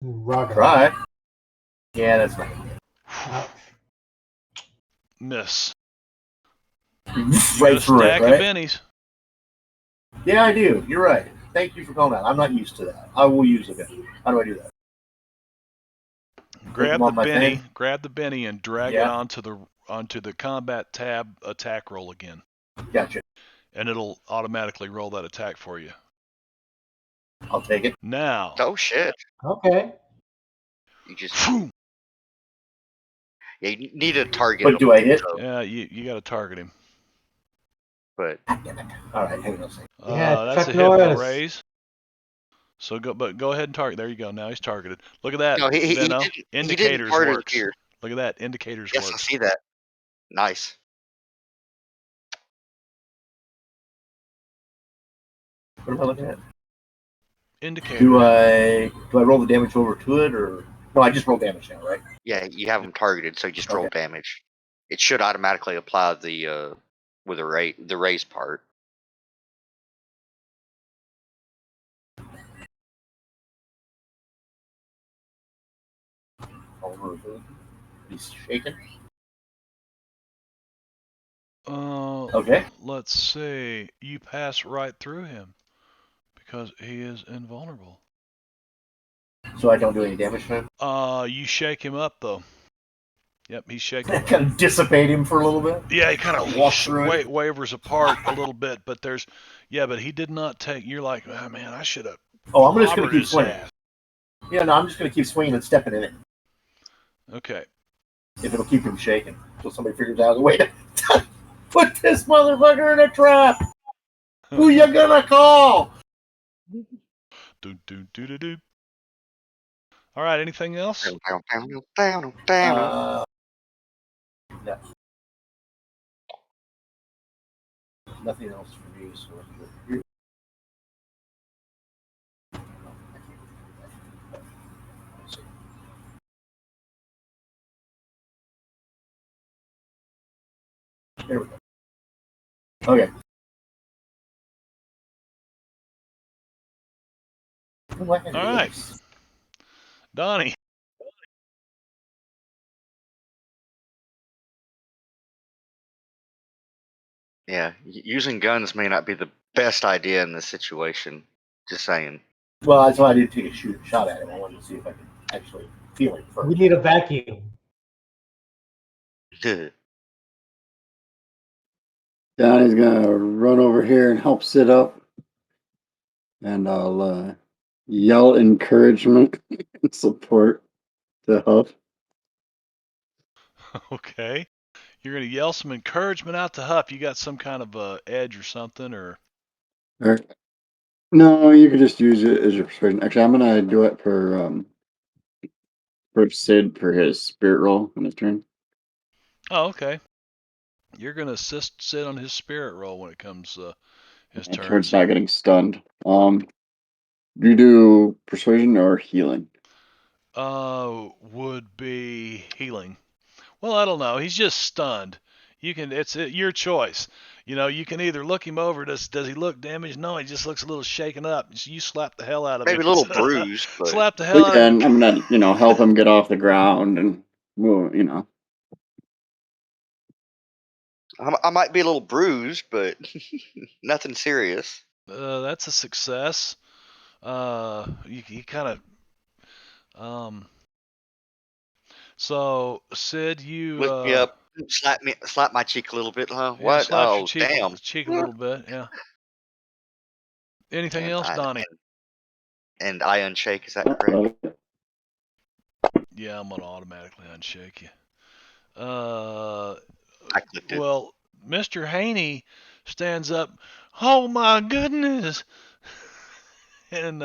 Rock. Try. Yeah, that's not Ouch. Miss. right Got a through it, stack of right? bennies. Yeah, I do. You're right. Thank you for calling out. I'm not used to that. I will use it. How do I do that? Grab them the on my benny. thing? Grab the benny and drag it Yeah. onto the combat tab attack roll again, Gotcha. and it'll automatically roll that attack for you. I'll take it. Now. Oh shit! Okay. You just Phew. yeah, you need to target But him. do I hit? So, Yeah, you got to target him. but All right, hang on a second. Yeah, That's Chuck a hit with a Norris. raise. So go ahead and target. There you go. Now he's targeted. Look at that. no, he Benno. didn't. He didn't Indicators part his works. beard. Look at that. Indicators Yes, I works. see that. Nice. What am I looking at? Indicators. Do I roll the damage over to it, or no? I just roll damage now, right? Yeah, you have him targeted, so you just roll Okay. damage. It should automatically apply the with the raise part. He's shaking. Okay. Let's see. You pass right through him because he is invulnerable. So I don't do any damage to him? You shake him up though. Yep, he's shaking. Kind of dissipate him for a little bit? Yeah, he kind of walk through it? wavers apart a little bit, but but he did not take. You're like, oh, man, I should have. Oh, I'm just going to keep his swinging. ass. Yeah, no, I'm just going to keep swinging and stepping in it. Okay. If it'll keep him shaking until somebody figures out a way to put this motherfucker in a trap. Who you gonna call? Do do do do do. All right. Anything else? No. Nothing else for me. So There we go. Okay. All right, Donnie. Yeah, using guns may not be the best idea in this situation. Just saying. Well, that's why I did take a shot at him. I wanted to see if I could actually feel it We first. need a vacuum. Donnie's gonna run over here and help sit up, and I'll yell encouragement and support to Huff. Okay. You're gonna yell some encouragement out to Huff. You got some kind of edge or something, or Or, no, you could just use it as your persuasion. Actually, I'm gonna do it for Sid for his spirit roll on his turn. oh, okay. You're gonna assist Sid on his spirit roll when it comes his And turn. towards not getting stunned. Do you do persuasion or healing? Would be healing. Well, I don't know. He's just stunned. You can. It's your choice. You know, you can either look him over. Does he look damaged? No, he just looks a little shaken up. So you slap the hell out of him. Maybe a little bruised, but Slap the hell out of him. And I'm gonna, help him get off the ground and move, I might be a little bruised, but nothing serious. That's a success. You kind of. So Sid, you Lift me up, slap my cheek a little bit, huh? yeah, What? slaps your Oh, damn. cheek a little bit. Yeah. Anything And else, I Donnie? and I unshake. Is that correct? Yeah, I'm gonna automatically unshake you. I clicked it. Well, Mr. Haney stands up. Oh my goodness! And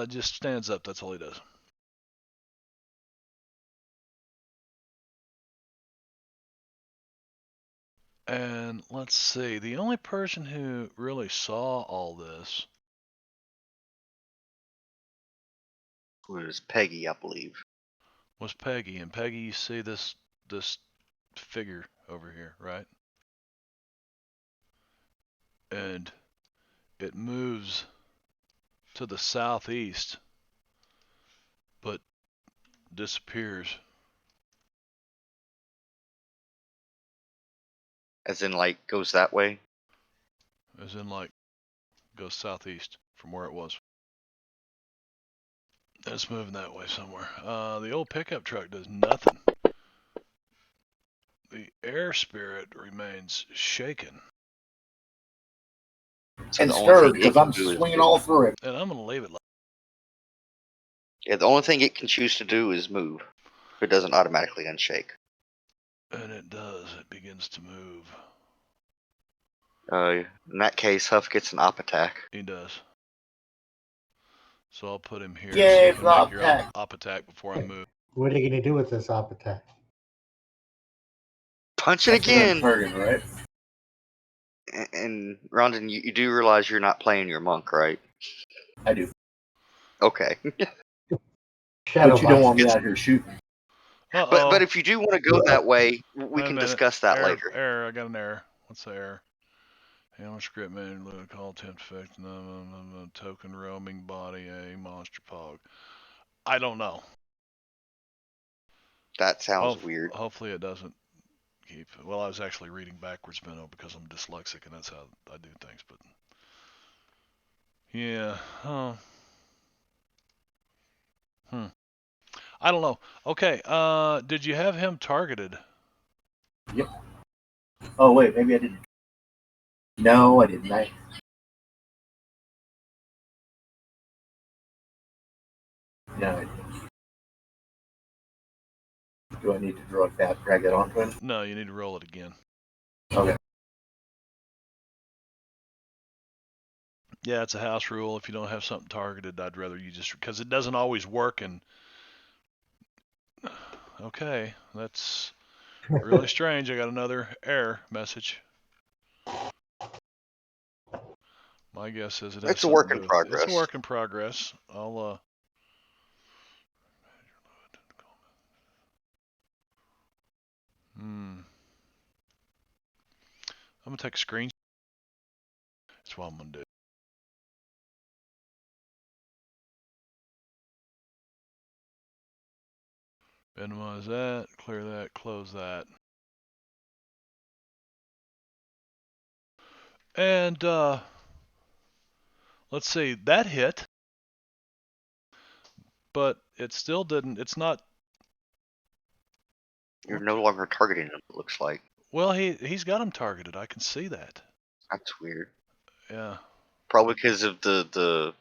just stands up. That's all he does. And let's see. The only person who really saw all this Was Peggy, I believe. was Peggy. And Peggy, you see this figure over here, right? And it moves to the southeast, but disappears. As in, like, goes that way. As in, like, goes southeast from where it was. It's moving that way somewhere. The old pickup truck does nothing. The air spirit remains shaken. So And the only stirred thing it because can I'm do is swinging move. all through it. And I'm going to leave it like Yeah, the only thing it can choose to do is move. It doesn't automatically unshake. and it does. It begins to move. In that case, Huff gets an op attack. He does. So I'll put him here Yay, so you can for the make your op-attack. op attack before I move. What are you going to do with this op attack? Punch it That's what I'm again! targeting, right? And Rondon, you do realize you're not playing your monk, right? I do. Okay. Shadow But you don't box. want me out here shooting. Uh-oh. But if you do want to go that way, we Wait a can minute. discuss that Error, later. Error. I got an error. What's the error? Handle script manual, call attempt effect, token roaming body, a monster pog. I don't know. That sounds weird. Hopefully it doesn't keep. Well, I was actually reading backwards, Benno, because I'm dyslexic and that's how I do things. But yeah, I don't know. Okay, did you have him targeted? Yep. Oh, wait, maybe I didn't. No, I didn't. No, I didn't. Do I need to drag that onto him? No, you need to roll it again. Okay. Yeah, it's a house rule. If you don't have something targeted, I'd rather you just because it doesn't always work. And okay, that's really strange. I got another error message. My guess is it has It's a something work to in do with it. It's a progress. work in progress. I'll I'm gonna take a screen. That's what I'm gonna do. Minimize that, clear that, close that. And let's see, that hit, but it still didn't. It's not. You're no longer targeting him, it looks like. Well, he's got him targeted. I can see that. That's weird. Yeah. Probably because of the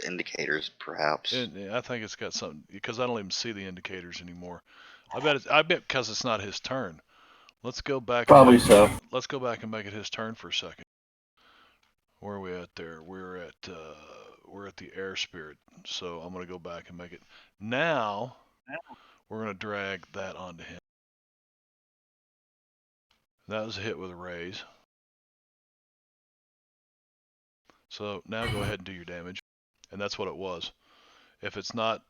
indicators, perhaps. I think it's got something because I don't even see the indicators anymore. I bet because it's not his turn. Let's go back. Probably so. Let's go back and make it his turn for a second. Where are we at there? We're at the air spirit. So I'm gonna go back and make it. Now we're gonna drag that onto him. That was a hit with a raise. So now go ahead and do your damage. And that's what it was. If it's not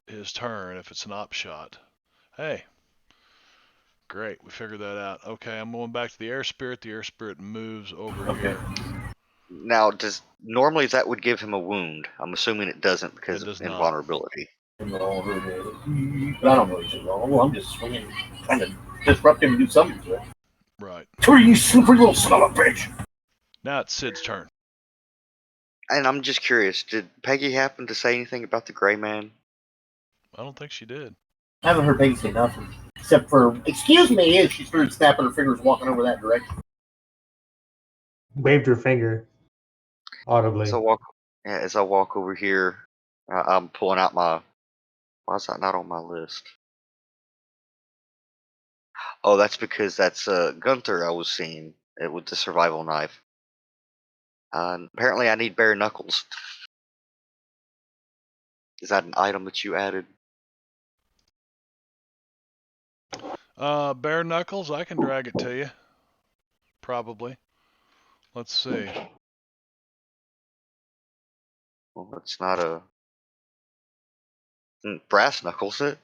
his turn, if it's an op shot, hey, great, we figured that out. Okay, I'm going back to the air spirit. The air spirit moves over here. Now, normally that would give him a wound? I'm assuming it doesn't because It does of not. invulnerability. But I don't know he's invulnerable. I'm just swinging, trying to disrupt him and do something to it. Right. Tree, you slippery little son of a bitch! Now it's Sid's turn. And I'm just curious, did Peggy happen to say anything about the Gray Man? I don't think she did. I haven't heard Peggy say nothing. Except for, excuse me, as she started snapping her fingers walking over that direction. Waved her finger audibly. As I walk over here, I'm pulling out my... Why is that not on my list? Oh, that's because that's Gunther I was seeing with the survival knife. Apparently I need bare knuckles. Is that an item that you added? Bare knuckles, I can drag it to you. Probably. Let's see. Well, it's not a... brass knuckles it.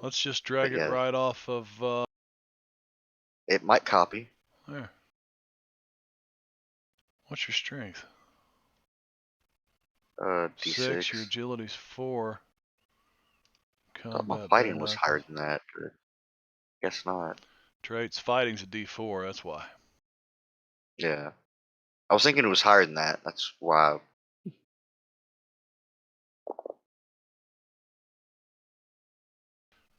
Let's just drag Yeah. it right off of... It might copy. There. What's your strength? D6. 6, your agility's 4. I thought my Combat fighting bare was knuckles. higher than that, but guess not. Traits, fighting's a D4, that's why. Yeah. I was thinking it was higher than that. That's why.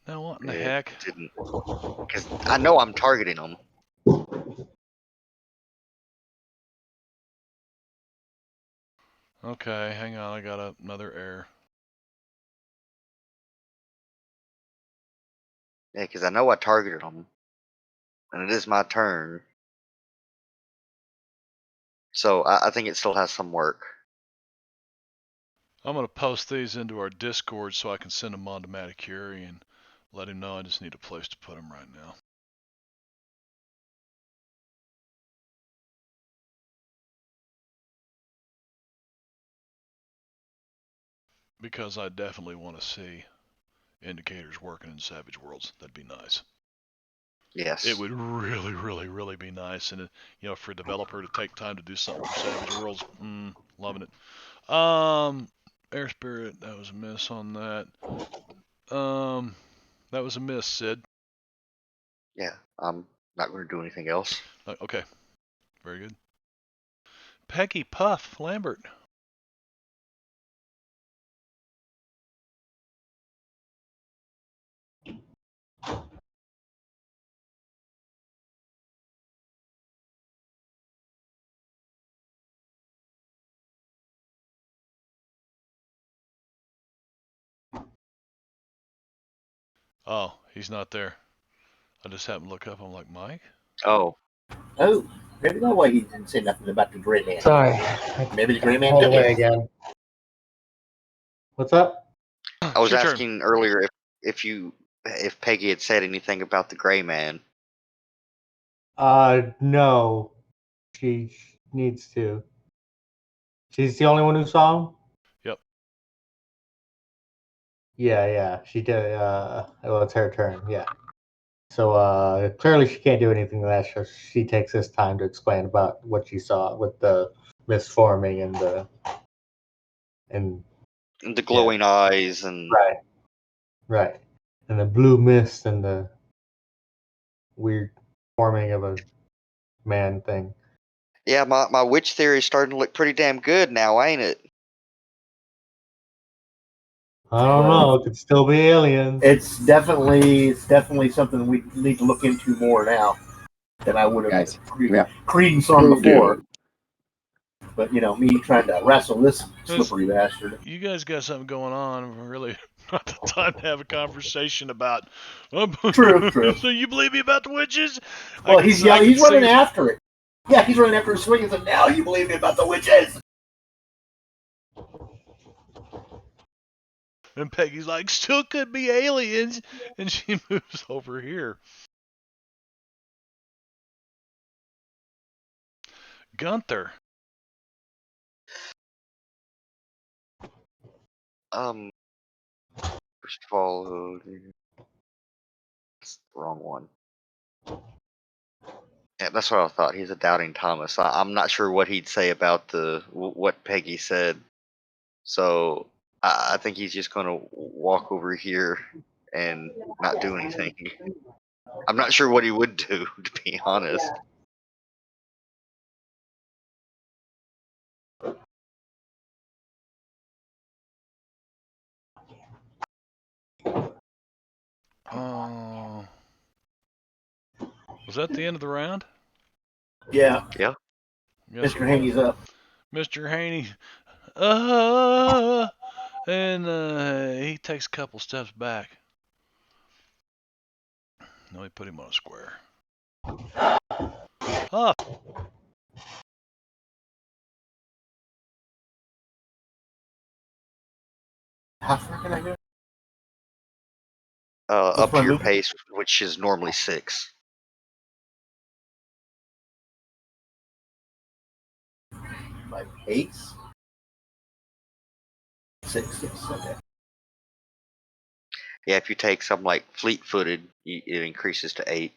Now what in the It heck? didn't. Because I know I'm targeting them. Okay, hang on, I got another error. Yeah, because I know I targeted them. And it is my turn. So I think it still has some work. I'm going to post these into our Discord so I can send them on to Maticuri and let him know I just need a place to put them right now. Because I definitely want to see indicators working in Savage Worlds. That'd be nice. Yes. It would really, really, really be nice. And, for a developer to take time to do something for Savage Worlds, loving it. Air Spirit, that was a miss on that. That was a miss, Sid. Yeah, I'm not going to do anything else. Okay, very good. Peggy Puff Lambert. Oh, he's not there. I just happened to look up. I'm like, Mike? Oh. Oh, maybe that's why he didn't say nothing about the Gray Man. Sorry. Maybe the Gray Man All the took way it. again. What's up? I was asking earlier if Peggy had said anything about the Gray Man. No. She needs to. She's the only one who saw him? Yep. Yeah, she did. Well, it's her turn, yeah. So clearly she can't do anything to that. So she takes this time to explain about what she saw with the mist forming and The glowing eyes and right, and the blue mist and the weird forming of a man thing. yeah, my witch theory is starting to look pretty damn good now, ain't it? I don't know. It could still be aliens. It's definitely something we need to look into more now than I would have Guys, yeah. credence on before. But me trying to wrestle this slippery bastard. You guys got something going on. We're really not the time to have a conversation about. True. So you believe me about the witches? Well, he's running after it. Yeah, he's running after his swinging. And now you believe me about the witches? And Peggy's like, still could be aliens, and she moves over here. Gunther. First of all, that's the wrong one. Yeah, that's what I thought. He's a doubting Thomas. I'm not sure what he'd say about what Peggy said. So I think he's just gonna walk over here and not do anything. I'm not sure what he would do, to be honest. Was that the end of the round? Yeah. Yeah. Yes, Mr. Haney's up. Mr. Haney. And he takes a couple steps back. Now we put him on a square. Ah. How far can I go? Up to your pace, which is normally 6. My pace? 6, okay. Yeah, if you take something like fleet-footed, it increases to 8.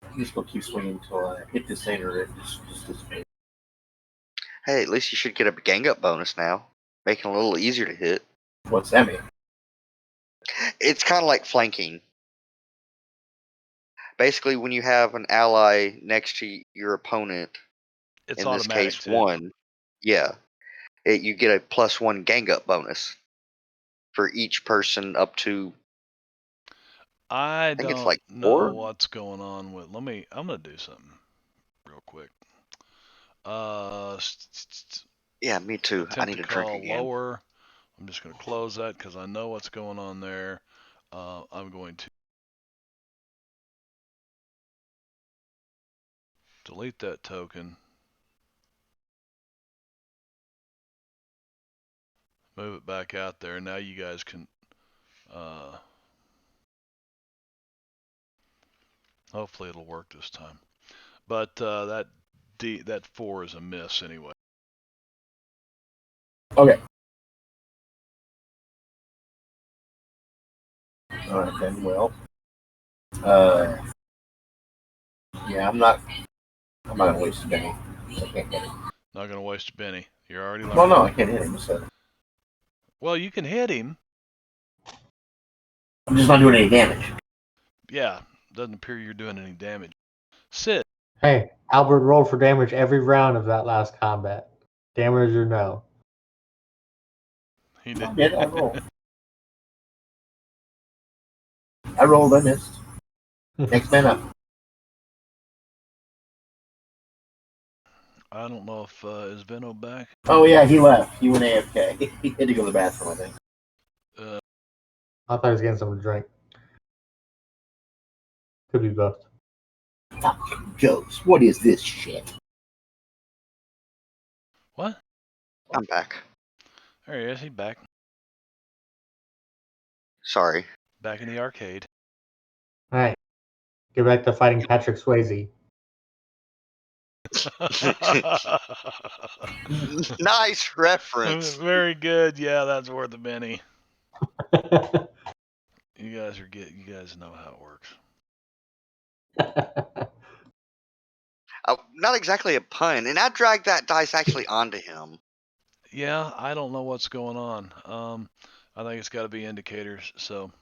I'm just gonna keep swinging until I hit this thing or it just dissipates. Hey, at least you should get a gang up bonus now, making it a little easier to hit. What's that mean? It's kind of like flanking. Basically, when you have an ally next to your opponent, It's in this automatic case too. 1, yeah, you get a +1 gang up bonus for each person up to. I think it's don't like know 4. what's going on with. I'm gonna do something real quick. Yeah, me too. I Attempt need to to drink call again. lower. I'm just gonna close that because I know what's going on there. I'm going to delete that token. Move it back out there. Now you guys can. Hopefully it'll work this time. But that 4 is a miss anyway. Okay. All right then. Well, yeah, I'm not gonna waste a penny. I can't get it. Not gonna waste a penny. You're already learning. Well, no, I can't hit him. So. Well, you can hit him. I'm just not doing any damage. Yeah, doesn't appear you're doing any damage. Sid. Hey, Albert rolled for damage every round of that last combat. Damage or no? He did. I did. I rolled. I missed. Next man up. I don't know if is Benno back. Oh yeah, he left. He went AFK. He had to go to the bathroom, I think. I thought he was getting something to drink. Could be both. Fucking Ghost. What is this shit? What? I'm back. There he is. He's back. Sorry. Back in the arcade. All right. Get back to fighting Patrick Swayze. Nice reference. Very good. Yeah, that's worth a penny. You guys know how it works. Not exactly a pun, and I dragged that dice actually onto him. Yeah, I don't know what's going on. I think it's got to be indicators. So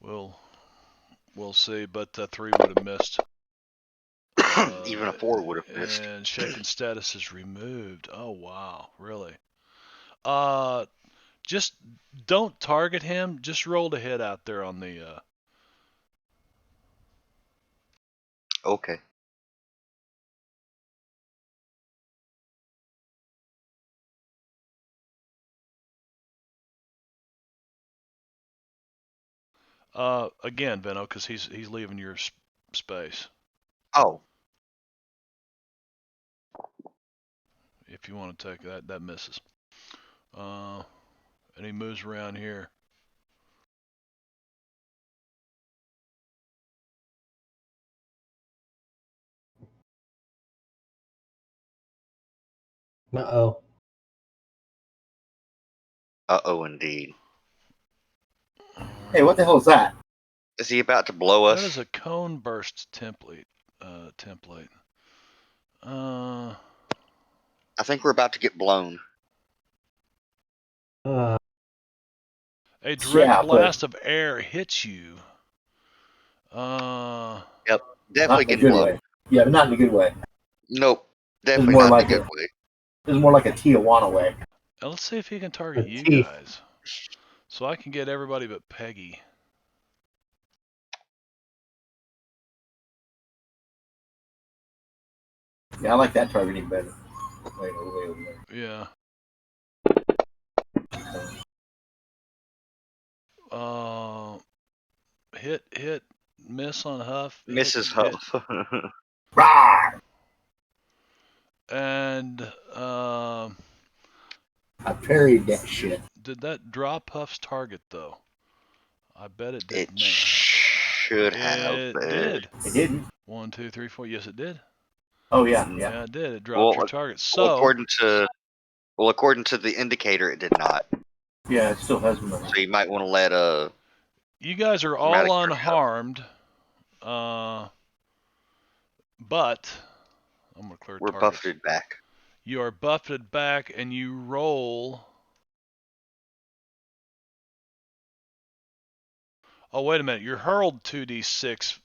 we'll see. But 3 would have missed. Even a 4 would have missed. And shaken status is removed. Oh wow, really? Just don't target him. Just roll the hit out there on the. Okay. Again, Benno, because he's leaving your space. Oh. If you want to take that misses. And he moves around here. Uh-oh. Uh-oh, indeed. Hey, what the hell is that? Is he about to blow us? That is a cone burst template. I think we're about to get blown. Uh, A direct Yeah, but blast of air hits you. Yep. not Definitely in a getting good blown. way. Yeah, but not in a good way. Nope. Definitely more not like in a good a- way. This is more like a Tijuana way. Now let's see if he can target The you teeth. guys. So I can get everybody but Peggy. Yeah, I like that targeting better. Way over there. Yeah. Hit, miss on Huff. Mrs. Hit. Huff. Rawr! And I parried that shit. did that drop Huff's target though? I bet it did It not. should have. It did. It didn't. 1, 2, 3, 4. Yes, it did. Oh yeah, Mm. yeah. Yeah, it did. It dropped your target. Well, So according to the indicator, it did not. Yeah, it still has money. So you might want to let you guys are dramatic all trip out. unharmed. But I'm gonna clear We're targets. buffeted back. You are buffeted back, and you roll. Oh, wait a minute. You're hurled 2d6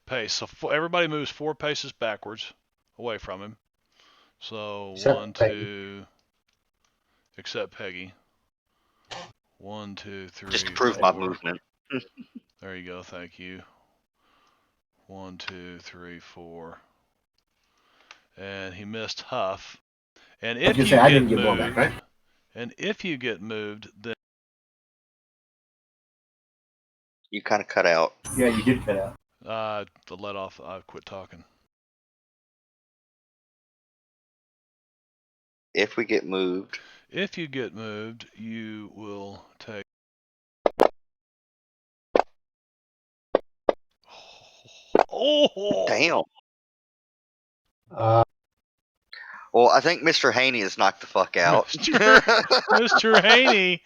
pace. So everybody moves 4 paces backwards away from him. So Except 1, Peggy. 2, except Peggy. 1, 2, 3, Just to prove my 4. movement. There you go. Thank you. 1, 2, 3, 4. And he missed Huff. And if you I get didn't get blown moved, back, right? and if you get moved, then You kind of cut out. Yeah, you did cut out. the let off. I quit talking. If we get moved. If you get moved, you will take. Oh, Damn. Uh, Well, I think Mr. Haney is knocked the fuck out. Mr. Haney.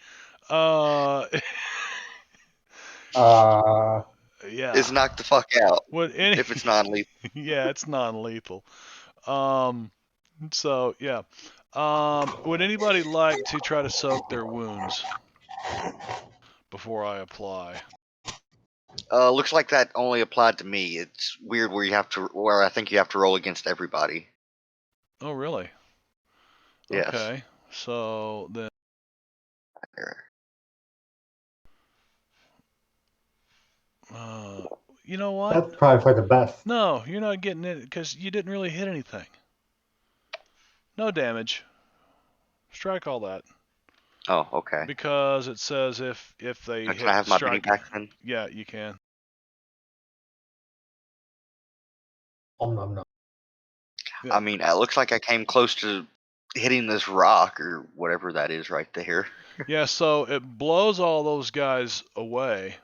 Yeah. Is knocked the fuck out. Would If it's non-lethal. Yeah, it's non-lethal. So yeah. Would anybody like to try to soak their wounds before I apply? Looks like that only applied to me. It's weird where I think you have to roll against everybody. Oh, really? Yes. Okay. So then. You know what? that's probably for the best. No, you're not getting it because you didn't really hit anything. No damage. Strike all that. Oh, okay. Because it says if they Can hit I have my strike. penny back then? Yeah, you can. No. Yeah. I mean, it looks like I came close to hitting this rock or whatever that is right there. Yeah, so it blows all those guys away.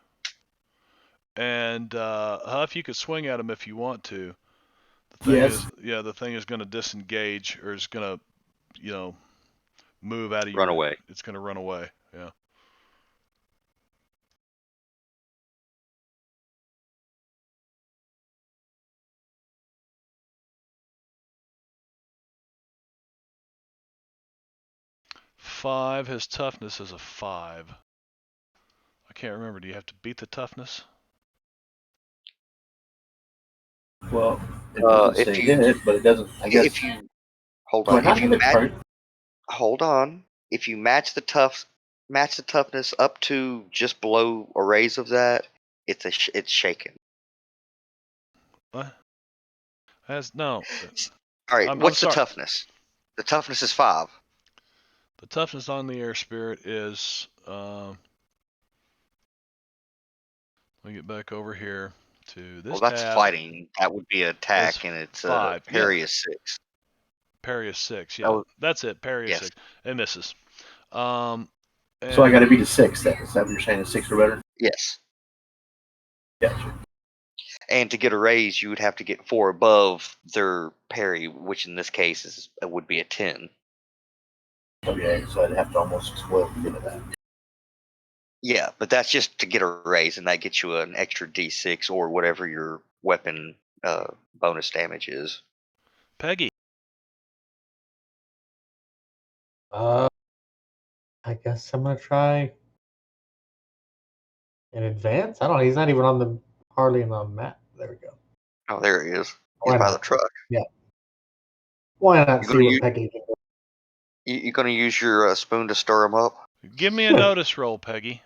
And Huff, you could swing at them if you want to. The thing is going to disengage or is going to, move out of Run away. It's going to run away. Yeah. 5. His toughness is a 5. I can't remember. Do you have to beat the toughness? Well, it doesn't if say you hit, but it doesn't. I guess. if you hold Do I on, not if you have it match, part? hold on, if you match the toughness up to just below a raise of that, it's shaken. What? No. All right, I'm what's the sorry. toughness? The toughness is 5. The toughness on the air spirit is. Let me get back over here to this Well, that's tab. fighting. That would be attack, and it's 5. parry Yeah. is 6. Parry is 6. Yeah, Oh, that's it. Parry is yes. 6. It misses. So I And got to beat a 6. Then is that what you're saying? A 6 or better? Yes. Gotcha. And to get a raise, you would have to get 4 above their parry, which in this case would be a 10. Okay, so I'd have to almost 12 to get that. Yeah, but that's just to get a raise, and that gets you an extra D6 or whatever your weapon bonus damage is. Peggy. I guess I'm gonna try in advance. I don't know. He's not even on the hardly on the map. There we go. Oh, there he is. He's Why by not? the truck. Yeah. Why not You see gonna what use Peggy can do? you gonna use your spoon to stir him up? Give me a notice roll, Peggy.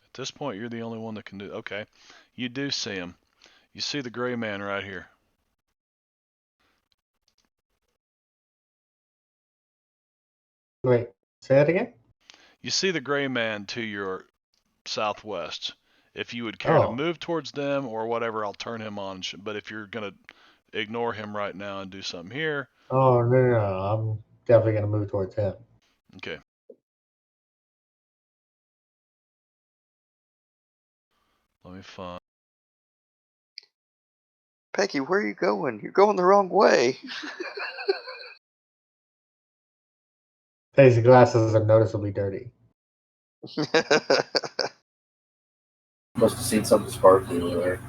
At this point, you're the only one that can do it. Okay. You do see him. You see the gray man right here. Wait, say that again? You see the gray man to your southwest. If you would care to Oh. move towards them or whatever, I'll turn him on. But if you're going to ignore him right now and do something here, Oh, no. I'm definitely going to move towards him. okay. Let me find. Peggy, where are you going? You're going the wrong way. Peggy's glasses are noticeably dirty. Must have seen something sparkly over there.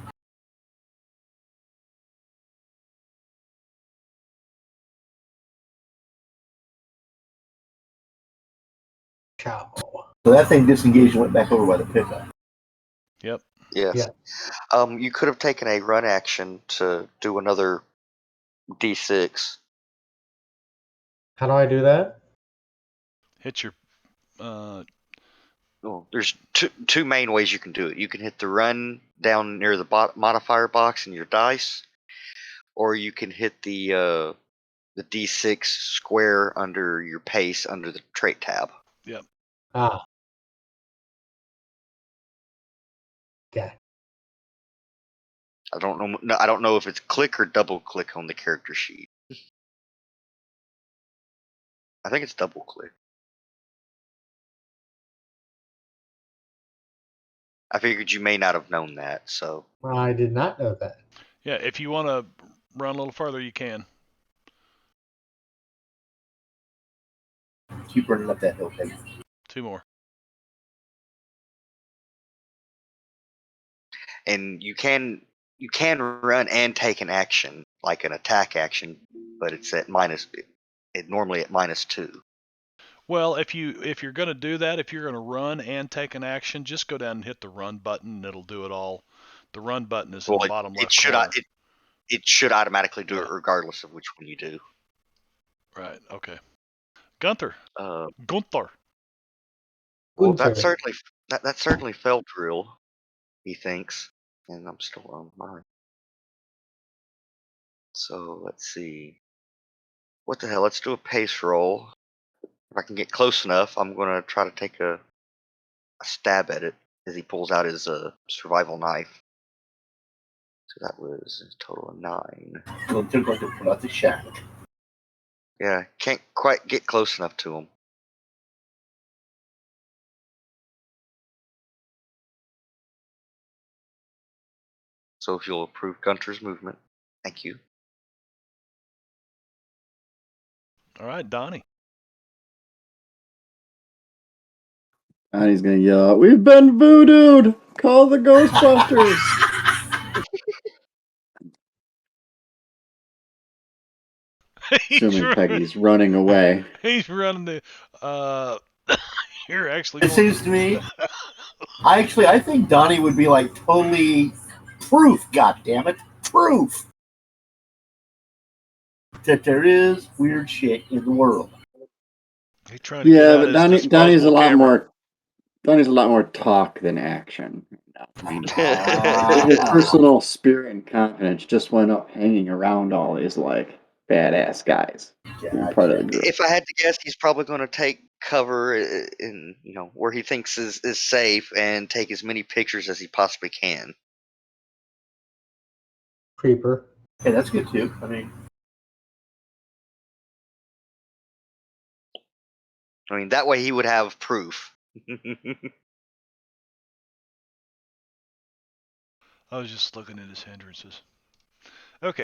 Ciao. So that thing disengaged and went back over by the pickup. Yep. Yes. Yeah. You could have taken a run action to do another D6. How do I do that? Hit your. Well, there's two main ways you can do it. You can hit the run down near the modifier box in your dice, or you can hit the D6 square under your pace under the trait tab. Yep. Ah. Okay. I don't know. No, I don't know if it's click or double click on the character sheet. I think it's double click. I figured you may not have known that, so. I did not know that. Yeah. If you want to run a little further, you can. Keep running up that hill, Peggy. 2 more. And you can run and take an action, like an attack action, but it's at minus. It normally at -2. Well, if you're going to do that, if you're going to run and take an action, just go down and hit the run button, and it'll do it all. The run button is in the bottom left corner. It should automatically do Yeah. it regardless of which one you do. Right. Okay. Gunther. Gunther. Well, Gunther. that certainly felt real. He thinks, and I'm still on mine. So let's see. What the hell? Let's do a pace roll. If I can get close enough, I'm gonna try to take a stab at it as he pulls out his survival knife. So that was a total of 9. They're going to pull out the shaft. Yeah, can't quite get close enough to him. So if you'll approve Gunter's movement, thank you. All right, Donnie. And he's gonna yell, "We've been voodooed! Call the Ghostbusters!" Assuming Peggy's running away. He's running the. You're actually. It Going, seems to me. I think Donnie would be like totally proof. God damn it, proof that there is weird shit in the world. he's trying to get Yeah, out but his Donnie's a disposable lot camera. more. Donnie's a lot more talk than action. I mean, Ah. his personal spirit and confidence just went up hanging around all these like badass guys who were part of the group. If I had to guess, he's probably going to take cover in where he thinks is safe and take as many pictures as he possibly can. Creeper. Okay, that's good too. I mean, That way he would have proof. I was just looking at his hindrances. Okay.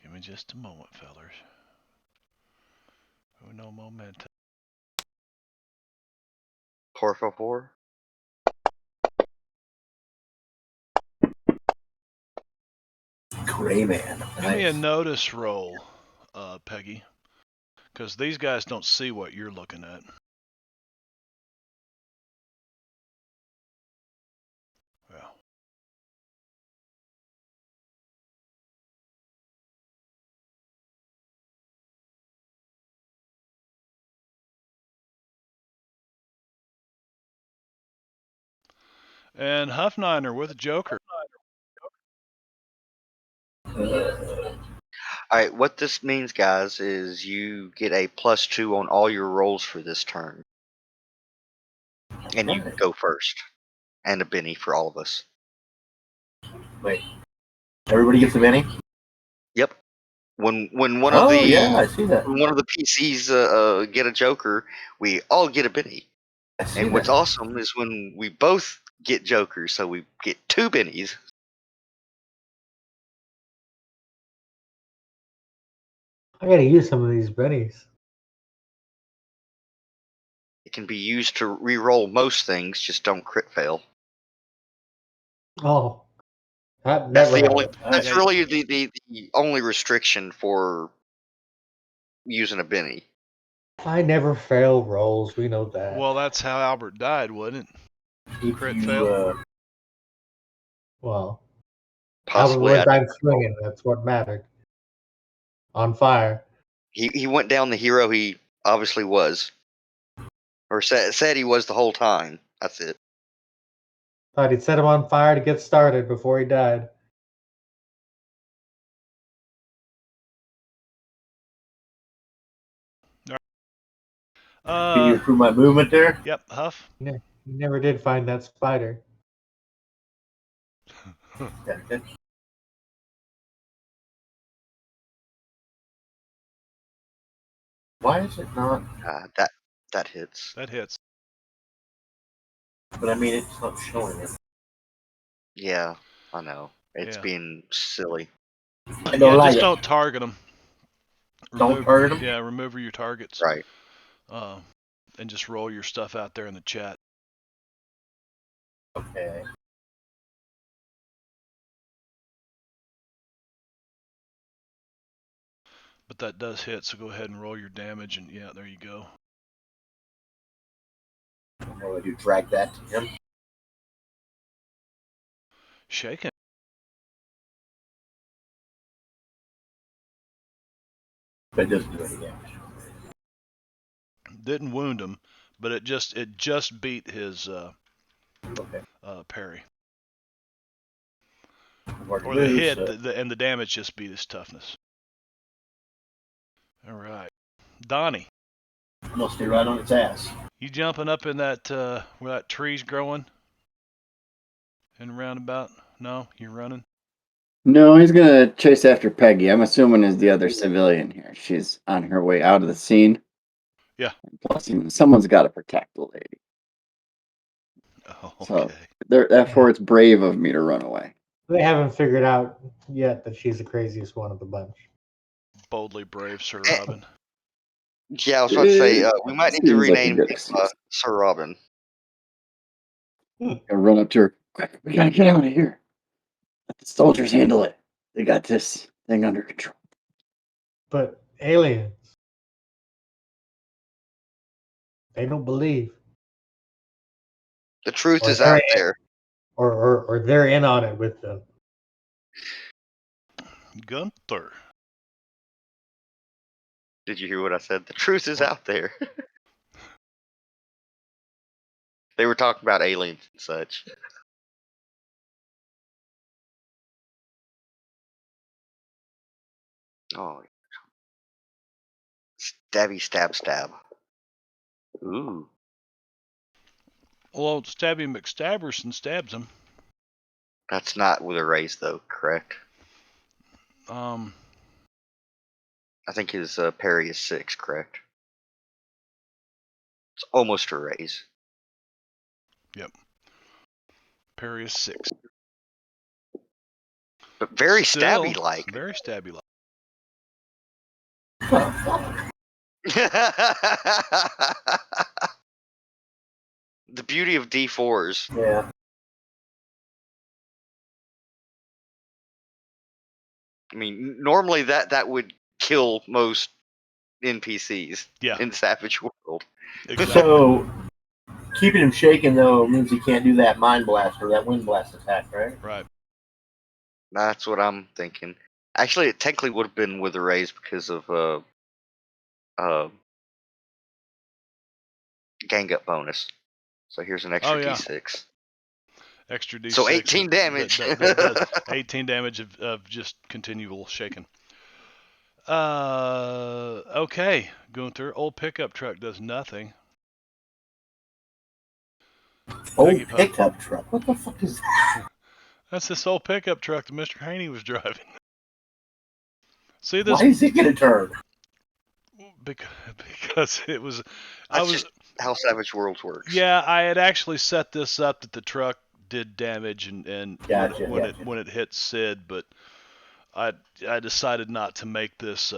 Give me just a moment, fellers. Uno momento. Por favor. Gray Man. Give me a Nice. notice roll, Peggy, because these guys don't see what you're looking at. Well. And Huffniner with a Joker. All right, what this means, guys, is you get a +2 on all your rolls for this turn, and you go first, and a Benny for all of us. Wait, everybody gets a Benny? Yep. When one of Oh the yeah, I see that. when one of the PCs get a Joker, we all get a Benny. I see And what's that. awesome is when we both get Jokers, so we get 2 Bennies. I gotta use some of these bennies. It can be used to re-roll most things, just don't crit fail. Oh, that That's never the only. happened. That's Yeah. really the only restriction for using a Benny. I never fail rolls. We know that. Well, that's how Albert died, wasn't it? Crit fail. Well, Possibly, Albert I went don't back swinging. That's what mattered. On fire. He went down the hero he obviously was, or said he was the whole time. That's it. Thought he'd set him on fire to get started before he died. Can you improve my movement there? Yep, Huff. He never did find that spider. Why is it not? That hits. That hits. But I mean, it's not showing it. Yeah, I know. It's Yeah. being silly. I don't Yeah, like just it. don't target them. Don't target 'em? Yeah, remove your targets. Right. And just roll your stuff out there in the chat. Okay. But that does hit, so go ahead and roll your damage, and yeah, there you go. What do I do? Drag that to him? Shaking. But it doesn't do any damage. Didn't wound him, but it just beat his Okay. parry. Or the hit, and the damage just beat his toughness. All right, Donnie. I'm gonna stay right on its ass. You jumping up in that where that tree's growing? In roundabout? No, you're running. No, he's gonna chase after Peggy. I'm assuming is the other civilian here. She's on her way out of the scene. Yeah. Plus, someone's got to protect the lady. Oh, okay. So therefore, it's brave of me to run away. They haven't figured out yet that she's the craziest one of the bunch. Boldly brave, Sir Eh. Robin. Yeah, I was about to say, we might need to Seems like a rename good him excuse. Sir Robin. I run up to her. Quick, we gotta get out of here. Let the soldiers handle it. They got this thing under control. But aliens, they don't believe. The truth Or is they're out in, there. or they're in on it with them. Gunther. Did you hear what I said? The truth is What? out there. They were talking about aliens and such. Oh, stabby stab stab. Ooh, Well, Stabby McStabberson stabs him. that's not with a raise though, correct? Um, I think his parry is 6, correct? It's almost a raise. yep. Parry is 6. But very Still, stabby like. very stabby like. The beauty of D4s. Yeah. I mean, normally that would kill most NPCs Yeah, in Savage World. exactly. So keeping him shaken though means he can't do that mind blast or that wind blast attack, right? Right. That's what I'm thinking. Actually, it technically would have been with a raise because of gang up bonus. So here's an extra Oh, yeah. D6. Extra D6. So 18 damage. That does 18 damage of just continual shaking. Okay, Gunther. Old pickup truck does nothing. Old Peggy Pup. pickup truck. What the fuck is that? That's this old pickup truck that Mr. Haney was driving. See this? Why is it gonna turn? Because it was. That's just how Savage Worlds works. Yeah, I had actually set this up that the truck did damage and Gotcha, when it hit Sid, but I decided not to make this.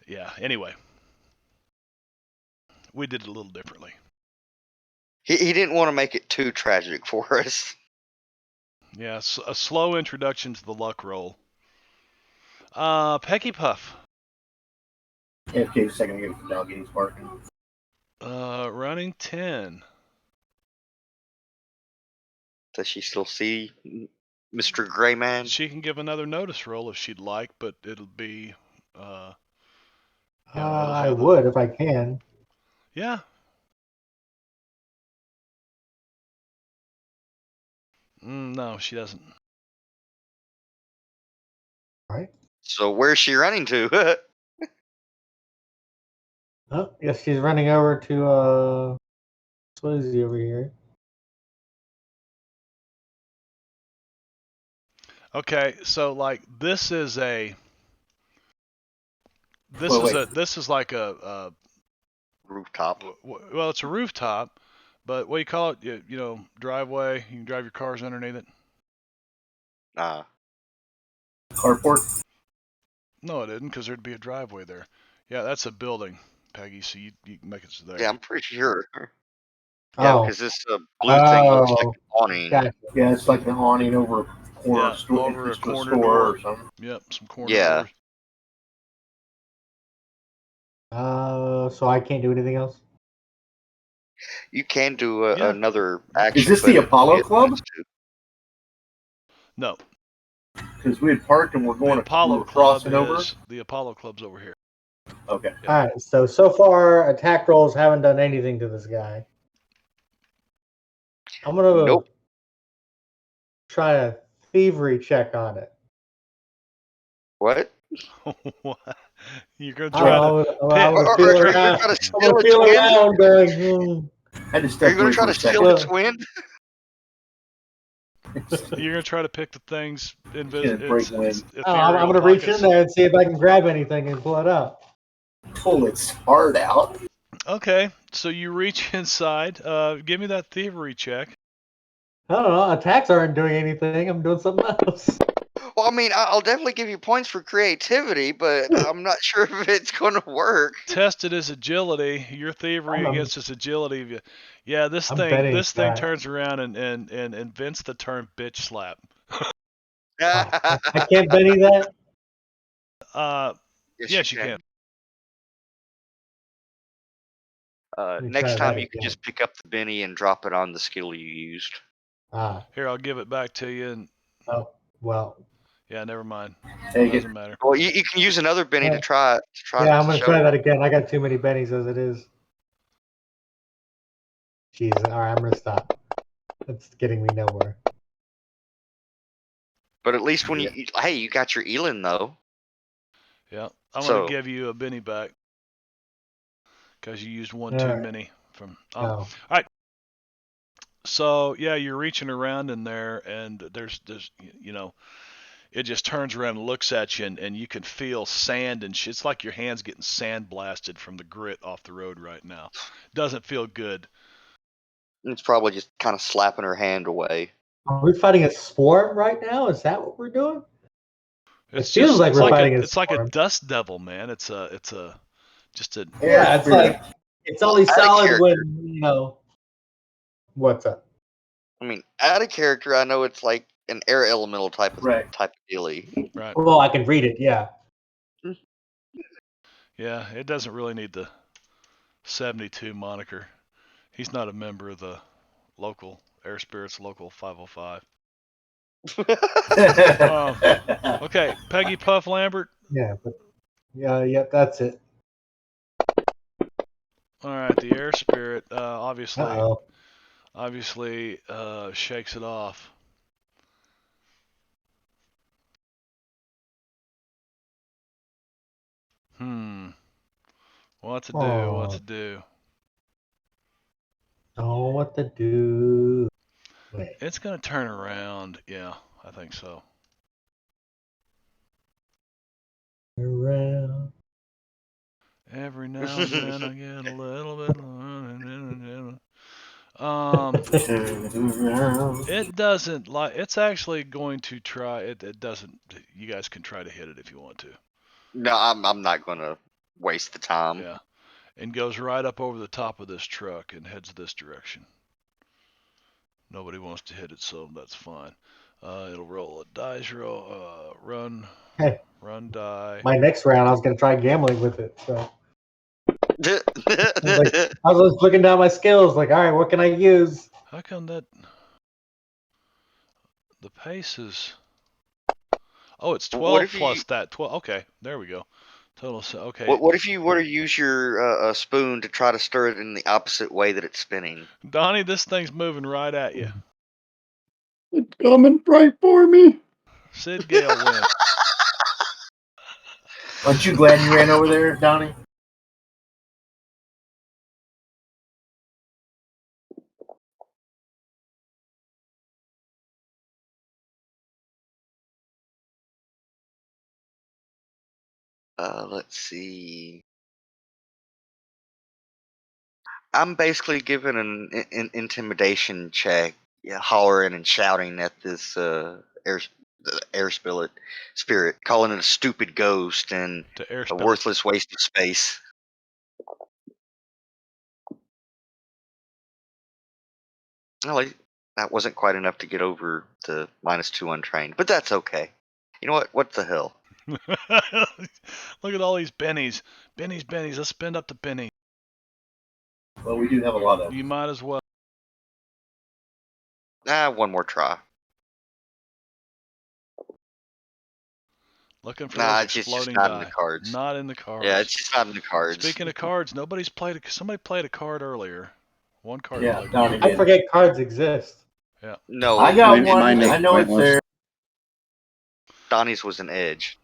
Yeah. Anyway, we did it a little differently. He didn't want to make it too tragic for us. Yeah, a slow introduction to the luck roll. Peggy Puff. AFK a second ago for doggies barking. Running 10. Does she still see Mr. Gray Man? She can give another notice roll if she'd like, but it'll be. I would if I can. Yeah. No, she doesn't. All right. So where's she running to? Oh, yes, she's running over to Swizzy over here. Okay, so like this is like a Rooftop. well, it's a rooftop, but what do you call it? You know, driveway. You can drive your cars underneath it. Carport. No, it didn't, because there'd be a driveway there. Yeah, that's a building, Peggy. So you can make it to there. Yeah, I'm pretty sure. Yeah, Oh, because this blue thing looks like an awning. gotcha. Yeah, it's like an awning over a corner Yeah, store, over a corner store door. or something. Yep, some corner Yeah. doors. So I can't do anything else? You can do Yeah. another action. Is this but the Apollo it Club? wants to. No, Because we had parked and we're the going Apollo we're Club crossing over. is the Apollo Club's over here. Okay. Yeah. All right. So far, attack rolls haven't done anything to this guy. I'm gonna Nope. try a thievery check on it. What? What? You're gonna I try don't to know, I'm Or gonna feel are you around. gonna try to I'm steal gonna its feel wind? around, going. I just Are stepped you gonna away try for to a steal second. its wind? You're gonna try to pick the things Yeah, break wind. I'm gonna reach in there and see if I can grab anything and pull it out. Pull its heart out. Okay, so you reach inside. Give me that thievery check. I don't know. Attacks aren't doing anything. I'm doing something else. Well, I mean, I'll definitely give you points for creativity, but I'm not sure if it's going to work. Tested his agility, your thievery I'm- against his agility. Yeah, this I'm thing betting that. turns around and invents the term bitch slap. I can't Benny that. Yes, you can. me Next try time that you can again. just pick up the Benny and drop it on the skill you used. Here, I'll give it back to you. And Oh, well. yeah, never mind. Take it. Doesn't matter. Well, you can use another Benny to try it. Yeah, I'm gonna show try that it. again. I got too many bennies as it is. Jeez, all right, I'm gonna stop. It's getting me nowhere. But at least when Yeah. hey, you got your Elin though. Yeah, I'm So- gonna give you a Benny back because you used one All too right. many. From Oh, So yeah, you're reaching around in there, and there's it just turns around and looks at you, and you can feel sand and shit. It's like your hands getting sand blasted from the grit off the road right now. Doesn't feel good. It's probably just kind of slapping her hand away. are we fighting a swarm right now? Is that what we're doing? It feels like we're fighting a it's like a swarm. dust devil, man. It's just a Yeah, it's like it's only Out of solid character. when what's up? I mean, out of character, I know it's like an air elemental type of dealy. right. Well, I can read it. Yeah. Yeah, it doesn't really need the 72 moniker. He's not a member of the local Air Spirits Local 505. Okay, Peggy Puff Lambert. Yeah, but yeah, that's it. All right, the Air Spirit obviously Uh-oh. shakes it off. What to do? What to do? Oh, what to do? Wait. It's gonna turn around. Yeah, I think so. Around. Every now and then I get a little bit. It doesn't like. It's actually going to try. It doesn't. You guys can try to hit it if you want to. No, I'm not gonna waste the time. Yeah, and goes right up over the top of this truck and heads this direction. Nobody wants to hit it, so that's fine. It'll roll a dice roll. Run. Hey. Run die. My next round, I was gonna try gambling with it. So I was looking down my skills, like, all right, what can I use? How come that the pace is? Oh, it's 12 plus that 12. Okay, there we go. Total. Okay. What if you were to use your spoon to try to stir it in the opposite way that it's spinning? Donnie, this thing's moving right at you. It's coming right for me. Sid Gale wins. Aren't you glad you ran over there, Donnie? Let's see. I'm basically giving an intimidation check, hollering and shouting at this air spirit, calling it a stupid ghost and To air a spill. worthless waste of space. Well, that wasn't quite enough to get over to -2 untrained, but that's okay. You know what? What the hell? Look at all these bennies. Bennies. Let's spend up the penny. Well, we do have a lot of them. You might as well. One more try. Looking for Nah, those it's just exploding not in die. the cards. Not in the cards. Yeah, it's just not in the cards. Speaking of cards, somebody played a card earlier. One card. Yeah, played. Donnie I did. forget cards exist. Yeah. No, I got Mine- one. mine is I know it's pointless. there. Donnie's was an edge.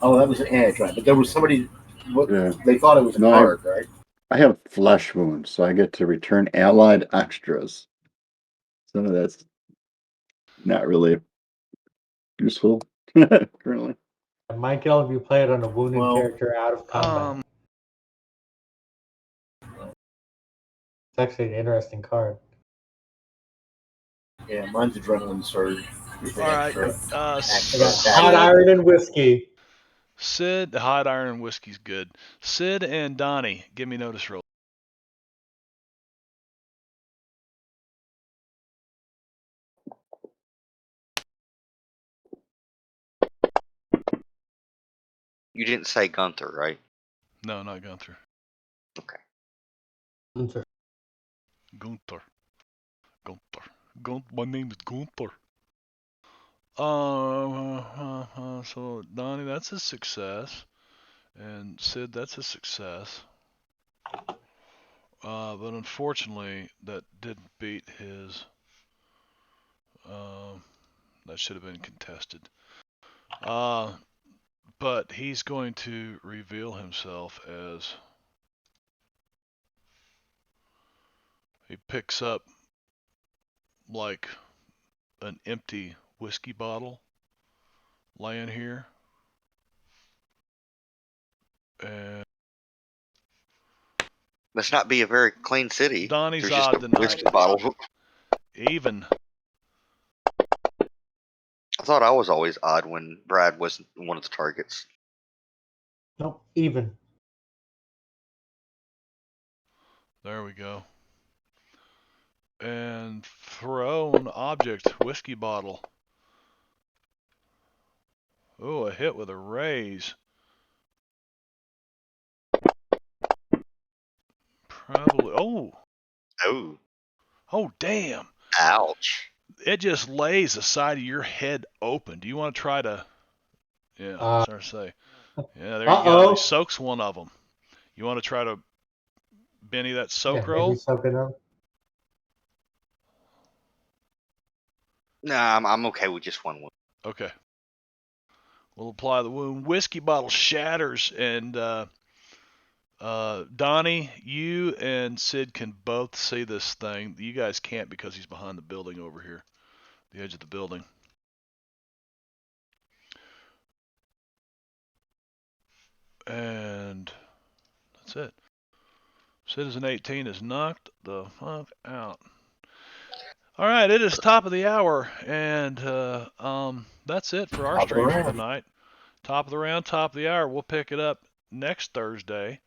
Oh, that was an edge, right? But there was somebody. Yeah. They thought it was a No, card, right? I have flesh wounds, so I get to return allied extras. So that's not really useful currently. Mine can only be played on a wounded Well, character out of combat. It's actually an interesting card. Yeah, mine's adrenaline surge. It's All right. I extra got tax. hot iron and whiskey. Sid, the hot iron whiskey's good. Sid and Donnie, give me notice roll. You didn't say Gunther, right? No, not Gunther. Okay. Gunther. Gunther. My name is Gunther. So Donnie, that's a success, and Sid, that's a success. But unfortunately, that didn't beat his. That should have been contested. But he's going to reveal himself as he picks up like an empty whiskey bottle laying here, and Must not be a very clean city. Donnie's There's just odd a tonight. whiskey bottle. Even. I thought I was always odd when Brad was one of the targets. Nope, even. There we go. And thrown object, whiskey bottle. Oh, a hit with a raise. Probably. Oh, Oh, damn. ouch. It just lays the side of your head open. Do you want to try to? Yeah, sorry to say. Yeah, there you go. He soaks one of them. You want to try to Benny that soak Yeah, roll? maybe soaking them. Nah, I'm okay with just one wound. Okay. We'll apply the wound. Whiskey bottle shatters, and Donnie, you and Sid can both see this thing. You guys can't because he's behind the building over here, the edge of the building. And that's it. Citizen 18 is knocked the fuck out. All right, it is top of the hour, and that's it for our stream for the night. Top of the round, top of the hour. We'll pick it up next Thursday.